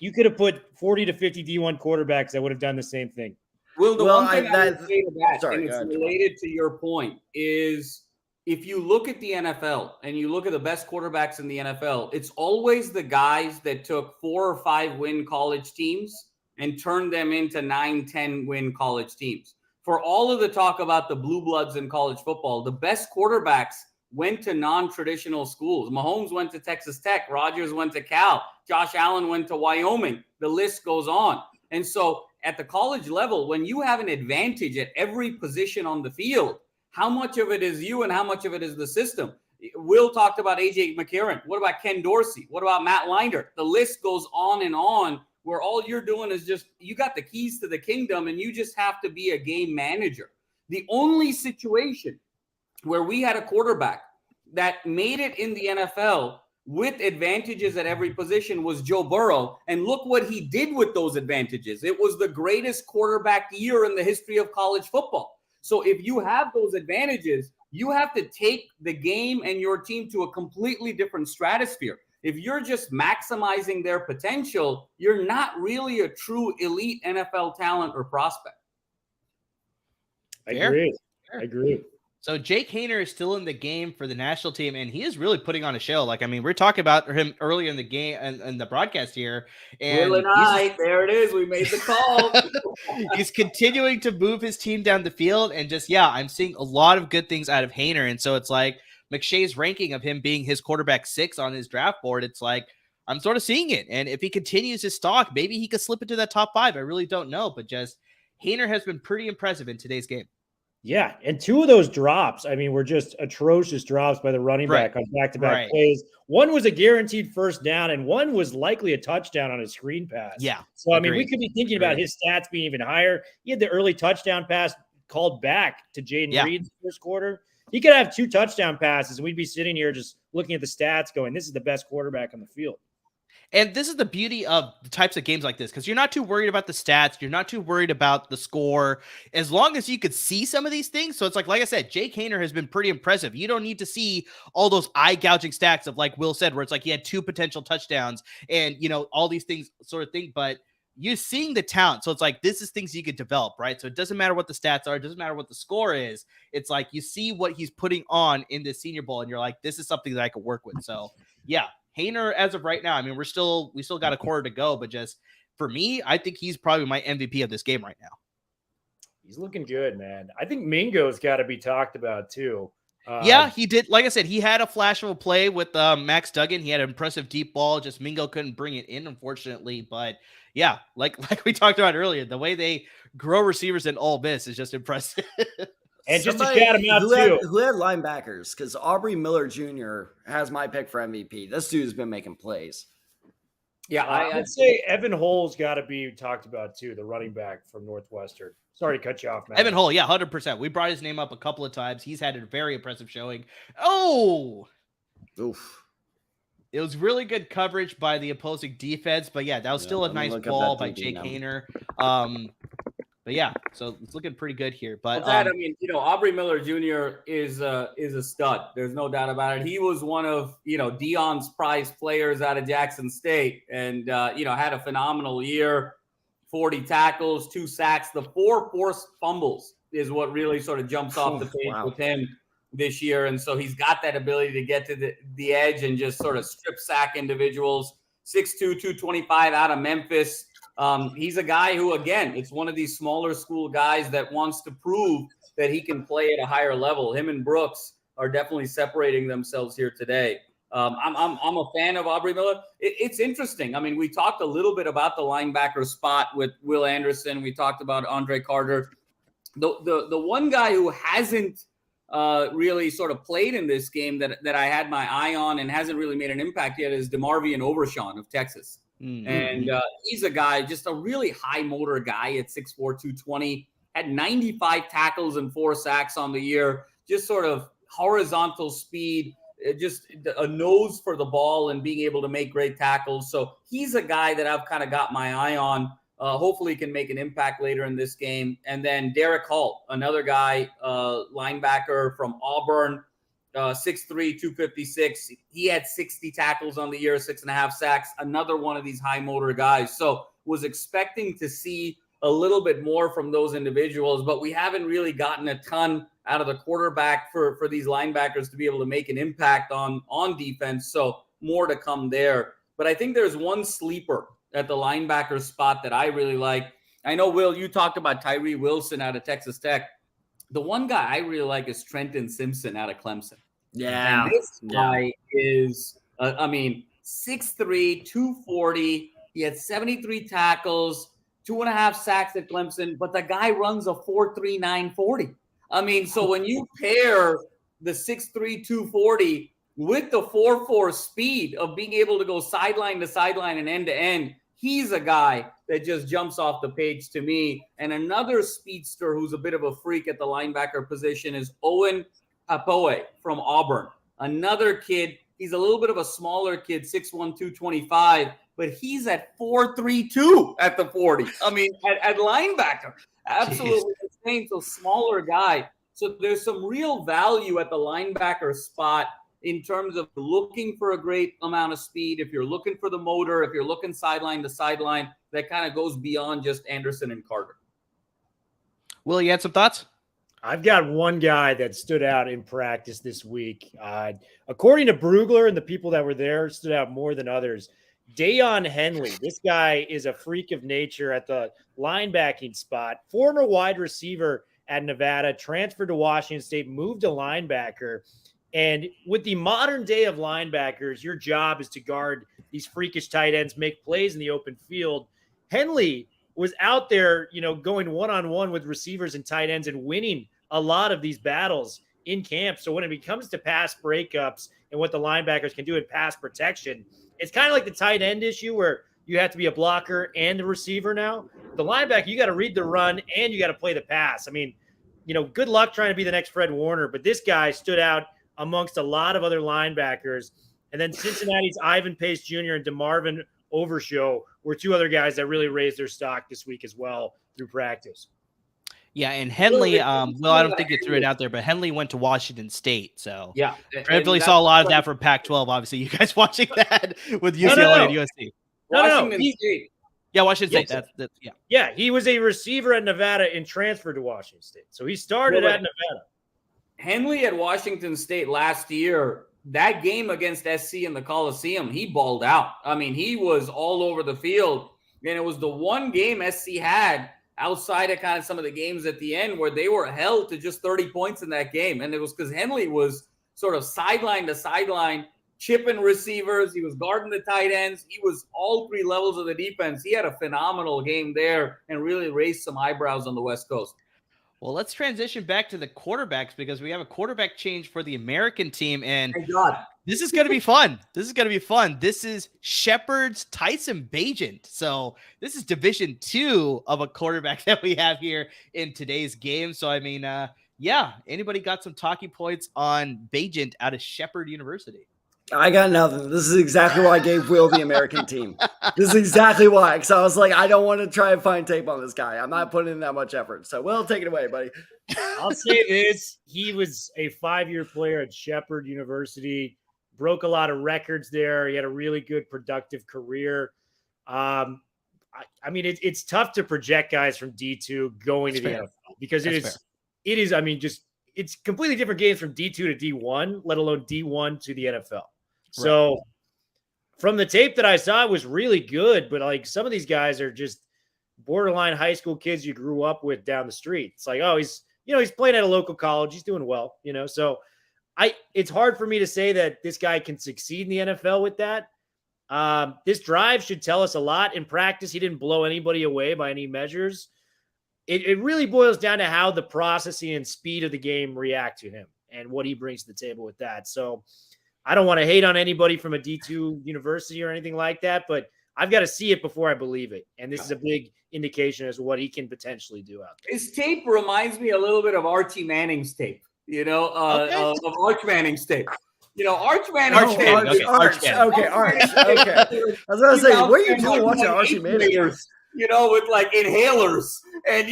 you could have put 40 to 50 D1 quarterbacks that would have done the same thing. Well, the one thing I would say to that, and it's related to your point, is if you look at the NFL and you look at the best quarterbacks in the NFL, it's always the guys that took 4 or 5 win college teams and turned them into 9, 10 win college teams. For all of the talk about the blue bloods in college football, the best quarterbacks went to non-traditional schools. Mahomes went to Texas Tech. Rodgers went to Cal. Josh Allen went to Wyoming. The list goes on. And so at the college level, when you have an advantage at every position on the field, how much of it is you and how much of it is the system? Will talked about A.J. McCarron. What about Ken Dorsey? What about Matt Leinart? The list goes on where all you're doing is just you got the keys to the kingdom and you just have to be a game manager. The only situation where we had a quarterback that made it in the NFL with advantages at every position was Joe Burrow. And look what he did with those advantages. It was the greatest quarterback year in the history of college football. So if you have those advantages, you have to take the game and your team to a completely different stratosphere. If you're just maximizing their potential, you're not really a true elite NFL talent or prospect. I agree. So Jake Haener is still in the game for the national team, and he is really putting on a show. Like, I mean, we're talking about him earlier in the game and the broadcast here. And there it is. We made the call. He's continuing to move his team down the field, and I'm seeing a lot of good things out of Haener. And so it's like McShay's ranking of him being his quarterback 6 on his draft board. It's like I'm sort of seeing it. And if he continues his stock, maybe he could slip into that top 5. I really don't know, but just Haener has been pretty impressive in today's game. Yeah, and 2 of those drops, I mean, were just atrocious drops by the running back on back-to-back plays. One was a guaranteed first down, and one was likely a touchdown on a screen pass. Yeah. So, I mean, we could be thinking about his stats being even higher. He had the early touchdown pass called back to Jaden Reed in the first quarter. He could have 2 touchdown passes, and we'd be sitting here just looking at the stats going, this is the best quarterback on the field. And this is the beauty of the types of games like this, because you're not too worried about the stats. You're not too worried about the score, as long as you could see some of these things. So it's like I said, Jake Haener has been pretty impressive. You don't need to see all those eye-gouging stats of, like Will said, where it's like he had 2 potential touchdowns and, all these things sort of thing. But you're seeing the talent. So it's like, this is things you could develop, right? So it doesn't matter what the stats are. It doesn't matter what the score is. It's like you see what he's putting on in this Senior Bowl, and you're like, this is something that I could work with. So, yeah. Haener, as of right now, I mean, we still got a quarter to go, but just for me, I think he's probably my MVP of this game right now. He's looking good, man. I think Mingo's got to be talked about too. Yeah, he did. Like I said, he had a flash of a play with Max Duggan. He had an impressive deep ball. Just Mingo couldn't bring it in, unfortunately. But yeah, like we talked about earlier, the way they grow receivers in Ole Miss is just impressive. And just to shout him out too. Who had linebackers? Because Aubrey Miller Jr. has my pick for MVP. This dude's been making plays. Yeah, I'd say Evan Hull's got to be talked about too, the running back from Northwestern. Sorry to cut you off, man. Evan Hull, yeah, 100%. We brought his name up a couple of times. He's had a very impressive showing. Oh! Oof. It was really good coverage by the opposing defense, but yeah, that was still a nice ball by Jake Haener. But yeah, so it's looking pretty good here. But I mean, Aubrey Miller Jr. is a stud. There's no doubt about it. He was one of Deion's prized players out of Jackson State, and had a phenomenal year. 40 tackles, 2 sacks. The 4 forced fumbles is what really sort of jumps off the page with him this year. And so he's got that ability to get to the edge and just sort of strip sack individuals. 6'2", 225 out of Memphis. He's a guy who, again, it's one of these smaller school guys that wants to prove that he can play at a higher level. Him and Brooks are definitely separating themselves here today. I'm a fan of Aubrey Miller. It's interesting. I mean, we talked a little bit about the linebacker spot with Will Anderson. We talked about Andre Carter. The one guy who hasn't really sort of played in this game that I had my eye on and hasn't really made an impact yet is DeMarvion Overshawn of Texas. Mm-hmm. And he's a guy, just a really high motor guy at 6'4", 220, had 95 tackles and 4 sacks on the year, just sort of horizontal speed, just a nose for the ball and being able to make great tackles. So he's a guy that I've kind of got my eye on. Hopefully can make an impact later in this game. And then Derek Hall, another guy, linebacker from Auburn, 6'3", 256. He had 60 tackles on the year, 6.5 sacks. Another one of these high motor guys. So was expecting to see a little bit more from those individuals, but we haven't really gotten a ton out of the quarterback for these linebackers to be able to make an impact on defense. So more to come there. But I think there's one sleeper at the linebacker spot that I really like. I know, Will, you talked about Tyree Wilson out of Texas Tech. The one guy I really like is Trenton Simpson out of Clemson. Yeah. And this guy is, 6'3", 240. He had 73 tackles, 2.5 sacks at Clemson, but the guy runs a 4.3, 940. I mean, so when you pair the 6'3", 240 with the 4.4 speed of being able to go sideline to sideline and end to end, he's a guy that just jumps off the page to me. And another speedster who's a bit of a freak at the linebacker position is Owen Apoe from Auburn. Another kid, he's a little bit of a smaller kid, 6'1", 225, but he's at 4.32 at the 40. I mean, at linebacker. Absolutely insane. So smaller guy. So there's some real value at the linebacker spot in terms of looking for a great amount of speed. If you're looking for the motor, if you're looking sideline to sideline, that kind of goes beyond just Anderson and Carter. Will, you had some thoughts? I've got one guy that stood out in practice this week. According to Brugler and the people that were there, stood out more than others. Deion Henley. This guy is a freak of nature at the linebacking spot. Former wide receiver at Nevada, transferred to Washington State, moved to linebacker. And with the modern day of linebackers, your job is to guard these freakish tight ends, make plays in the open field. Henley was out there, going one-on-one with receivers and tight ends and winning a lot of these battles in camp. So when it comes to pass breakups and what the linebackers can do in pass protection, it's kind of like the tight end issue where you have to be a blocker and a receiver now. The linebacker, you got to read the run and you got to play the pass. I mean, good luck trying to be the next Fred Warner, but this guy stood out amongst a lot of other linebackers. And then Cincinnati's Ivan Pace Jr. and DeMarvion Overshaw were two other guys that really raised their stock this week as well through practice. Yeah, and Henley, I don't think you threw it out there, but Henley went to Washington State. So yeah, definitely saw a lot of that from Pac-12. Obviously, you guys watching that with UCLA and USC. Washington State. Yeah, Washington State. Yeah, he was a receiver at Nevada and transferred to Washington State. So he started at Nevada. Henley at Washington State last year, that game against SC in the Coliseum, he balled out. I mean, he was all over the field. And it was the one game SC had outside of kind of some of the games at the end where they were held to just 30 points in that game. And it was because Henley was sort of sideline to sideline, chipping receivers. He was guarding the tight ends. He was all three levels of the defense. He had a phenomenal game there and really raised some eyebrows on the West Coast. Well, let's transition back to the quarterbacks because we have a quarterback change for the American team. And thank God. This is going to be fun. This is Shepherd's Tyson Bagent. So this is Division II of a quarterback that we have here in today's game. So, I mean, anybody got some talking points on Bagent out of Shepherd University? I got nothing. This is exactly why I gave Will the American team. This is exactly why. Because I was like, I don't want to try and find tape on this guy. I'm not putting in that much effort. So, Will, take it away, buddy. I'll say this. He was a 5-year player at Shepherd University. Broke a lot of records there. He had a really good productive career. I mean, it's tough to project guys from D2 going to the NFL because it's completely different games from D2 to D1, let alone D1 to the NFL. So from the tape that I saw, it was really good, but like some of these guys are just borderline high school kids you grew up with down the street. It's like, oh, he's playing at a local college. He's doing well, so it's hard for me to say that this guy can succeed in the NFL with that. This drive should tell us a lot. In practice, he didn't blow anybody away by any measures. it really boils down to how the processing and speed of the game react to him and what he brings to the table with that. So I don't want to hate on anybody from a D2 university or anything like that, but I've got to see it before I believe it. And this is a big indication as to what he can potentially do out there. His tape reminds me a little bit of Archie Manning's tape, of Arch Manning's tape. Arch Manning. Arch. Okay. I was going to say, what are you doing watching Archie Manning? With like inhalers, and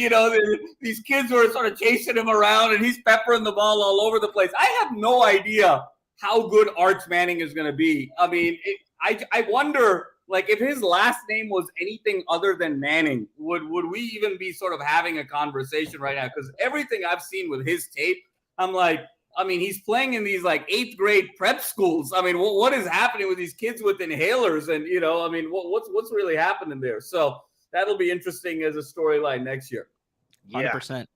these kids were sort of chasing him around, and he's peppering the ball all over the place. I have no idea how good Arch Manning is going to be. I mean, I wonder, like, if his last name was anything other than Manning, would we even be sort of having a conversation right now? Because everything I've seen with his tape, I'm like, he's playing in these like 8th grade prep schools. I mean, what is happening with these kids with inhalers? And what's really happening there? So that'll be interesting as a storyline next year. 100%.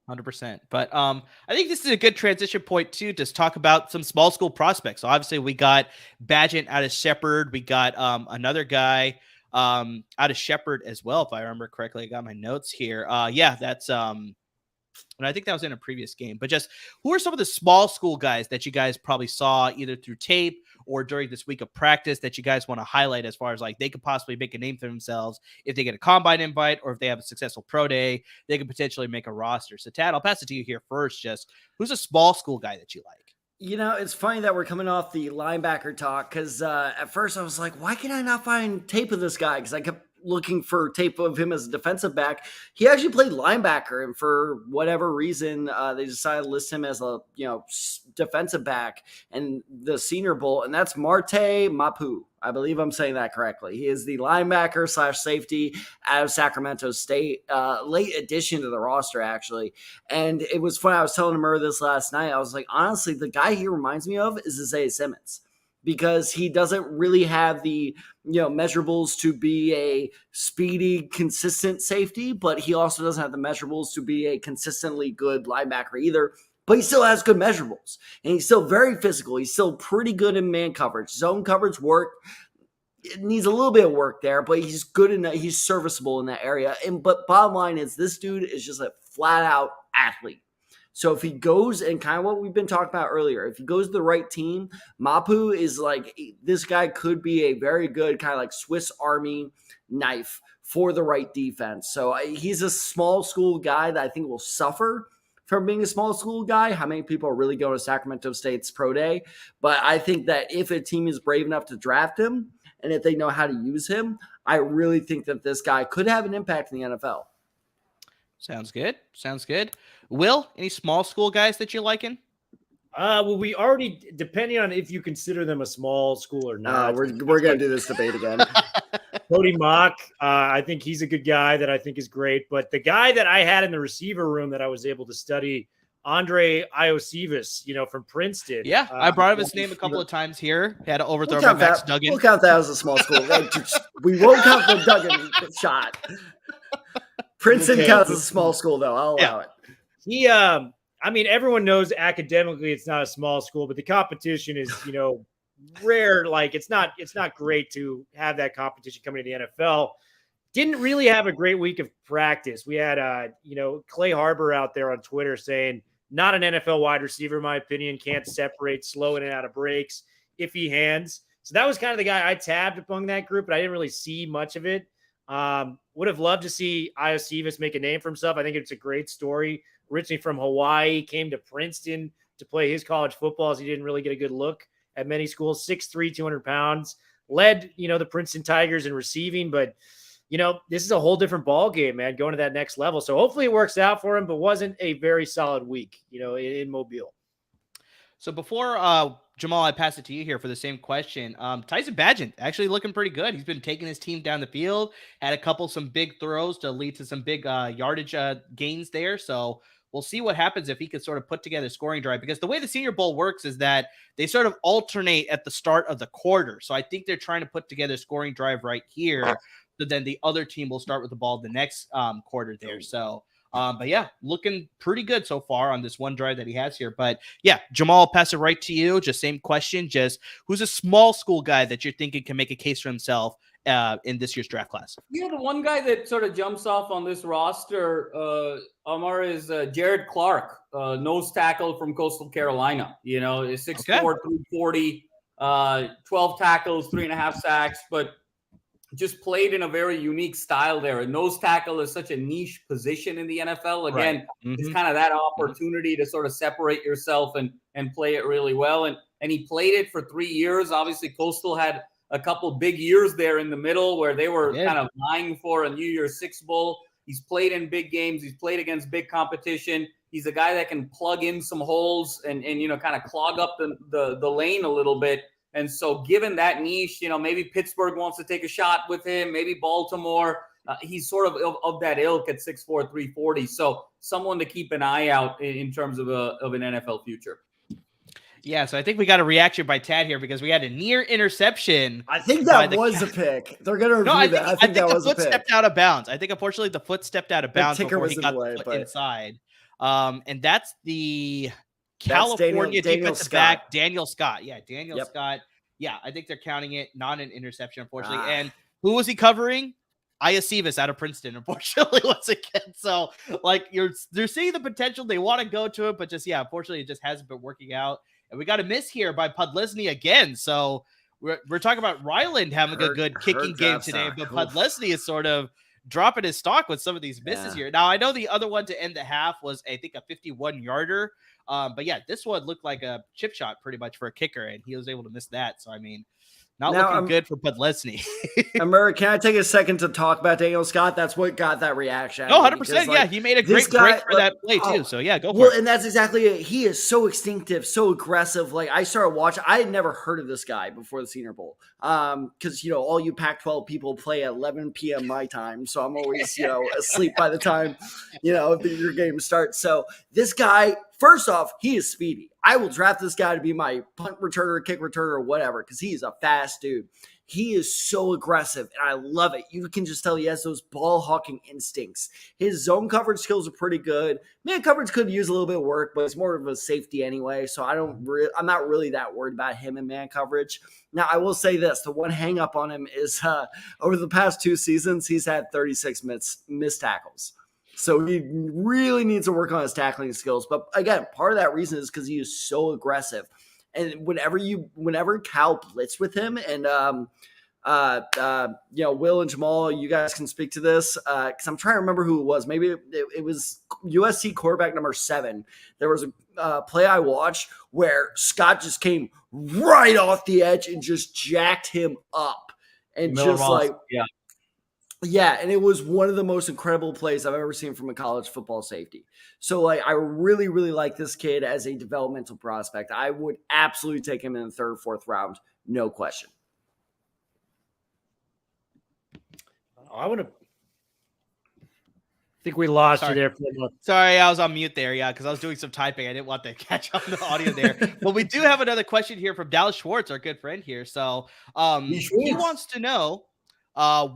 But I think this is a good transition point too, to talk about some small school prospects. So obviously we got Badgett out of Shepherd. We got another guy out of Shepherd as well, if I remember correctly. I got my notes here. That's and I think that was in a previous game. But just who are some of the small school guys that you guys probably saw either through tape or during this week of practice that you guys want to highlight as far as like they could possibly make a name for themselves if they get a combine invite or if they have a successful pro day, they could potentially make a roster. So Tad, I'll pass it to you here first. Just who's a small school guy that you like? It's funny that we're coming off the linebacker talk because at first I was like, why can I not find tape of this guy? Because I kept looking for tape of him as a defensive back. He actually played linebacker, and for whatever reason, they decided to list him as a defensive back in the Senior Bowl, and that's Marte Mapu. I believe I'm saying that correctly. He is the linebacker / safety out of Sacramento State, late addition to the roster, actually. And it was funny. I was telling Murr this last night. I was like, honestly, the guy he reminds me of is Isaiah Simmons, because he doesn't really have the measurables to be a speedy, consistent safety, but he also doesn't have the measurables to be a consistently good linebacker either. But he still has good measurables, and he's still very physical. He's still pretty good in man coverage. Zone coverage work. It needs a little bit of work there, but he's good in that. He's serviceable in that area. But bottom line is, this dude is just a flat out athlete. So if he goes, and kind of what we've been talking about earlier, if he goes to the right team, Mapu is like, this guy could be a very good kind of like Swiss Army knife for the right defense. So he's a small school guy that I think will suffer from being a small school guy. How many people are really going to Sacramento State's pro day? But I think that if a team is brave enough to draft him, and if they know how to use him, I really think that this guy could have an impact in the NFL. Sounds good. Will, any small school guys that you're liking? Well, we already, depending on if you consider them a small school or not. We're going to do this debate again. Cody Mock, I think he's a good guy that I think is great. But the guy that I had in the receiver room that I was able to study, Andre Iosivas, from Princeton. Yeah, I brought up his name a couple of times here. Had to overthrow my Max Duggan. We'll count that as a small school. We won't count the Duggan shot. Princeton counts as a small school, though. I'll allow it. He, everyone knows academically it's not a small school, but the competition is, rare. Like it's not great to have that competition coming to the NFL. Didn't really have a great week of practice. We had, Clay Harbor out there on Twitter saying not an NFL wide receiver, in my opinion, can't separate, slow in and out of breaks, iffy hands. So that was kind of the guy I tabbed among that group, but I didn't really see much of it. Would have loved to see Iosivas make a name for himself. I think it's a great story. Originally from Hawaii, came to Princeton to play his college football as he didn't really get a good look at many schools. 6'3", 200 pounds. Led, the Princeton Tigers in receiving, but, this is a whole different ball game, man, going to that next level. So hopefully it works out for him, but wasn't a very solid week, in Mobile. So before Jamal, I pass it to you here for the same question. Tyson Bagent actually looking pretty good. He's been taking his team down the field, had some big throws to lead to some big yardage gains there. So we'll see what happens if he could sort of put together a scoring drive, because the way the Senior Bowl works is that they sort of alternate at the start of the quarter. So I think they're trying to put together a scoring drive right here. So then the other team will start with the ball the next quarter there. So but yeah, looking pretty good so far on this one drive that he has here. But yeah, Jamal, I'll pass it right to you. Just same question. Just who's a small school guy that you're thinking can make a case for himself in this year's draft class. Yeah, the one guy that sort of jumps off on this roster, Amar, is Jared Clark, nose tackle from Coastal Carolina. You know, 6'4", 340, 12 tackles, 3.5 sacks, but just played in a very unique style there. A nose tackle is such a niche position in the NFL. Again, it's kind of that opportunity to sort of separate yourself and play it really well. And he played it for 3 years. Obviously, Coastal had a couple big years there in the middle where they were kind of vying for a New Year's Six Bowl. He's played in big games. He's played against big competition. He's a guy that can plug in some holes and you know, kind of clog up the lane a little bit. And so given that niche, you know, maybe Pittsburgh wants to take a shot with him, maybe Baltimore. He's sort of that ilk at 6'4", 340. So someone to keep an eye out in terms of an NFL future. Yeah, so I think we got a reaction by Tad here because we had a near interception. I think that was a pick. They're going to review that. I think that was a pick. The foot stepped out of bounds. I think, unfortunately, the foot stepped out of bounds before he got the foot inside. And that's the California defensive back, Daniel Scott. Yeah, Daniel Scott. Yeah, I think they're counting it not an interception, unfortunately. And who was he covering? Iacivas out of Princeton, unfortunately, once again. So, like, they're seeing the potential. They want to go to it, but just, unfortunately, it just hasn't been working out. And we got a miss here by Podlesny again. So we're talking about Ryland having a good kicking game today, but Podlesny is sort of dropping his stock with some of these misses here. Now, I know the other one to end the half was, I think, a 51-yarder. But yeah, this one looked like a chip shot pretty much for a kicker, and he was able to miss that. So, I mean, not looking good for Podlesny. Amir, can I take a second to talk about Daniel Scott? That's what got that reaction. Oh, 100%. Yeah, he made a great break for that play, too. So, yeah, go for it. Well, and that's exactly it. He is so instinctive, so aggressive. Like, I started watching. I had never heard of this guy before the Senior Bowl because, you know, all you Pac-12 people play at 11 p.m. my time. So I'm always, you know, asleep by the time, you know, your game starts. So this guy, first off, he is speedy. I will draft this guy to be my punt returner, kick returner, or whatever, because he is a fast dude. He is so aggressive, and I love it. You can just tell he has those ball hawking instincts. His zone coverage skills are pretty good. Man coverage could use a little bit of work, but it's more of a safety anyway, so I'm not really that worried about him in man coverage. Now, I will say this. The one hang up on him is over the past 2 seasons, he's had 36 missed tackles. So he really needs to work on his tackling skills. But again, part of that reason is because he is so aggressive. And whenever Cal blitzed with him, and you know, Will and Jamal, you guys can speak to this because I'm trying to remember who it was. Maybe it was USC quarterback number 7. There was a play I watched where Scott just came right off the edge and just jacked him up, and Yeah, and it was one of the most incredible plays I've ever seen from a college football safety. So, like, I really, really like this kid as a developmental prospect. I would absolutely take him in the 3rd or 4th round, no question. I think we lost you there for a moment. Sorry, I was on mute there, because I was doing some typing. I didn't want to catch on the audio there. But we do have another question here from Dallas Schwartz, our good friend here. So he wants to know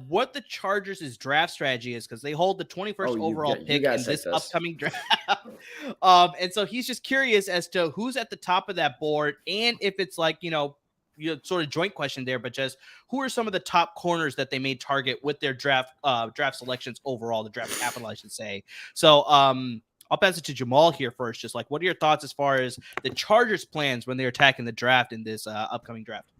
what the Chargers' draft strategy is, because they hold the 21st overall pick in this upcoming draft. And so he's just curious as to who's at the top of that board, and if it's like, you know, sort of joint question there, but just who are some of the top corners that they may target with their draft selections overall, the draft capital, I should say. So I'll pass it to Jamal here first. Just like, what are your thoughts as far as the Chargers' plans when they're attacking the draft in this upcoming draft?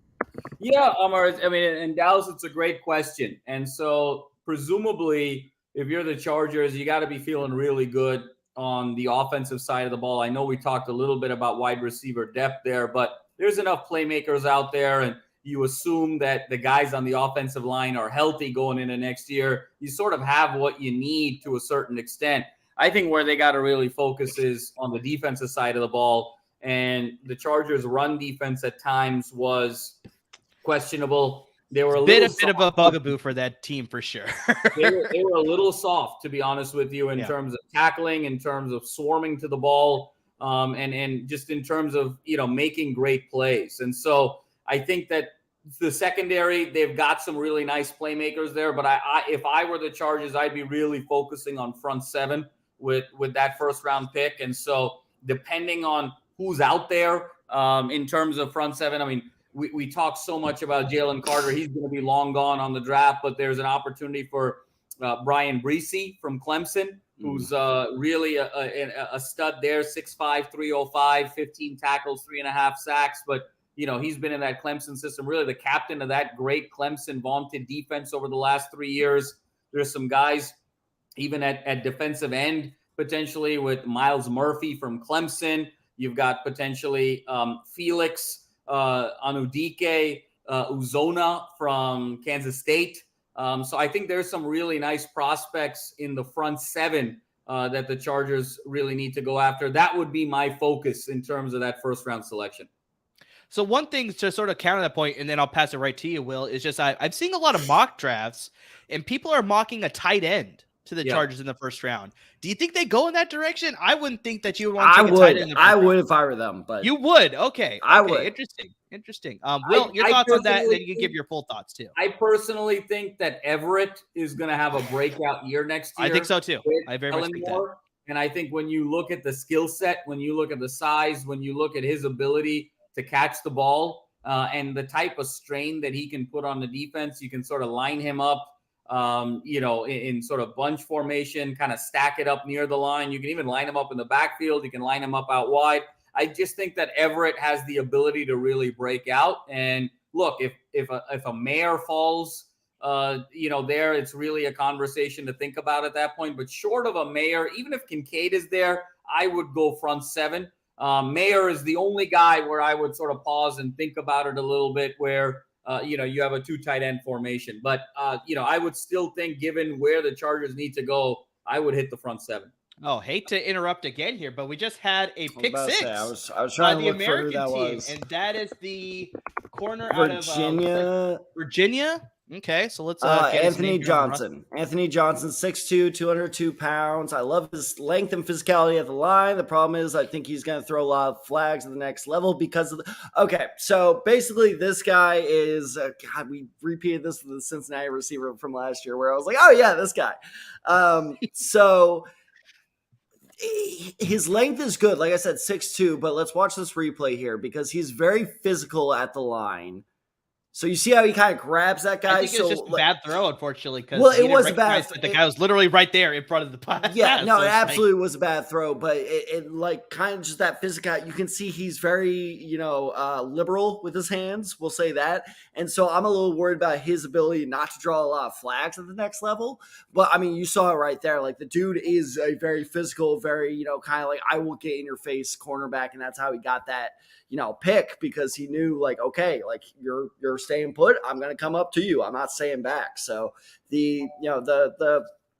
Yeah, Amar, I mean, in Dallas, it's a great question. And so presumably, if you're the Chargers, you got to be feeling really good on the offensive side of the ball. I know we talked a little bit about wide receiver depth there, but there's enough playmakers out there, and you assume that the guys on the offensive line are healthy going into next year. You sort of have what you need to a certain extent. I think where they got to really focus is on the defensive side of the ball. And the Chargers' run defense at times was questionable. They were a bit of a bugaboo for that team for sure. they were a little soft, to be honest with you, in terms of tackling, in terms of swarming to the ball, and just in terms of, you know, making great plays. And so I think that the secondary, they've got some really nice playmakers there. But if I were the Chargers, I'd be really focusing on front 7 with that first round pick. And so depending on who's out there in terms of front 7, I mean, we talk so much about Jalen Carter. He's going to be long gone on the draft, but there's an opportunity for Brian Reese from Clemson, who's really a stud there, 6'5", 305, 15 tackles, 3.5 sacks. But, he's been in that Clemson system, really the captain of that great Clemson vaunted defense over the last 3 years. There's some guys even at defensive end, potentially with Miles Murphy from Clemson. You've got potentially Felix Anudike, Uzona from Kansas State. So I think there's some really nice prospects in the front seven that the Chargers really need to go after. That would be my focus in terms of that first round selection. So one thing to sort of counter that point, and then I'll pass it right to you, Will, is just I've seen a lot of mock drafts, and people are mocking a tight end to the Chargers in the first round. Do you think they go in that direction? I wouldn't think that you would want to take a tight end. I would if I were them, but you would. Okay. I would. Interesting. Will, your thoughts on that, and then you can give your full thoughts too. I personally think that Everett is going to have a breakout year next year. I think so too. I very much think that. And I think when you look at the skill set, when you look at the size, when you look at his ability to catch the ball and the type of strain that he can put on the defense, you can sort of line him up. In sort of bunch formation, kind of stack it up near the line. You can even line him up in the backfield. You can line him up out wide. I just think that Everett has the ability to really break out. And look, if a Mayer falls, there, it's really a conversation to think about at that point. But short of a Mayer, even if Kincaid is there, I would go front seven. Mayer is the only guy where I would sort of pause and think about it a little bit, where you have a 2 tight end formation. But, I would still think, given where the Chargers need to go, I would hit the front seven. Oh, hate to interrupt again here, but we just had a pick six. I was trying to look the for who American that team, was. and that is the corner Virginia. out of Virginia. Okay, so let's Anthony Johnson. Anthony Johnson, 6'2", 202 pounds. I love his length and physicality at the line. The problem is I think he's going to throw a lot of flags at the next level because of the – okay, so basically this guy is God, we repeated this with the Cincinnati receiver from last year where I was like, oh, yeah, this guy. So his length is good. Like I said, 6'2", but let's watch this replay here because he's very physical at the line. So you see how he kind of grabs that guy? I think it was just a bad throw, unfortunately. Well, it was a bad throw. The guy was literally right there in front of the pass. Yeah, no, it absolutely was a bad throw, but it like kind of just that physical. You can see he's very, liberal with his hands. We'll say that. And so I'm a little worried about his ability not to draw a lot of flags at the next level. But I mean, you saw it right there. Like the dude is a very physical, very, kind of like I will get in your face cornerback. And that's how he got that, pick because he knew like, okay, like you're staying put. I'm going to come up to you. I'm not staying back. So the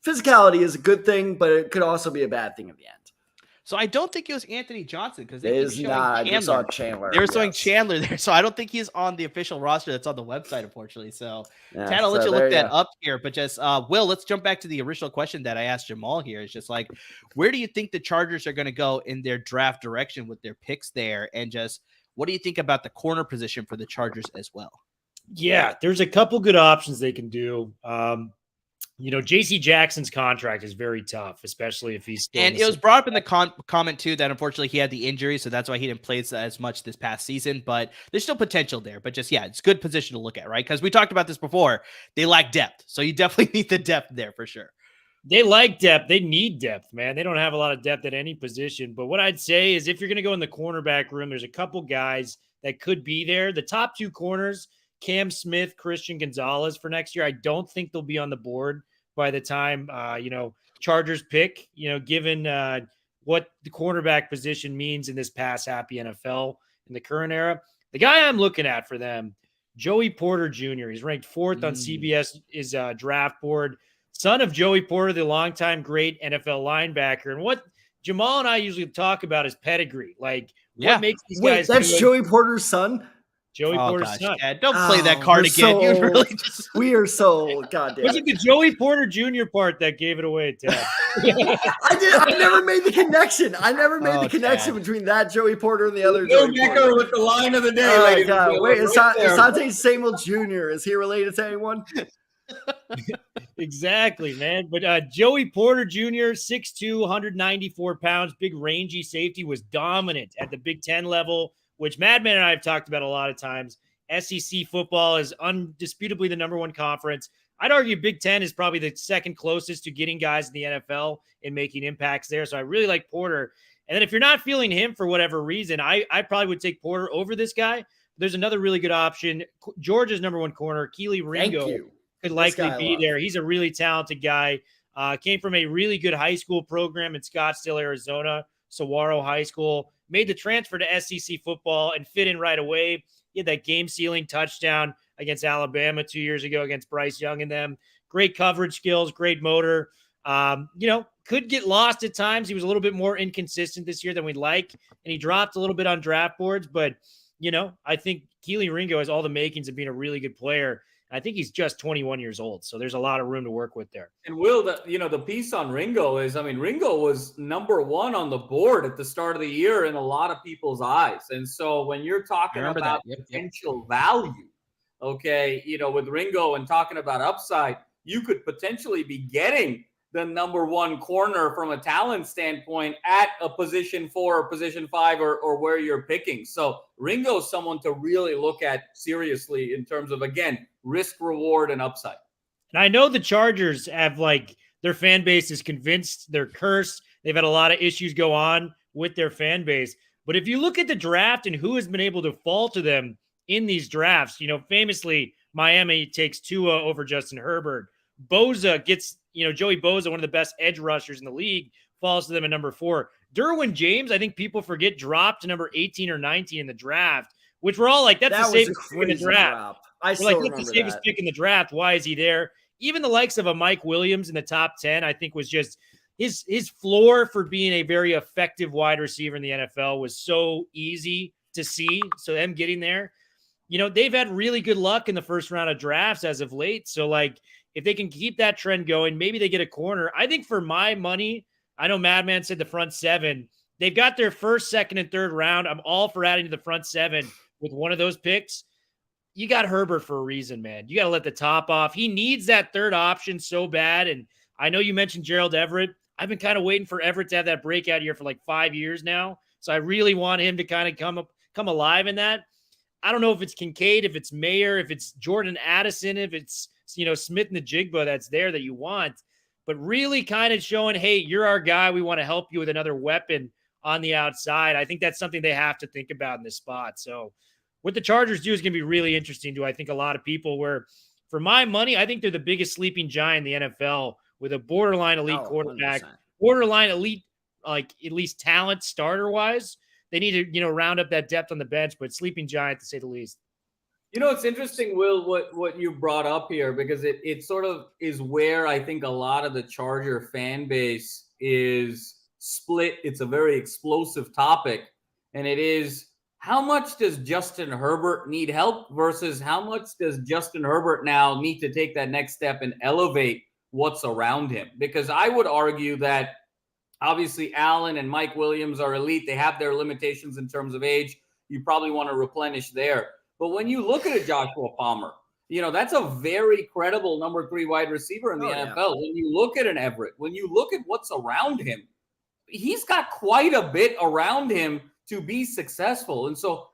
physicality is a good thing, but it could also be a bad thing at the end. So I don't think it was Anthony Johnson because they keep showing Chandler. They were showing Chandler there, so I don't think he's on the official roster that's on the website, unfortunately. So, Tad, I'll let you look that up here. But just, Will, let's jump back to the original question that I asked Jamal here. It's just like, where do you think the Chargers are going to go in their draft direction with their picks there? And just what do you think about the corner position for the Chargers as well? Yeah, there's a couple good options they can do. J.C. Jackson's contract is very tough, especially if he's still. And it was brought up in the comment too that unfortunately he had the injury, so that's why he didn't play as much this past season. But there's still potential there. But just it's a good position to look at, right? Because we talked about this before. They lack depth, so you definitely need the depth there for sure. They like depth. They need depth, man. They don't have a lot of depth at any position. But what I'd say is if you're going to go in the cornerback room, there's a couple guys that could be there. The top 2 corners, Cam Smith, Christian Gonzalez for next year, I don't think they'll be on the board by the time, Chargers pick, given what the cornerback position means in this pass-happy NFL in the current era. The guy I'm looking at for them, Joey Porter Jr. He's ranked 4th on CBS's draft board. Son of Joey Porter, the longtime great NFL linebacker. And what Jamal and I usually talk about is pedigree. Like, what makes these guys that's good? Joey Porter's son? Joey Porter's son. Dad, don't play that card again. We are so goddamn. Was it the Joey Porter Jr. part that gave it away, Ted? I never made the connection. I never made the connection between that Joey Porter and the other Joey Porter. With the line of the day. Oh, God. Wait, Asante Samuel Jr. Is he related to anyone? Exactly, man. But Joey Porter Jr., 6'2", 194 pounds, big rangy safety, was dominant at the Big Ten level, which Madman and I have talked about a lot of times. SEC football is undisputably the number one conference. I'd argue Big Ten is probably the second closest to getting guys in the NFL and making impacts there. So I really like Porter. And then if you're not feeling him for whatever reason, I probably would take Porter over this guy. There's another really good option. Georgia's number one corner, Kelee Ringo, could likely be there. He's a really talented guy. Came from a really good high school program in Scottsdale, Arizona, Saguaro High School. Made the transfer to SEC football and fit in right away. He had that game-sealing touchdown against Alabama 2 years ago against Bryce Young and them. Great coverage skills, great motor. Could get lost at times. He was a little bit more inconsistent this year than we'd like, and he dropped a little bit on draft boards. But, I think Kelee Ringo has all the makings of being a really good player. I think he's just 21 years old, so there's a lot of room to work with there. And Will, the piece on Ringo is, Ringo was number one on the board at the start of the year in a lot of people's eyes. And so when you're talking about potential value, okay, with Ringo and talking about upside, you could potentially be getting the number one corner from a talent standpoint at a position 4 or position 5 or where you're picking. So Ringo's someone to really look at seriously in terms of, again, risk, reward, and upside. And I know the Chargers have their fan base is convinced they're cursed. They've had a lot of issues go on with their fan base. But if you look at the draft and who has been able to fall to them in these drafts, famously Miami takes Tua over Justin Herbert. Boza gets, Joey Boza, one of the best edge rushers in the league, falls to them at number 4. Derwin James, I think people forget, dropped to number 18 or 19 in the draft, which we're all like, that's the safest pick in the draft. That's the safest pick in the draft. Why is he there? Even the likes of a Mike Williams in the top 10, I think was just his floor for being a very effective wide receiver in the NFL was so easy to see. So them getting there, they've had really good luck in the first round of drafts as of late. So if they can keep that trend going, maybe they get a corner. I think for my money, I know Madman said the front 7. They've got their first, second, and third round. I'm all for adding to the front 7 with one of those picks. You got Herbert for a reason, man. You got to let the top off. He needs that third option so bad. And I know you mentioned Gerald Everett. I've been kind of waiting for Everett to have that breakout year for 5 years now. So I really want him to kind of come alive in that. I don't know if it's Kincaid, if it's Mayer, if it's Jordan Addison, if it's Smith and the Jigba that's there that you want, but really kind of showing, hey, you're our guy. We want to help you with another weapon on the outside. I think that's something they have to think about in this spot. So what the Chargers do is going to be really interesting to, I think, a lot of people, where for my money, I think they're the biggest sleeping giant in the NFL with a borderline elite quarterback, 100%. Borderline elite, at least talent starter wise. They need to, round up that depth on the bench, but sleeping giant to say the least. It's interesting, Will, what you brought up here, because it sort of is where I think a lot of the Charger fan base is split. It's a very explosive topic, and it is, how much does Justin Herbert need help versus how much does Justin Herbert now need to take that next step and elevate what's around him? Because I would argue that obviously Allen and Mike Williams are elite. They have their limitations in terms of age. You probably want to replenish there. But when you look at a Joshua Palmer, that's a very credible number 3 wide receiver in the NFL. Yeah. When you look at an Everett, when you look at what's around him, he's got quite a bit around him to be successful. And so,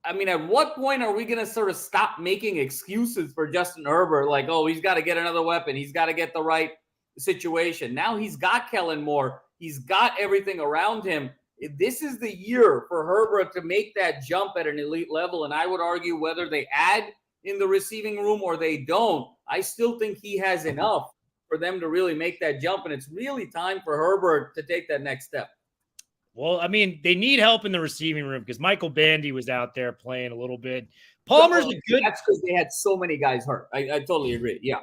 at what point are we going to sort of stop making excuses for Justin Herbert? Like, oh, he's got to get another weapon. He's got to get the right situation. Now he's got Kellen Moore. He's got everything around him. This is the year for Herbert to make that jump at an elite level. And I would argue whether they add in the receiving room or they don't, I still think he has enough for them to really make that jump. And it's really time for Herbert to take that next step. Well, they need help in the receiving room because Michael Bandy was out there playing a little bit. Palmer's a good. That's because they had so many guys hurt. I totally agree. Yeah.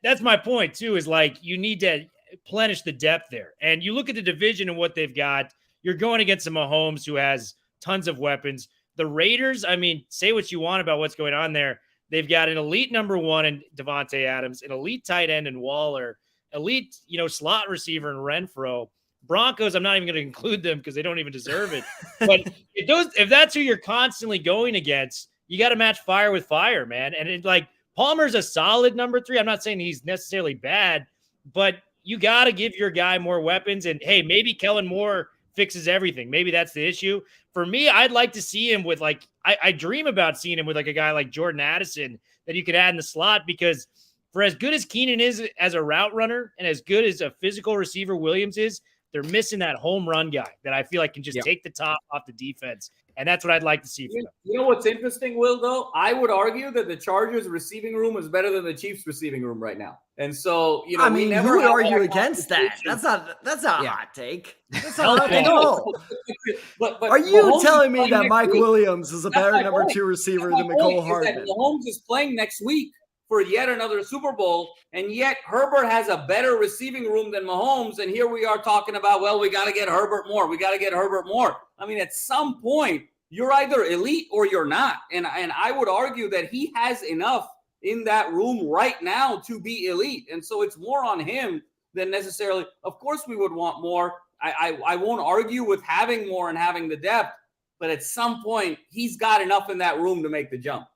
That's my point, too, is you need to replenish the depth there. And you look at the division and what they've got. You're going against a Mahomes who has tons of weapons. The Raiders, say what you want about what's going on there. They've got an elite number 1 in Devontae Adams, an elite tight end in Waller, elite, slot receiver in Renfro. Broncos, I'm not even going to include them because they don't even deserve it. But if that's who you're constantly going against, you got to match fire with fire, man. And Palmer's a solid number 3. I'm not saying he's necessarily bad, but you got to give your guy more weapons. And hey, maybe Kellen Moore fixes everything. Maybe that's the issue. For me, I'd like to see him with like, I dream about seeing him with like a guy like Jordan Addison that you could add in the slot, because for as good as Keenan is as a route runner and as good as a physical receiver Williams is, they're missing that home run guy that I feel like can just take the top off the defense. And that's what I'd like to see from them. You know what's interesting, Will, though? I would argue that the Chargers receiving room is better than the Chiefs receiving room right now. And so, you know, I mean, who would argue against that? That's not a hot take. That's not hot take at all. But are you Mahomes telling me that Mike Williams is a better number 2 receiver than Mecole Hardman? Mahomes is playing next week for yet another Super Bowl, and yet Herbert has a better receiving room than Mahomes, and here we are talking about, well, we got to get Herbert more. We got to get Herbert more. I mean, at some point, you're either elite or you're not, and I would argue that he has enough in that room right now to be elite, and so it's more on him than necessarily. Of course, we would want more. I won't argue with having more and having the depth, but at some point, he's got enough in that room to make the jump.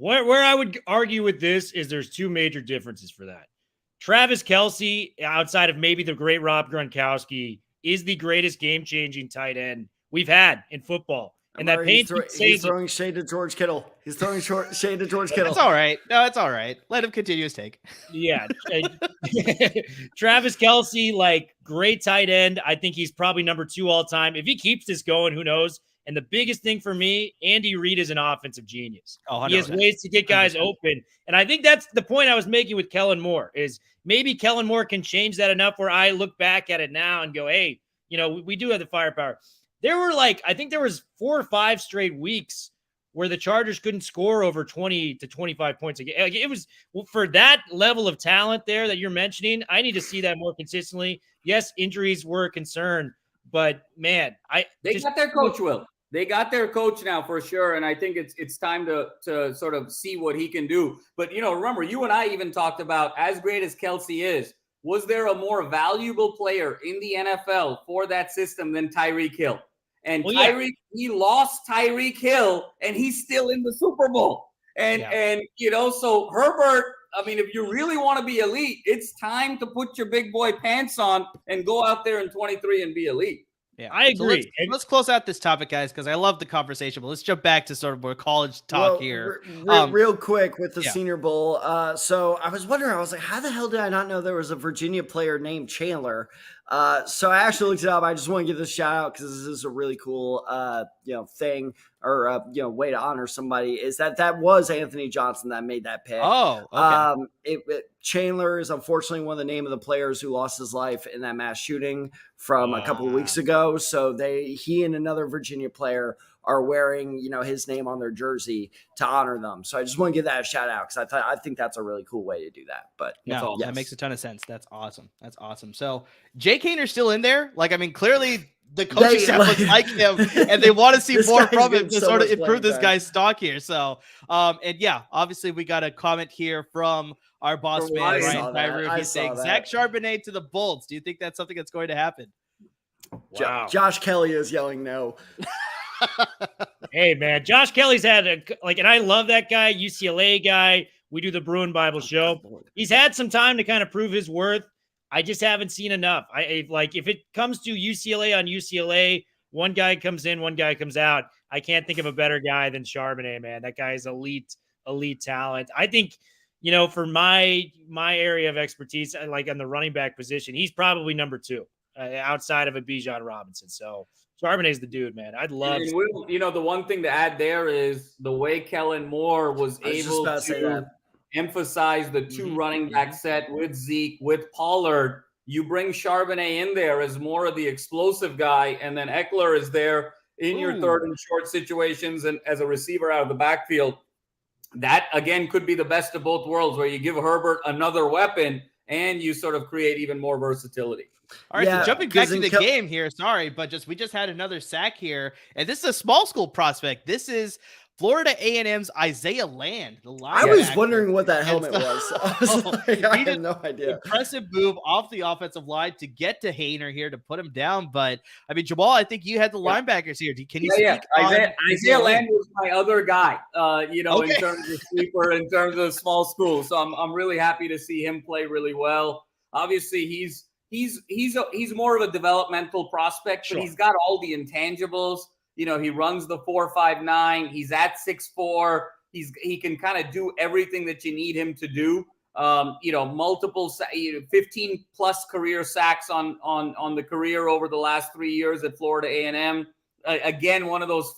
Where I would argue with this is there's 2 major differences for that. Travis Kelce, outside of maybe the great Rob Gronkowski, is the greatest game-changing tight end we've had in football. And that pains me. He's throwing shade to George Kittle. He's throwing shade to George Kittle. It's all right. No, it's all right. Let him continue his take. Yeah. Travis Kelce, like, great tight end. I think he's probably number 2 all time. If he keeps this going, who knows? And the biggest thing for me, Andy Reid is an offensive genius. He has ways to get guys open. And I think that's the point I was making with Kellen Moore, is maybe Kellen Moore can change that enough where I look back at it now and go, hey, you know, we do have the firepower. There were I think there was 4 or 5 straight weeks where the Chargers couldn't score over 20 to 25 points a game. Like, it was, for that level of talent there that you're mentioning, I need to see that more consistently. Yes, injuries were a concern, but man, they got their coach, Will. They got their coach now for sure, and I think it's time to sort of see what he can do. But, you know, remember, you and I even talked about, as great as Kelce is, was there a more valuable player in the NFL for that system than Tyreek Hill? And he lost Tyreek Hill, and he's still in the Super Bowl. And you know, so Herbert, I mean, if you really want to be elite, it's time to put your big boy pants on and go out there in 23 and be elite. Yeah, I agree. So let's close out this topic, guys, because I love the conversation. But let's jump back to sort of more college talk here. Real quick with the Senior Bowl. So I was wondering, I was like, how the hell did I not know there was a Virginia player named Chandler? So I actually looked it up. I just want to give this shout out because this is a really cool, thing or, way to honor somebody, is that was Anthony Johnson that made that pick. Oh, okay. Chandler is unfortunately one of the name of the players who lost his life in that mass shooting from a couple of weeks ago. So he and another Virginia player are wearing, his name on their jersey to honor them. So I just want to give that a shout out because I think that's a really cool way to do that. But that makes a ton of sense. That's awesome. So Jay Kaner's still in there. Clearly the coaching staff like him, and they want to see more from him to sort of improve this guy's stock here. So, obviously we got a comment here from our boss man, Ryan Tyru. He's saying Zach Charbonnet to the Bolts. Do you think that's something that's going to happen? Wow. Josh Kelly is yelling no. Hey man, Josh Kelly's had and I love that guy, UCLA guy. We do the Bruin Bible show. He's had some time to kind of prove his worth. I just haven't seen enough. If it comes to UCLA on UCLA, one guy comes in, one guy comes out. I can't think of a better guy than Charbonnet, man. That guy is elite talent. I think, for my area of expertise, like on the running back position, he's probably number 2 outside of a Bijan Robinson. So Charbonnet's the dude, man. I'd love. The one thing to add there is the way Kellen Moore was able to emphasize the 2 running back set with Zeke, with Pollard. You bring Charbonnet in there as more of the explosive guy, and then Eckler is there in your third and short situations and as a receiver out of the backfield. That, again, could be the best of both worlds, where you give Herbert another weapon and you sort of create even more versatility. All right, so jumping back to the game here. Sorry, but we just had another sack here, and this is a small school prospect. This is Florida A&M's Isaiah Land. I was wondering what that helmet was. I had no idea. Impressive move off the offensive line to get to Haener here to put him down. But I mean, Jamal, I think you had the linebackers here. Can you speak on Isaiah Land was my other guy, in terms of sleeper, in terms of small school. So I'm really happy to see him play really well. Obviously, he's he's more of a developmental prospect, Sure. but he's got all the intangibles. You know, he runs the 4.59. He's at 6'4". He can kind of do everything that you need him to do. You know, multiple 15 plus career sacks on the career over the last 3 years at Florida A&M. Again, one of those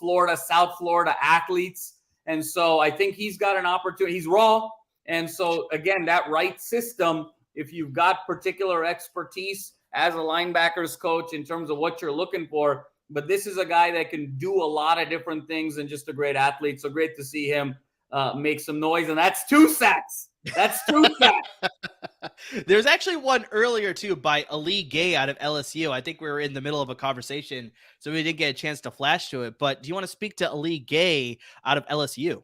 South Florida athletes. And so I think he's got an opportunity. He's raw. And so, again, that right system, if you've got particular expertise as a linebackers coach in terms of what you're looking for, but this is a guy that can do a lot of different things and just a great athlete. So great to see him make some noise. And that's 2 sacks. That's 2 sacks. There's actually one earlier, too, by Ali Gay out of LSU. I think we were in the middle of a conversation, so we didn't get a chance to flash to it. But do you want to speak to Ali Gay out of LSU?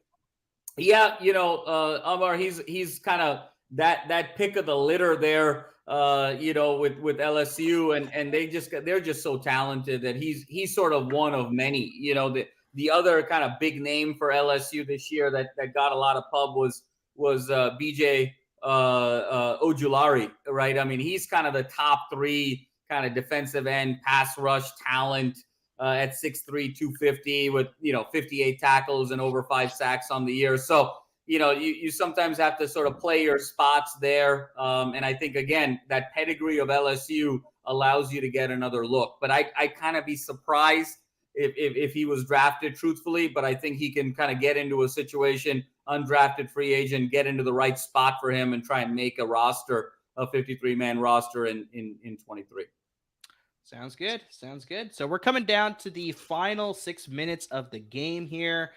Yeah, you know, Amar, he's kind of that pick of the litter there, you know, with LSU, and they're just so talented that he's sort of one of many. You know, the other kind of big name for LSU this year that got a lot of pub was BJ Ojulari, right? I mean, he's kind of the top 3 kind of defensive end pass rush talent at 6'3", 250 with, you know, 58 tackles and over 5 sacks on the year. So, you know, you sometimes have to sort of play your spots there. And I think, again, that pedigree of LSU allows you to get another look. But I kind of be surprised if he was drafted, truthfully. But I think he can kind of get into a situation, undrafted free agent, get into the right spot for him and try and make a roster, a 53-man roster in 23. Sounds good. Sounds good. So we're coming down to the final 6 minutes of the game here.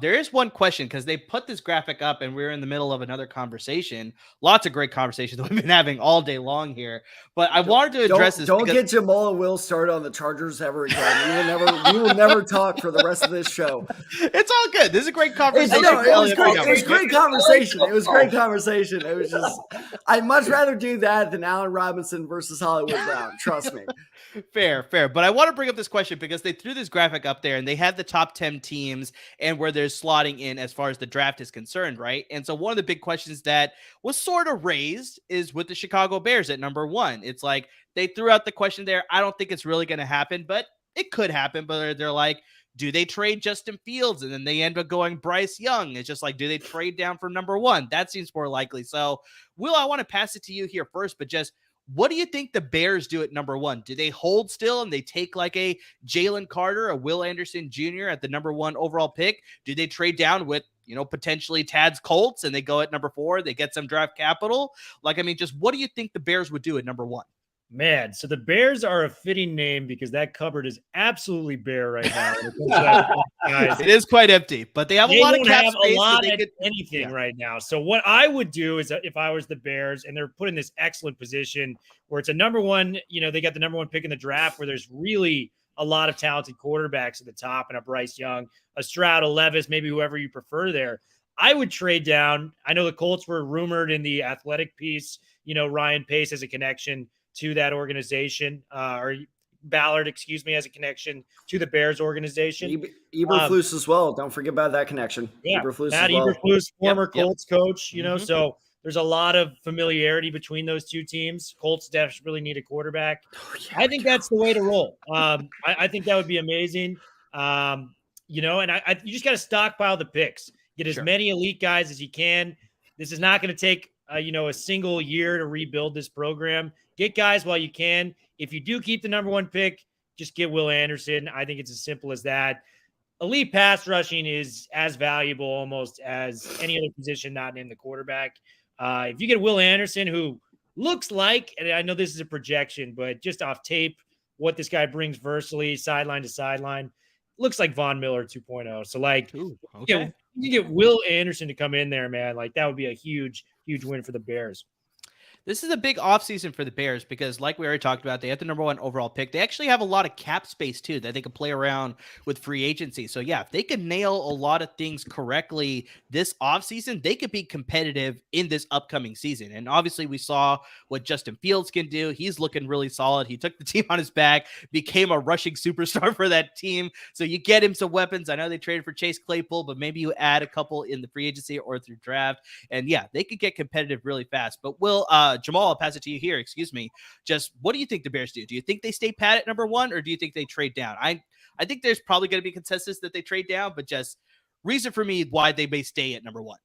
There is one question because they put this graphic up and we're in the middle of another conversation. Lots of great conversations that we've been having all day long here. But I wanted to address this. Don't get Jamal and Will started on the Chargers ever again. We will never talk for the rest of this show. It's all good. This is a great conversation. It was great conversation. It was great conversation. It was just, I'd much rather do that than Allen Robinson versus Hollywood Brown. Trust me. Fair. But I want to bring up this question because they threw this graphic up there and they had the top 10 teams and where they're slotting in as far as the draft is concerned, right? And so one of the big questions that was sort of raised is with the Chicago Bears at number 1. It's like they threw out the question there. I don't think it's really going to happen, but it could happen. But they're like, do they trade Justin Fields? And then they end up going Bryce Young. It's just like, do they trade down from number 1? That seems more likely. So, Will, I want to pass it to you here first, but just what do you think the Bears do at number 1? Do they hold still and they take like a Jalen Carter, a Will Anderson Jr. at the number 1 overall pick? Do they trade down with, you know, potentially Tad's Colts and they go at number 4? They get some draft capital. Like, I mean, just what do you think the Bears would do at number 1? Man, so the Bears are a fitting name because that cupboard is absolutely bare right now. It is quite empty, but they have a lot of cap space. Anything right now. So what I would do is if I was the Bears and they're put in this excellent position where it's a number 1, you know, they got the number 1 pick in the draft where there's really a lot of talented quarterbacks at the top and a Bryce Young, a Stroud, a Levis, maybe whoever you prefer there. I would trade down. I know the Colts were rumored in the Athletic piece, you know, Ryan Pace has a connection to that organization, or Ballard, has a connection to the Bears organization. Eberflus as well. Don't forget about that connection. Yeah, Eberflus Matt Eberflus, former Colts coach, you know, so there's a lot of familiarity between those two teams. Colts desperately need a quarterback. I think that's the way to roll. I think that would be amazing. You know, and you just got to stockpile the picks. Get as many elite guys as you can. This is not going to take a single year to rebuild this program. Get guys while you can. If you do keep the number 1 pick, just get Will Anderson. I think it's as simple as that. Elite pass rushing is as valuable almost as any other position not in the quarterback. If you get Will Anderson, who looks like, and I know this is a projection, but just off tape, what this guy brings versatily, sideline to sideline, looks like Von Miller 2.0. So, like, you get Will Anderson to come in there, man. Like, that would be a huge, huge win for the Bears. This is a big offseason for the Bears because, like we already talked about, they have the number 1 overall pick. They actually have a lot of cap space, too, that they can play around with free agency. So, yeah, if they can nail a lot of things correctly this offseason, they could be competitive in this upcoming season. And obviously, we saw what Justin Fields can do. He's looking really solid. He took the team on his back, became a rushing superstar for that team. So, you get him some weapons. I know they traded for Chase Claypool, but maybe you add a couple in the free agency or through draft. And, yeah, they could get competitive really fast. But, Will, Jamal, I'll pass it to you here. Excuse me. Just what do you think the Bears do? Do you think they stay pat at number 1, or do you think they trade down? I think there's probably going to be consensus that they trade down, but just reason for me why they may stay at number 1.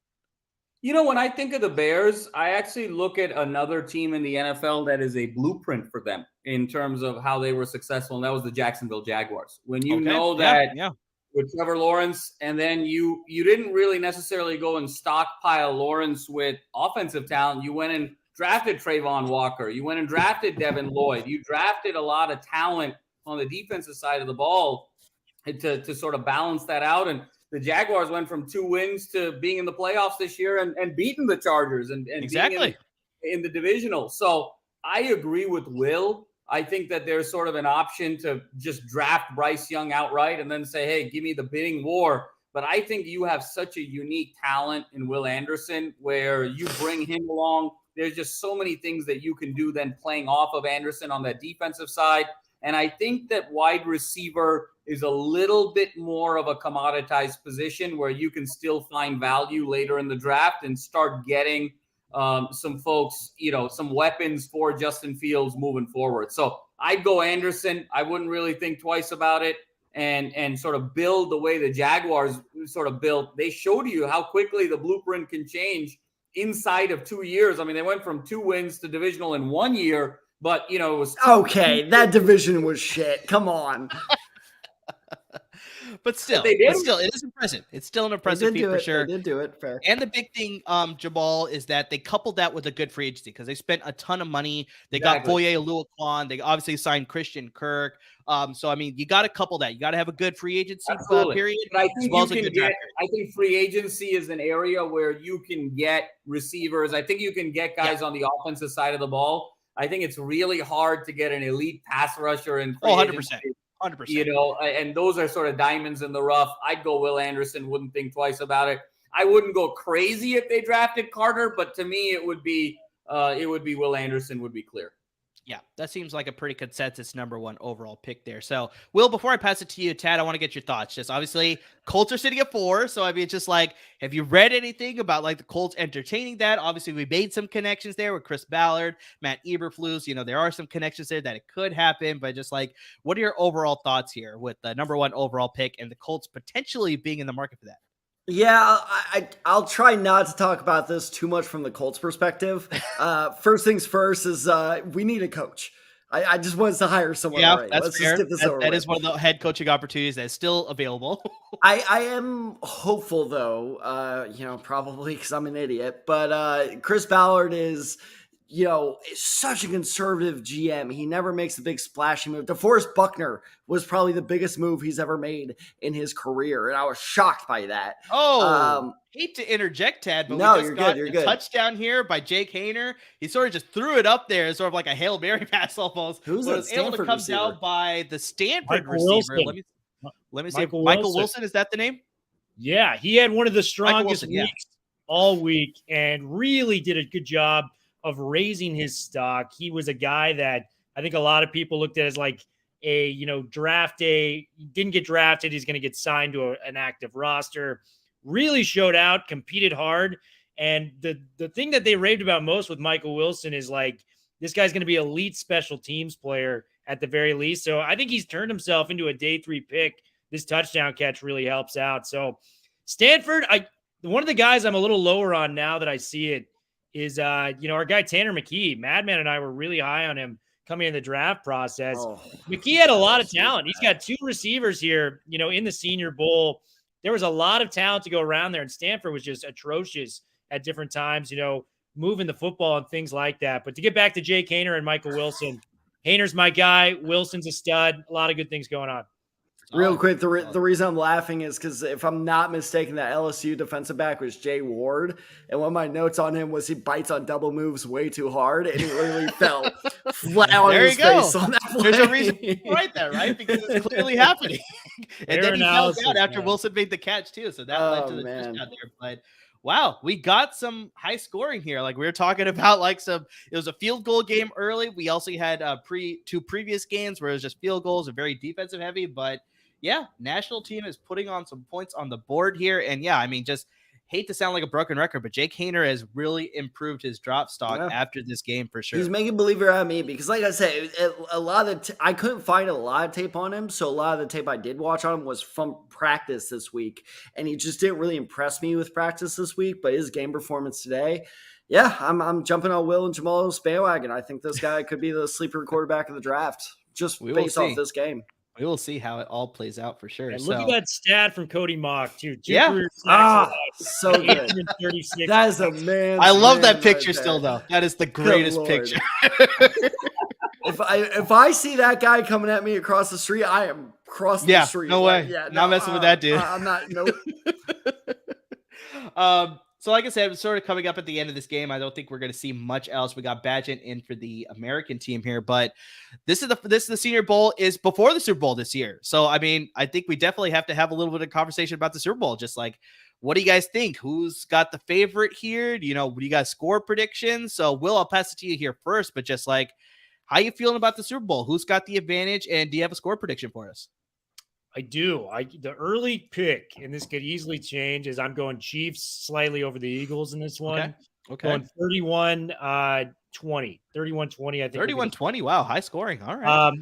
When I think of the Bears, I actually look at another team in the NFL that is a blueprint for them in terms of how they were successful, and that was the Jacksonville Jaguars. When you know that with Trevor Lawrence, and then you didn't really necessarily go and stockpile Lawrence with offensive talent. You went and drafted Trayvon Walker. You went and drafted Devin Lloyd. You drafted a lot of talent on the defensive side of the ball to sort of balance that out. And the Jaguars went from 2 wins to being in the playoffs this year and beating the Chargers and exactly being in the divisional. So I agree with Will. I think that there's sort of an option to just draft Bryce Young outright and then say, hey, give me the bidding war. But I think you have such a unique talent in Will Anderson where you bring him along. There's just so many things that you can do then playing off of Anderson on that defensive side. And I think that wide receiver is a little bit more of a commoditized position where you can still find value later in the draft and start getting some folks, some weapons for Justin Fields moving forward. So I'd go Anderson. I wouldn't really think twice about it and sort of build the way the Jaguars sort of built. They showed you how quickly the blueprint can change inside of 2 years. I mean, they went from 2 wins to divisional in 1 year. But, it was okay. That division was shit. Come on. But still, it is impressive. It's still an impressive feat for sure. They did do it. Fair. And the big thing, Jamal, is that they coupled that with a good free agency because they spent a ton of money. They got Foye Oluokun. They obviously signed Christian Kirk. So, I mean, you got to couple that. You got to have a good free agency period. But I think I think free agency is an area where you can get receivers. I think you can get guys on the offensive side of the ball. I think it's really hard to get an elite pass rusher in free 100%. agency. 100%. And those are sort of diamonds in the rough. I'd go Will Anderson, wouldn't think twice about it. I wouldn't go crazy if they drafted Carter, but to me it would be Will Anderson would be clear. Yeah, that seems like a pretty consensus number 1 overall pick there. So, Will, before I pass it to you, Tad, I want to get your thoughts. Just obviously, Colts are sitting at 4. So, I mean, it's just like, have you read anything about like the Colts entertaining that? Obviously, we made some connections there with Chris Ballard, Matt Eberflus. There are some connections there that it could happen. But just like, what are your overall thoughts here with the number 1 overall pick and the Colts potentially being in the market for that? Yeah, I'll try not to talk about this too much from the Colts perspective. First things first is we need a coach. I just wanted to hire someone. Yeah, already. that's Let's fair. Just get this over that with. is one of the head coaching opportunities that is still available. I am hopeful though, probably because I'm an idiot, but Chris Ballard is such a conservative GM. He never makes a big splashy move. DeForest Buckner was probably the biggest move he's ever made in his career, and I was shocked by that. Hate to interject, Tad, but no, we just got a touchdown here by Jake Haener. He sort of just threw it up there as sort of like a Hail Mary pass almost. Who's that? Able to come receiver? Down by the Stanford Michael receiver. Wilson. Let me see. Michael Wilson, is that the name? Yeah, he had one of the strongest Wilson, weeks all week and really did a good job of raising his stock. He was a guy that I think a lot of people looked at as like a, draft day. He didn't get drafted. He's going to get signed to an active roster. Really showed out, competed hard. And the thing that they raved about most with Michael Wilson is like, this guy's going to be elite special teams player at the very least. So I think he's turned himself into a day 3 pick. This touchdown catch really helps out. So Stanford, one of the guys I'm a little lower on now that I see it is, our guy Tanner McKee. Madman and I were really high on him coming in the draft process. McKee had a lot of talent. He's got 2 receivers here, in the Senior Bowl. There was a lot of talent to go around there, and Stanford was just atrocious at different times, moving the football and things like that. But to get back to Jake Haener and Michael Wilson, Haener's my guy. Wilson's a stud. A lot of good things going on. Real quick, the reason I'm laughing is because if I'm not mistaken, that LSU defensive back was Jay Ward. And one of my notes on him was he bites on double moves way too hard, and he literally fell flat on his face on that play. There's a reason right there, right? Because it's clearly happening. And then he fell down after Wilson made the catch, too. So that led to the touchdown there. But wow, we got some high scoring here. Like we were talking about, it was a field goal game early. We also had 2 previous games where it was just field goals and very defensive heavy. But yeah, national team is putting on some points on the board here. And yeah, I mean, just hate to sound like a broken record, but Jake Haener has really improved his drop stock after this game for sure. He's making a believer out of me because, like I said, a lot of I couldn't find a lot of tape on him, so a lot of the tape I did watch on him was from practice this week, and he just didn't really impress me with practice this week. But his game performance today, yeah, I'm jumping on Will and Jamal's bandwagon. I think this guy could be the sleeper quarterback of the draft just based off this game. We will see how it all plays out for sure. And look at that stat from Cody Mock, too. So good. 36. That is a man. I love that picture still, though. That is the greatest picture. If I see that guy coming at me across the street, I am crossing the street. No way. Not messing with that dude. I'm not. Nope. So like I said, sort of coming up at the end of this game, I don't think we're going to see much else. We got Bagent in for the American team here, but this is the Senior Bowl is before the Super Bowl this year. So, I mean, I think we definitely have to have a little bit of conversation about the Super Bowl. Just like, what do you guys think? Who's got the favorite here? Do you guys score predictions? So, Will, I'll pass it to you here first, but just like, how you feeling about the Super Bowl? Who's got the advantage? And do you have a score prediction for us? I do. The early pick, and this could easily change, is I'm going Chiefs slightly over the Eagles in this one. Okay. Going 31-20. 31-20, I think. 31-20. Wow, high scoring. All right.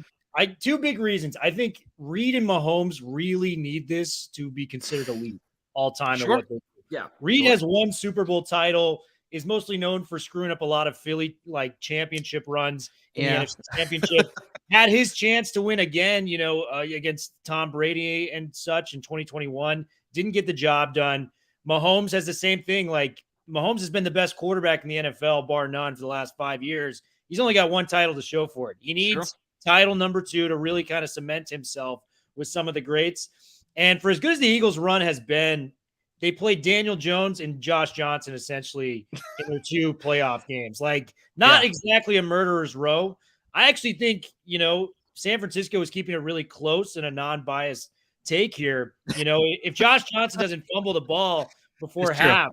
Two big reasons. I think Reed and Mahomes really need this to be considered elite all time. Sure. Yeah. Reed has one Super Bowl title, is mostly known for screwing up a lot of Philly championship runs in the NFC Championship. Had his chance to win again, against Tom Brady and such in 2021. Didn't get the job done. Mahomes has the same thing. Mahomes has been the best quarterback in the NFL, bar none, for the last 5 years. He's only got one title to show for it. He needs title number 2 to really kind of cement himself with some of the greats. And for as good as the Eagles' run has been, they played Daniel Jones and Josh Johnson essentially in their 2 playoff games. Not exactly a murderer's row. I actually think, San Francisco is keeping it really close and a non-biased take here. If Josh Johnson doesn't fumble the ball before half,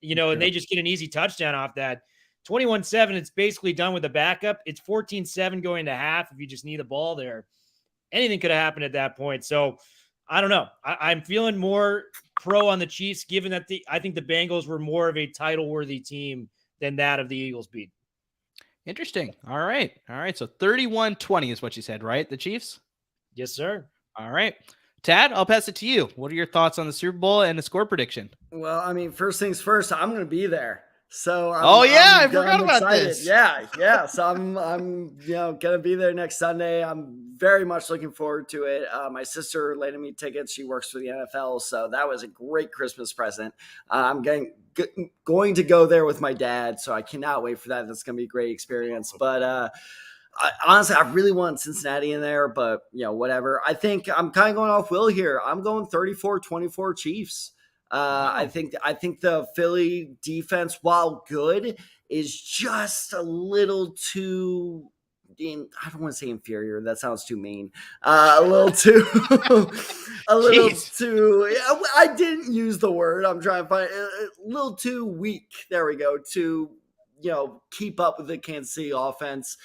and they just get an easy touchdown off that, 21-7, it's basically done with a backup. It's 14-7 going to half if you just need the ball there. Anything could have happened at that point. So I don't know. I'm feeling more pro on the Chiefs, given that I think the Bengals were more of a title-worthy team than that of the Eagles beat. Interesting. All right. So 31-20 is what you said, right? The Chiefs? Yes, sir. All right. Tad, I'll pass it to you. What are your thoughts on the Super Bowl and the score prediction? Well, I mean, first things first, I'm going to be there. So I forgot about this. Yeah. So I'm gonna be there next Sunday. I'm very much looking forward to it. My sister landed me tickets. She works for the NFL, so that was a great Christmas present. I'm going to go there with my dad, so I cannot wait for that. That's gonna be a great experience. But honestly, I really want Cincinnati in there, but whatever. I think I'm kind of going off Will here. I'm going 34-24 Chiefs. I think the Philly defense, while good, is just a little too. I don't want to say inferior. That sounds too mean. A little too. I didn't use the word. I'm trying to find a little too weak. There we go. To keep up with the Kansas City offense.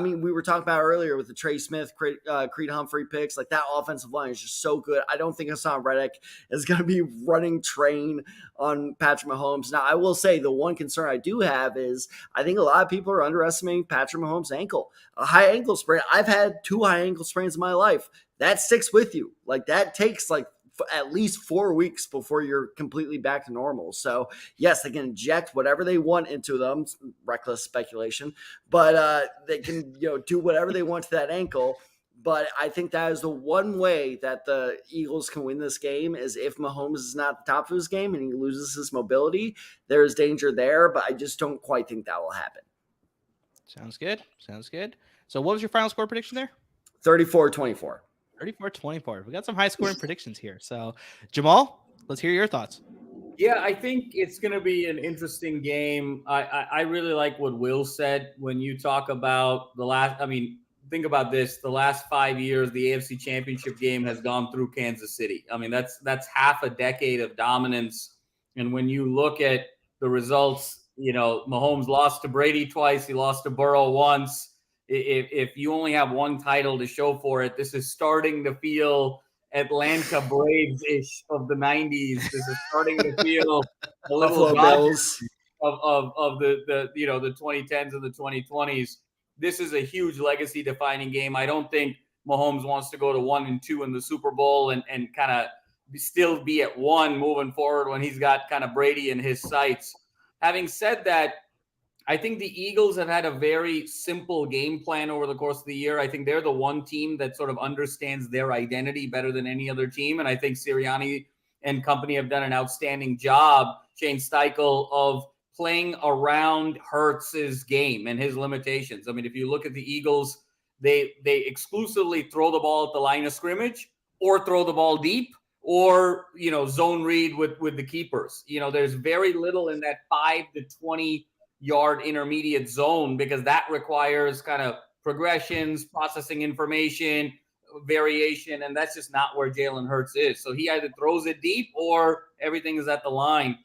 We were talking about earlier with the Trey Smith, Creed Humphrey picks. That offensive line is just so good. I don't think Hassan Reddick is going to be running train on Patrick Mahomes. Now, I will say the one concern I do have is I think a lot of people are underestimating Patrick Mahomes' ankle. A high ankle sprain. I've had 2 high ankle sprains in my life. That sticks with you. That takes at least 4 weeks before you're completely back to normal. So yes, they can inject whatever they want into them. Reckless speculation, but they can, do whatever they want to that ankle. But I think that is the one way that the Eagles can win this game is if Mahomes is not at the top of his game and he loses his mobility, there is danger there, but I just don't quite think that will happen. Sounds good. So what was your final score prediction there? 34-24. 34-24. We got some high scoring predictions here. So Jamal, let's hear your thoughts. Yeah, I think it's going to be an interesting game. I really like what Will said when you talk about think about this. The last 5 years, the AFC Championship game has gone through Kansas City. That's half a decade of dominance. And when you look at the results, Mahomes lost to Brady twice. He lost to Burrow once. If you only have one title to show for it, this is starting to feel Atlanta Braves-ish of the 90s. This is starting to feel a little Buffalo Bills of the 2010s and the 2020s. This is a huge legacy defining game. I don't think Mahomes wants to go to 1-2 in the Super Bowl and kind of still be at 1 moving forward when he's got kind of Brady in his sights. Having said that, I think the Eagles have had a very simple game plan over the course of the year. I think they're the one team that sort of understands their identity better than any other team. And I think Sirianni and company have done an outstanding job, Shane Steichen, of playing around Hurts's game and his limitations. I mean, if you look at the Eagles, they exclusively throw the ball at the line of scrimmage or throw the ball deep or, zone read with the keepers. There's very little in that 5 to 20 yard intermediate zone because that requires kind of progressions, processing information, variation, and that's just not where Jalen Hurts is. So he either throws it deep or everything is at the line.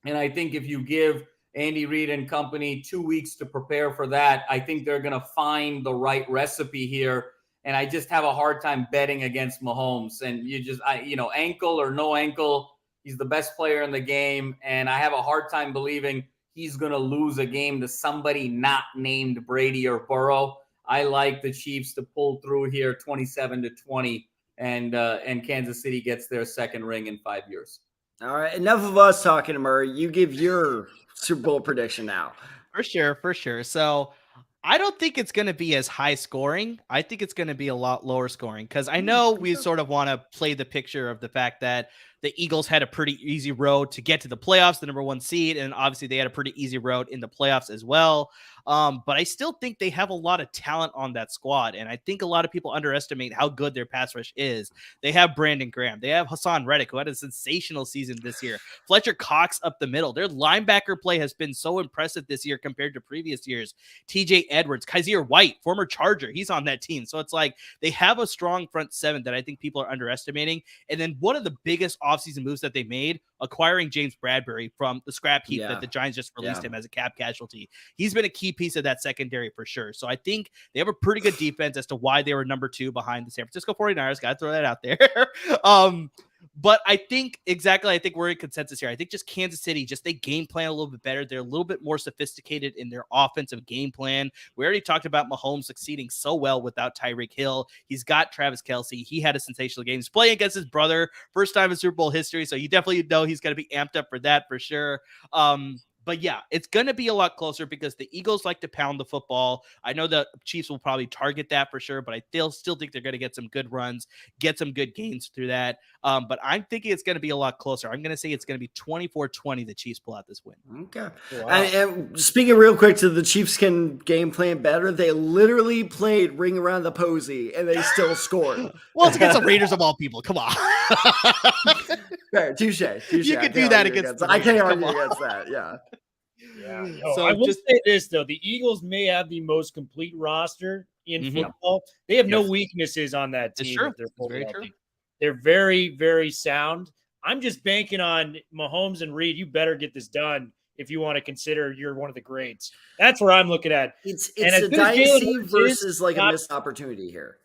And I think if you give Andy Reid and company 2 weeks to prepare for that, I think they're going to find the right recipe here. And I just have a hard time betting against Mahomes. And ankle or no ankle, he's the best player in the game. And I have a hard time believing he's going to lose a game to somebody not named Brady or Burrow. I like the Chiefs to pull through here 27-20, and Kansas City gets their second ring in 5 years. All right, enough of us talking, Murray. You give your Super Bowl prediction now. For sure. So I don't think it's going to be as high scoring. I think it's going to be a lot lower scoring because I know we sort of want to play the picture of the fact that the Eagles had a pretty easy road to get to the playoffs, the number 1 seed, and obviously they had a pretty easy road in the playoffs as well. But I still think they have a lot of talent on that squad, and I think a lot of people underestimate how good their pass rush is. They have Brandon Graham. They have Hassan Reddick, who had a sensational season this year. Fletcher Cox up the middle. Their linebacker play has been so impressive this year compared to previous years. TJ Edwards, Kaiser White, former Charger, he's on that team. So it's like they have a strong front seven that I think people are underestimating. And then one of the biggest offseason moves that they made, acquiring James Bradbury from the scrap heap that the Giants just released him as a cap casualty. He's been a key piece of that secondary for sure. So I think they have a pretty good defense as to why they were number 2 behind the San Francisco 49ers. Got to throw that out there. But I think we're in consensus here. I think just Kansas City, they game plan a little bit better. They're a little bit more sophisticated in their offensive game plan. We already talked about Mahomes succeeding so well without Tyreek Hill. He's got Travis Kelce. He had a sensational game. He's playing against his brother, first time in Super Bowl history. So you definitely know he's going to be amped up for that for sure. But yeah, it's going to be a lot closer because the Eagles like to pound the football. I know the Chiefs will probably target that for sure, but I still think they're going to get some good runs, get some good gains through that. But I'm thinking it's going to be a lot closer. I'm going to say it's going to be 24-20 the Chiefs pull out this win. Okay. Wow. And speaking real quick to the Chiefs can game plan better, they literally played ring around the posy and they still scored. Well, it's against the Raiders of all people. Come on. Fair. Touche. You could do that against I can't argue against that. Yeah. Yeah. So I will say this though: the Eagles may have the most complete roster in football. They have no weaknesses on that team. It's very true. They're very, very sound. I'm just banking on Mahomes and Reed. You better get this done if you want to consider you're one of the greats. That's where I'm looking at. It's a dynasty versus like a missed opportunity here.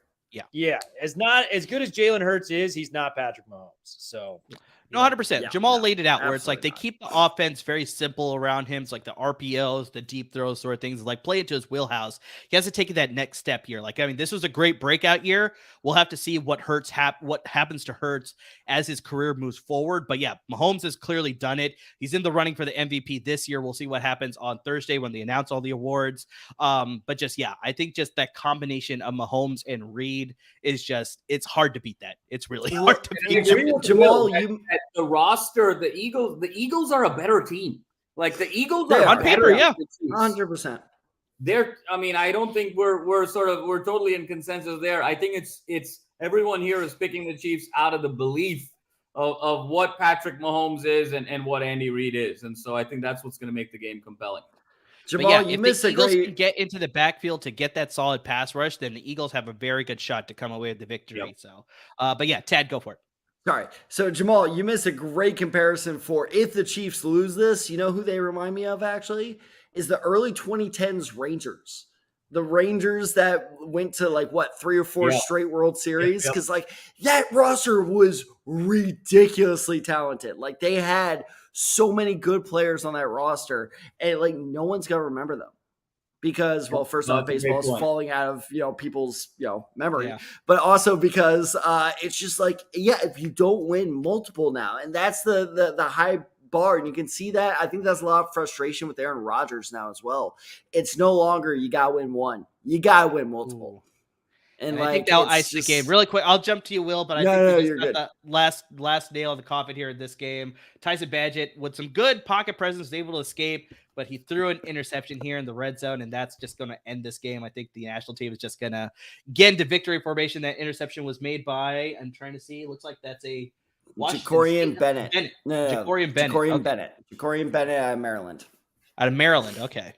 Yeah. As good as Jalen Hurts is, he's not Patrick Mahomes. So. No, 100%. Jamal laid it out where it's like they keep the offense very simple around him. It's like the RPOs, the deep throws sort of things, like play into his wheelhouse. He has to take that next step here. This was a great breakout year. We'll have to see what happens to Hurts as his career moves forward. But yeah, Mahomes has clearly done it. He's in the running for the MVP this year. We'll see what happens on Thursday when they announce all the awards. But I think just that combination of Mahomes and Reed is it's hard to beat that. It's really hard to beat. Jamal, at the roster, the Eagles are a better team. Like the Eagles are on paper, 100%. I don't think we're totally in consensus there. I think it's everyone here is picking the Chiefs out of the belief of what Patrick Mahomes is and what Andy Reid is, and so I think that's what's going to make the game compelling. Jamal, you missed Eagles can get into the backfield to get that solid pass rush, then the Eagles have a very good shot to come away with the victory. Yep. So, Tad, go for it. All right. So, Jamal, you missed a great comparison for if the Chiefs lose this. You know who they remind me of, actually, is the early 2010s Rangers. the Rangers that went to like what 3 or 4 straight World Series, because like that roster was ridiculously talented. Like they had so many good players on that roster, and like no one's gonna remember them because, well, first off, baseball is falling out of people's memory, but also because it's just like if you don't win multiple now, and that's the high bar, and you can see that. I think that's a lot of frustration with Aaron Rodgers now as well. It's no longer you gotta win one, you gotta win multiple. Ooh. And I think that'll ice the game really quick. I'll jump to you, Will, but I think we just got the last nail of the coffin here in this game. Tyson Bagent with some good pocket presence was able to escape, but he threw an interception here in the red zone, and that's just going to end this game. I think the national team is just going to get into victory formation. That interception was made by, I'm trying to see, it looks like that's a Jacorian Bennett. Jacorian Bennett. Jacorian Bennett out of Maryland. Out of Maryland. Okay.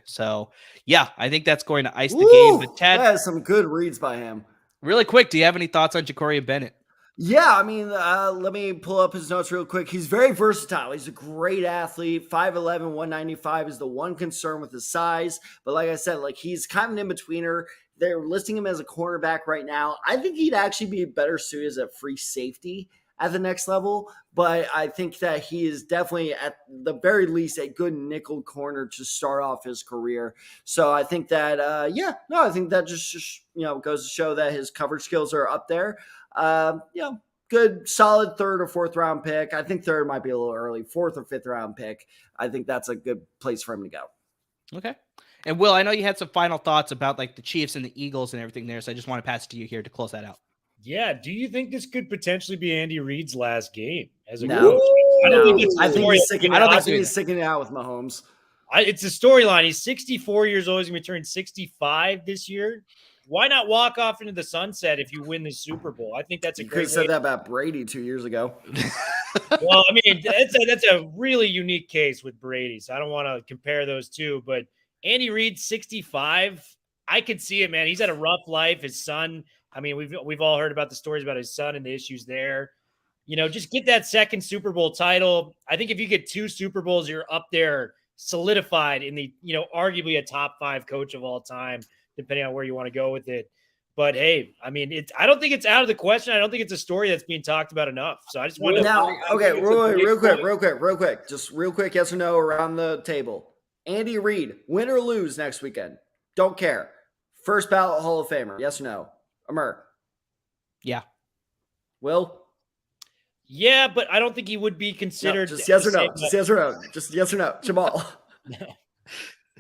So, yeah, I think that's going to ice the game. But Ted has some good reads by him. Really quick, do you have any thoughts on Jacorian Bennett? Yeah, I mean, let me pull up his notes real quick. He's very versatile. He's a great athlete. 5'11", 195 is the one concern with his size. But like I said, like he's kind of an in-betweener. They're listing him as a cornerback right now. I think he'd actually be better suited as a free safety at the next level, but I think that he is definitely at the very least a good nickel corner to start off his career. So I think that, I think that just goes to show that his coverage skills are up there. Good, solid 3rd or 4th round pick. I think 3rd might be a little early. 4th or 5th round pick. I think that's a good place for him to go. Okay. And Will, I know you had some final thoughts about like the Chiefs and the Eagles and everything there, so I just want to pass it to you here to close that out. Yeah. Do you think this could potentially be Andy Reid's last game as a coach? I think he's sticking it out with Mahomes. It's a storyline. He's 64 years old. He's going to turn 65 this year. Why not walk off into the sunset if you win the Super Bowl? I think that's a great. You could have said that about Brady 2 years ago. Well, I mean, that's a really unique case with Brady, so I don't want to compare those two. But Andy Reid, 65, I could see it, man. He's had a rough life. His son. I mean, we've all heard about the stories about his son and the issues there. Just get that 2nd Super Bowl title. I think if you get 2 Super Bowls, you're up there solidified in the, arguably a top 5 coach of all time, depending on where you want to go with it. But hey, I mean, I don't think it's out of the question. I don't think it's a story that's being talked about enough. So I just want to real quick, just real quick, yes or no around the table. Andy Reid, win or lose next weekend? Don't care. First ballot Hall of Famer, yes or no? Amir? Yeah. Will? Yeah, but I don't think he would be considered. No, just yes or no. Just yes or no. Just yes or no. Jamal.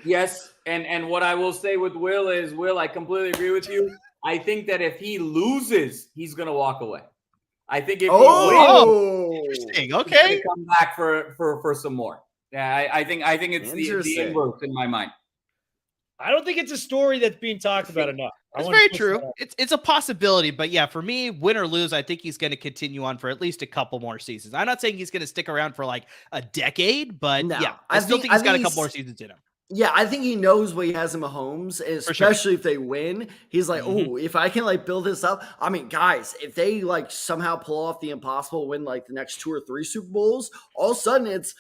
Yes, and what I will say with Will is, Will, I completely agree with you. I think that if he loses, he's going to walk away. I think if he wins, interesting. Okay, he's gonna come back for some more. Yeah, I think it's the inverse in my mind. I don't think it's a story that's being talked about enough. It's very true. It's a possibility, but yeah, for me, win or lose, I think he's going to continue on for at least a couple more seasons. I'm not saying he's going to stick around for like a decade, but I still think he's got a couple more seasons in him. Yeah, I think he knows what he has in Mahomes, especially if they win. He's like, if I can like build this up. I mean, guys, if they like somehow pull off the impossible, win like the next 2 or 3 Super Bowls, all of a sudden it's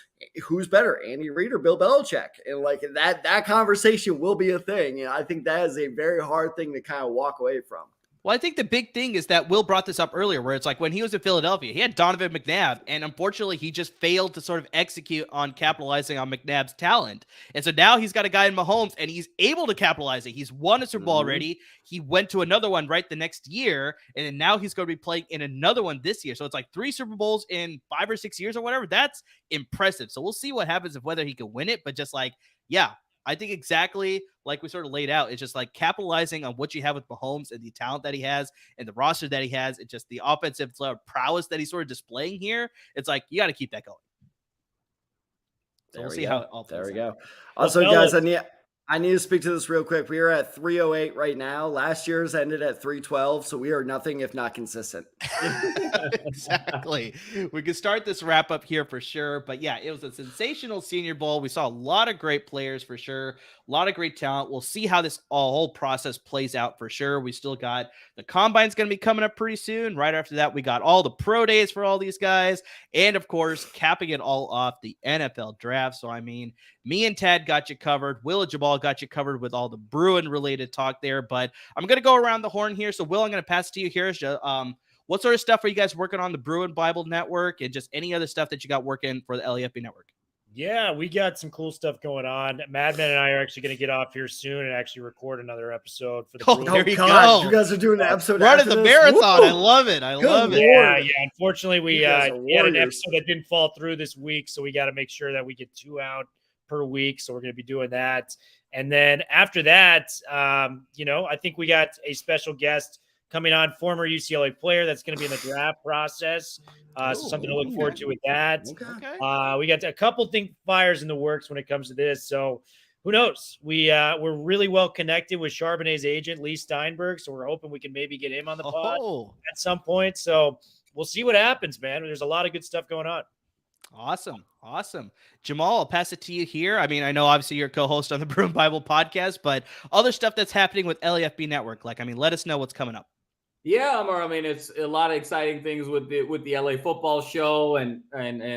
who's better, Andy Reid or Bill Belichick? And like that conversation will be a thing. And I think that is a very hard thing to kind of walk away from. Well, I think the big thing is that Will brought this up earlier, where it's like when he was in Philadelphia, he had Donovan McNabb, and unfortunately, he just failed to sort of execute on capitalizing on McNabb's talent. And so now he's got a guy in Mahomes, and he's able to capitalize it. He's won a Super Bowl already. He went to another one right the next year, and then now he's going to be playing in another one this year. So it's like 3 Super Bowls in 5 or 6 years or whatever. That's impressive. So we'll see what happens of whether he can win it, but just like, yeah. I think exactly like we sort of laid out, it's just like capitalizing on what you have with Mahomes and the talent that he has and the roster that he has. It's just the offensive prowess that he's sort of displaying here. It's like, you got to keep that going. So we'll see how it all plays out. There we go. Also, guys, I need to speak to this real quick. We are at 308 right now. Last year's ended at 312, so we are nothing if not consistent. Exactly. We can start this wrap up here for sure. But yeah, it was a sensational Senior Bowl. We saw a lot of great players for sure. A lot of great talent. We'll see how this whole process plays out for sure. We still got the Combine's going to be coming up pretty soon. Right after that, we got all the pro days for all these guys. And of course, capping it all off, the NFL draft. So, I mean, me and Ted got you covered. Will and Jamal Jamal got you covered with all the Bruin related talk there, but I'm going to go around the horn here. So Will, I'm going to pass it to you here. What sort of stuff are you guys working on the Bruin Bible Network and just any other stuff that you got working for the LAFB Network? Yeah, we got some cool stuff going on. Madman and I are actually going to get off here soon and actually record another episode for the there you God, go. you guys are doing an episode running the marathon. Woo! I love it. I love it. Yeah. Unfortunately, we had an warriors. episode that didn't fall through this week, so we got to make sure that we get 2 out per week. So we're going to be doing that. And then after that, I think we got a special guest coming on, former UCLA player that's going to be in the draft process. So something to look forward to with that. Okay. We got a couple fires in the works when it comes to this. So who knows? We're really well connected with Charbonnet's agent, Lee Steinberg. So we're hoping we can maybe get him on the pod at some point. So we'll see what happens, man. There's a lot of good stuff going on. Awesome. Jamal, I'll pass it to you here. I mean, I know obviously you're a co-host on the Bruin Bible podcast, but other stuff that's happening with LAFB Network. Let us know what's coming up. Yeah, Amar, I mean, it's a lot of exciting things with the LA football show and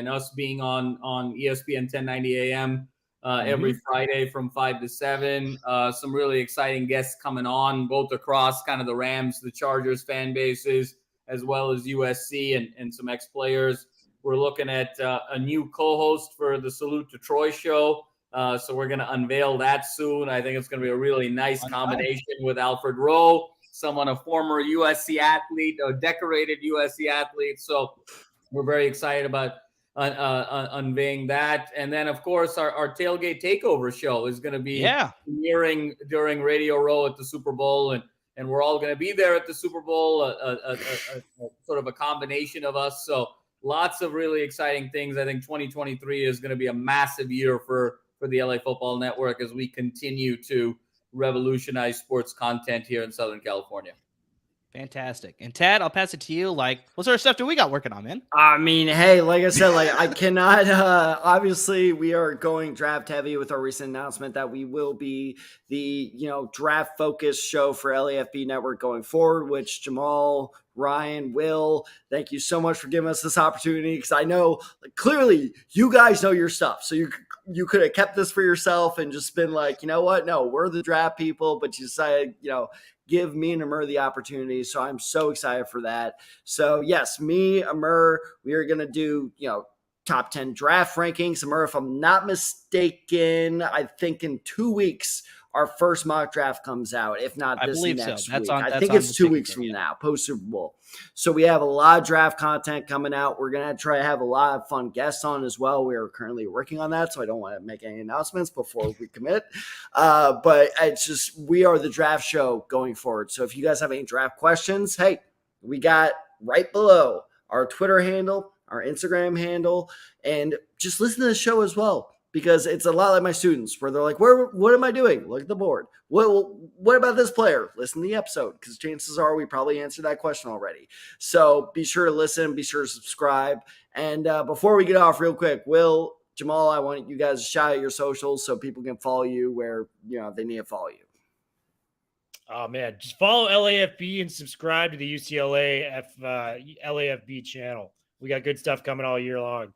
us being on ESPN 1090 AM every Friday from 5 to 7. Some really exciting guests coming on, both across kind of the Rams, the Chargers fan bases, as well as USC and some ex-players. We're looking at a new co-host for the Salute to Troy show. So we're going to unveil that soon. I think it's going to be a really nice combination with Alfred Rowe, a former USC athlete, a decorated USC athlete. So we're very excited about unveiling that. And then, of course, our Tailgate Takeover show is going to be premiering during Radio Row at the Super Bowl. And we're all going to be there at the Super Bowl, a sort of a combination of us. So lots of really exciting things. I think 2023 is going to be a massive year for the LA Football Network as we continue to revolutionize sports content here in Southern California. Fantastic. And Tad, I'll pass it to you. What sort of stuff do we got working on, man? I mean, hey, like I said, I cannot, obviously we are going draft heavy with our recent announcement that we will be the, draft focused show for LAFB Network going forward, which Jamal, Ryan, Will, thank you so much for giving us this opportunity. Cause I know clearly you guys know your stuff. So you could have kept this for yourself and just been like, you know what? No, we're the draft people, but you decided, give me and Amr the opportunity. So I'm so excited for that. So yes, me, Amr, we are going to do, top 10 draft rankings. Amr, if I'm not mistaken, I think in 2 weeks, our first mock draft comes out. If not this next week. I think it's 2 weeks from now, post Super Bowl. So we have a lot of draft content coming out. We're going to try to have a lot of fun guests on as well. We are currently working on that, so I don't want to make any announcements before we commit. But it's just, we are the draft show going forward. So if you guys have any draft questions, hey, we got right below our Twitter handle, our Instagram handle, and just listen to the show as well. Because it's a lot like my students where they're like, what am I doing? Look at the board. What about this player? Listen to the episode because chances are we probably answered that question already. So be sure to listen. Be sure to subscribe. And before we get off real quick, Will, Jamal, I want you guys to shout out your socials so people can follow you where they need to follow you. Oh, man. Just follow LAFB and subscribe to the UCLA LAFB channel. We got good stuff coming all year long.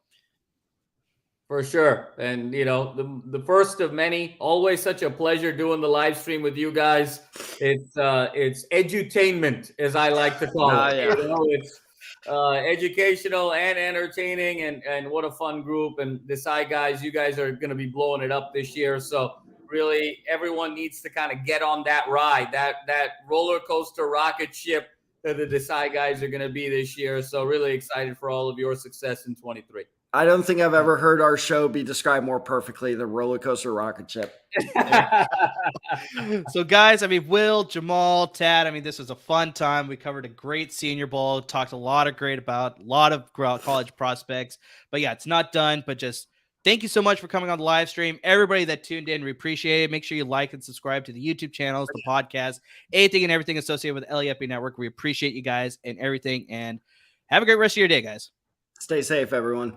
For sure. And, the first of many, always such a pleasure doing the live stream with you guys. It's edutainment, as I like to call it. Yeah. It's educational and entertaining and what a fun group. And Desai guys, you guys are going to be blowing it up this year. So really everyone needs to kind of get on that ride, that roller coaster rocket ship that the Desai guys are going to be this year. So really excited for all of your success in 23. I don't think I've ever heard our show be described more perfectly, the roller coaster rocket ship. So guys, Will, Jamal, Tad, this was a fun time. We covered a great Senior Bowl, talked a lot of college prospects, but yeah, it's not done, but just thank you so much for coming on the live stream. Everybody that tuned in, we appreciate it. Make sure you like and subscribe to the YouTube channels, the podcast, anything and everything associated with LAFB Network. We appreciate you guys and everything, and have a great rest of your day, guys. Stay safe, everyone.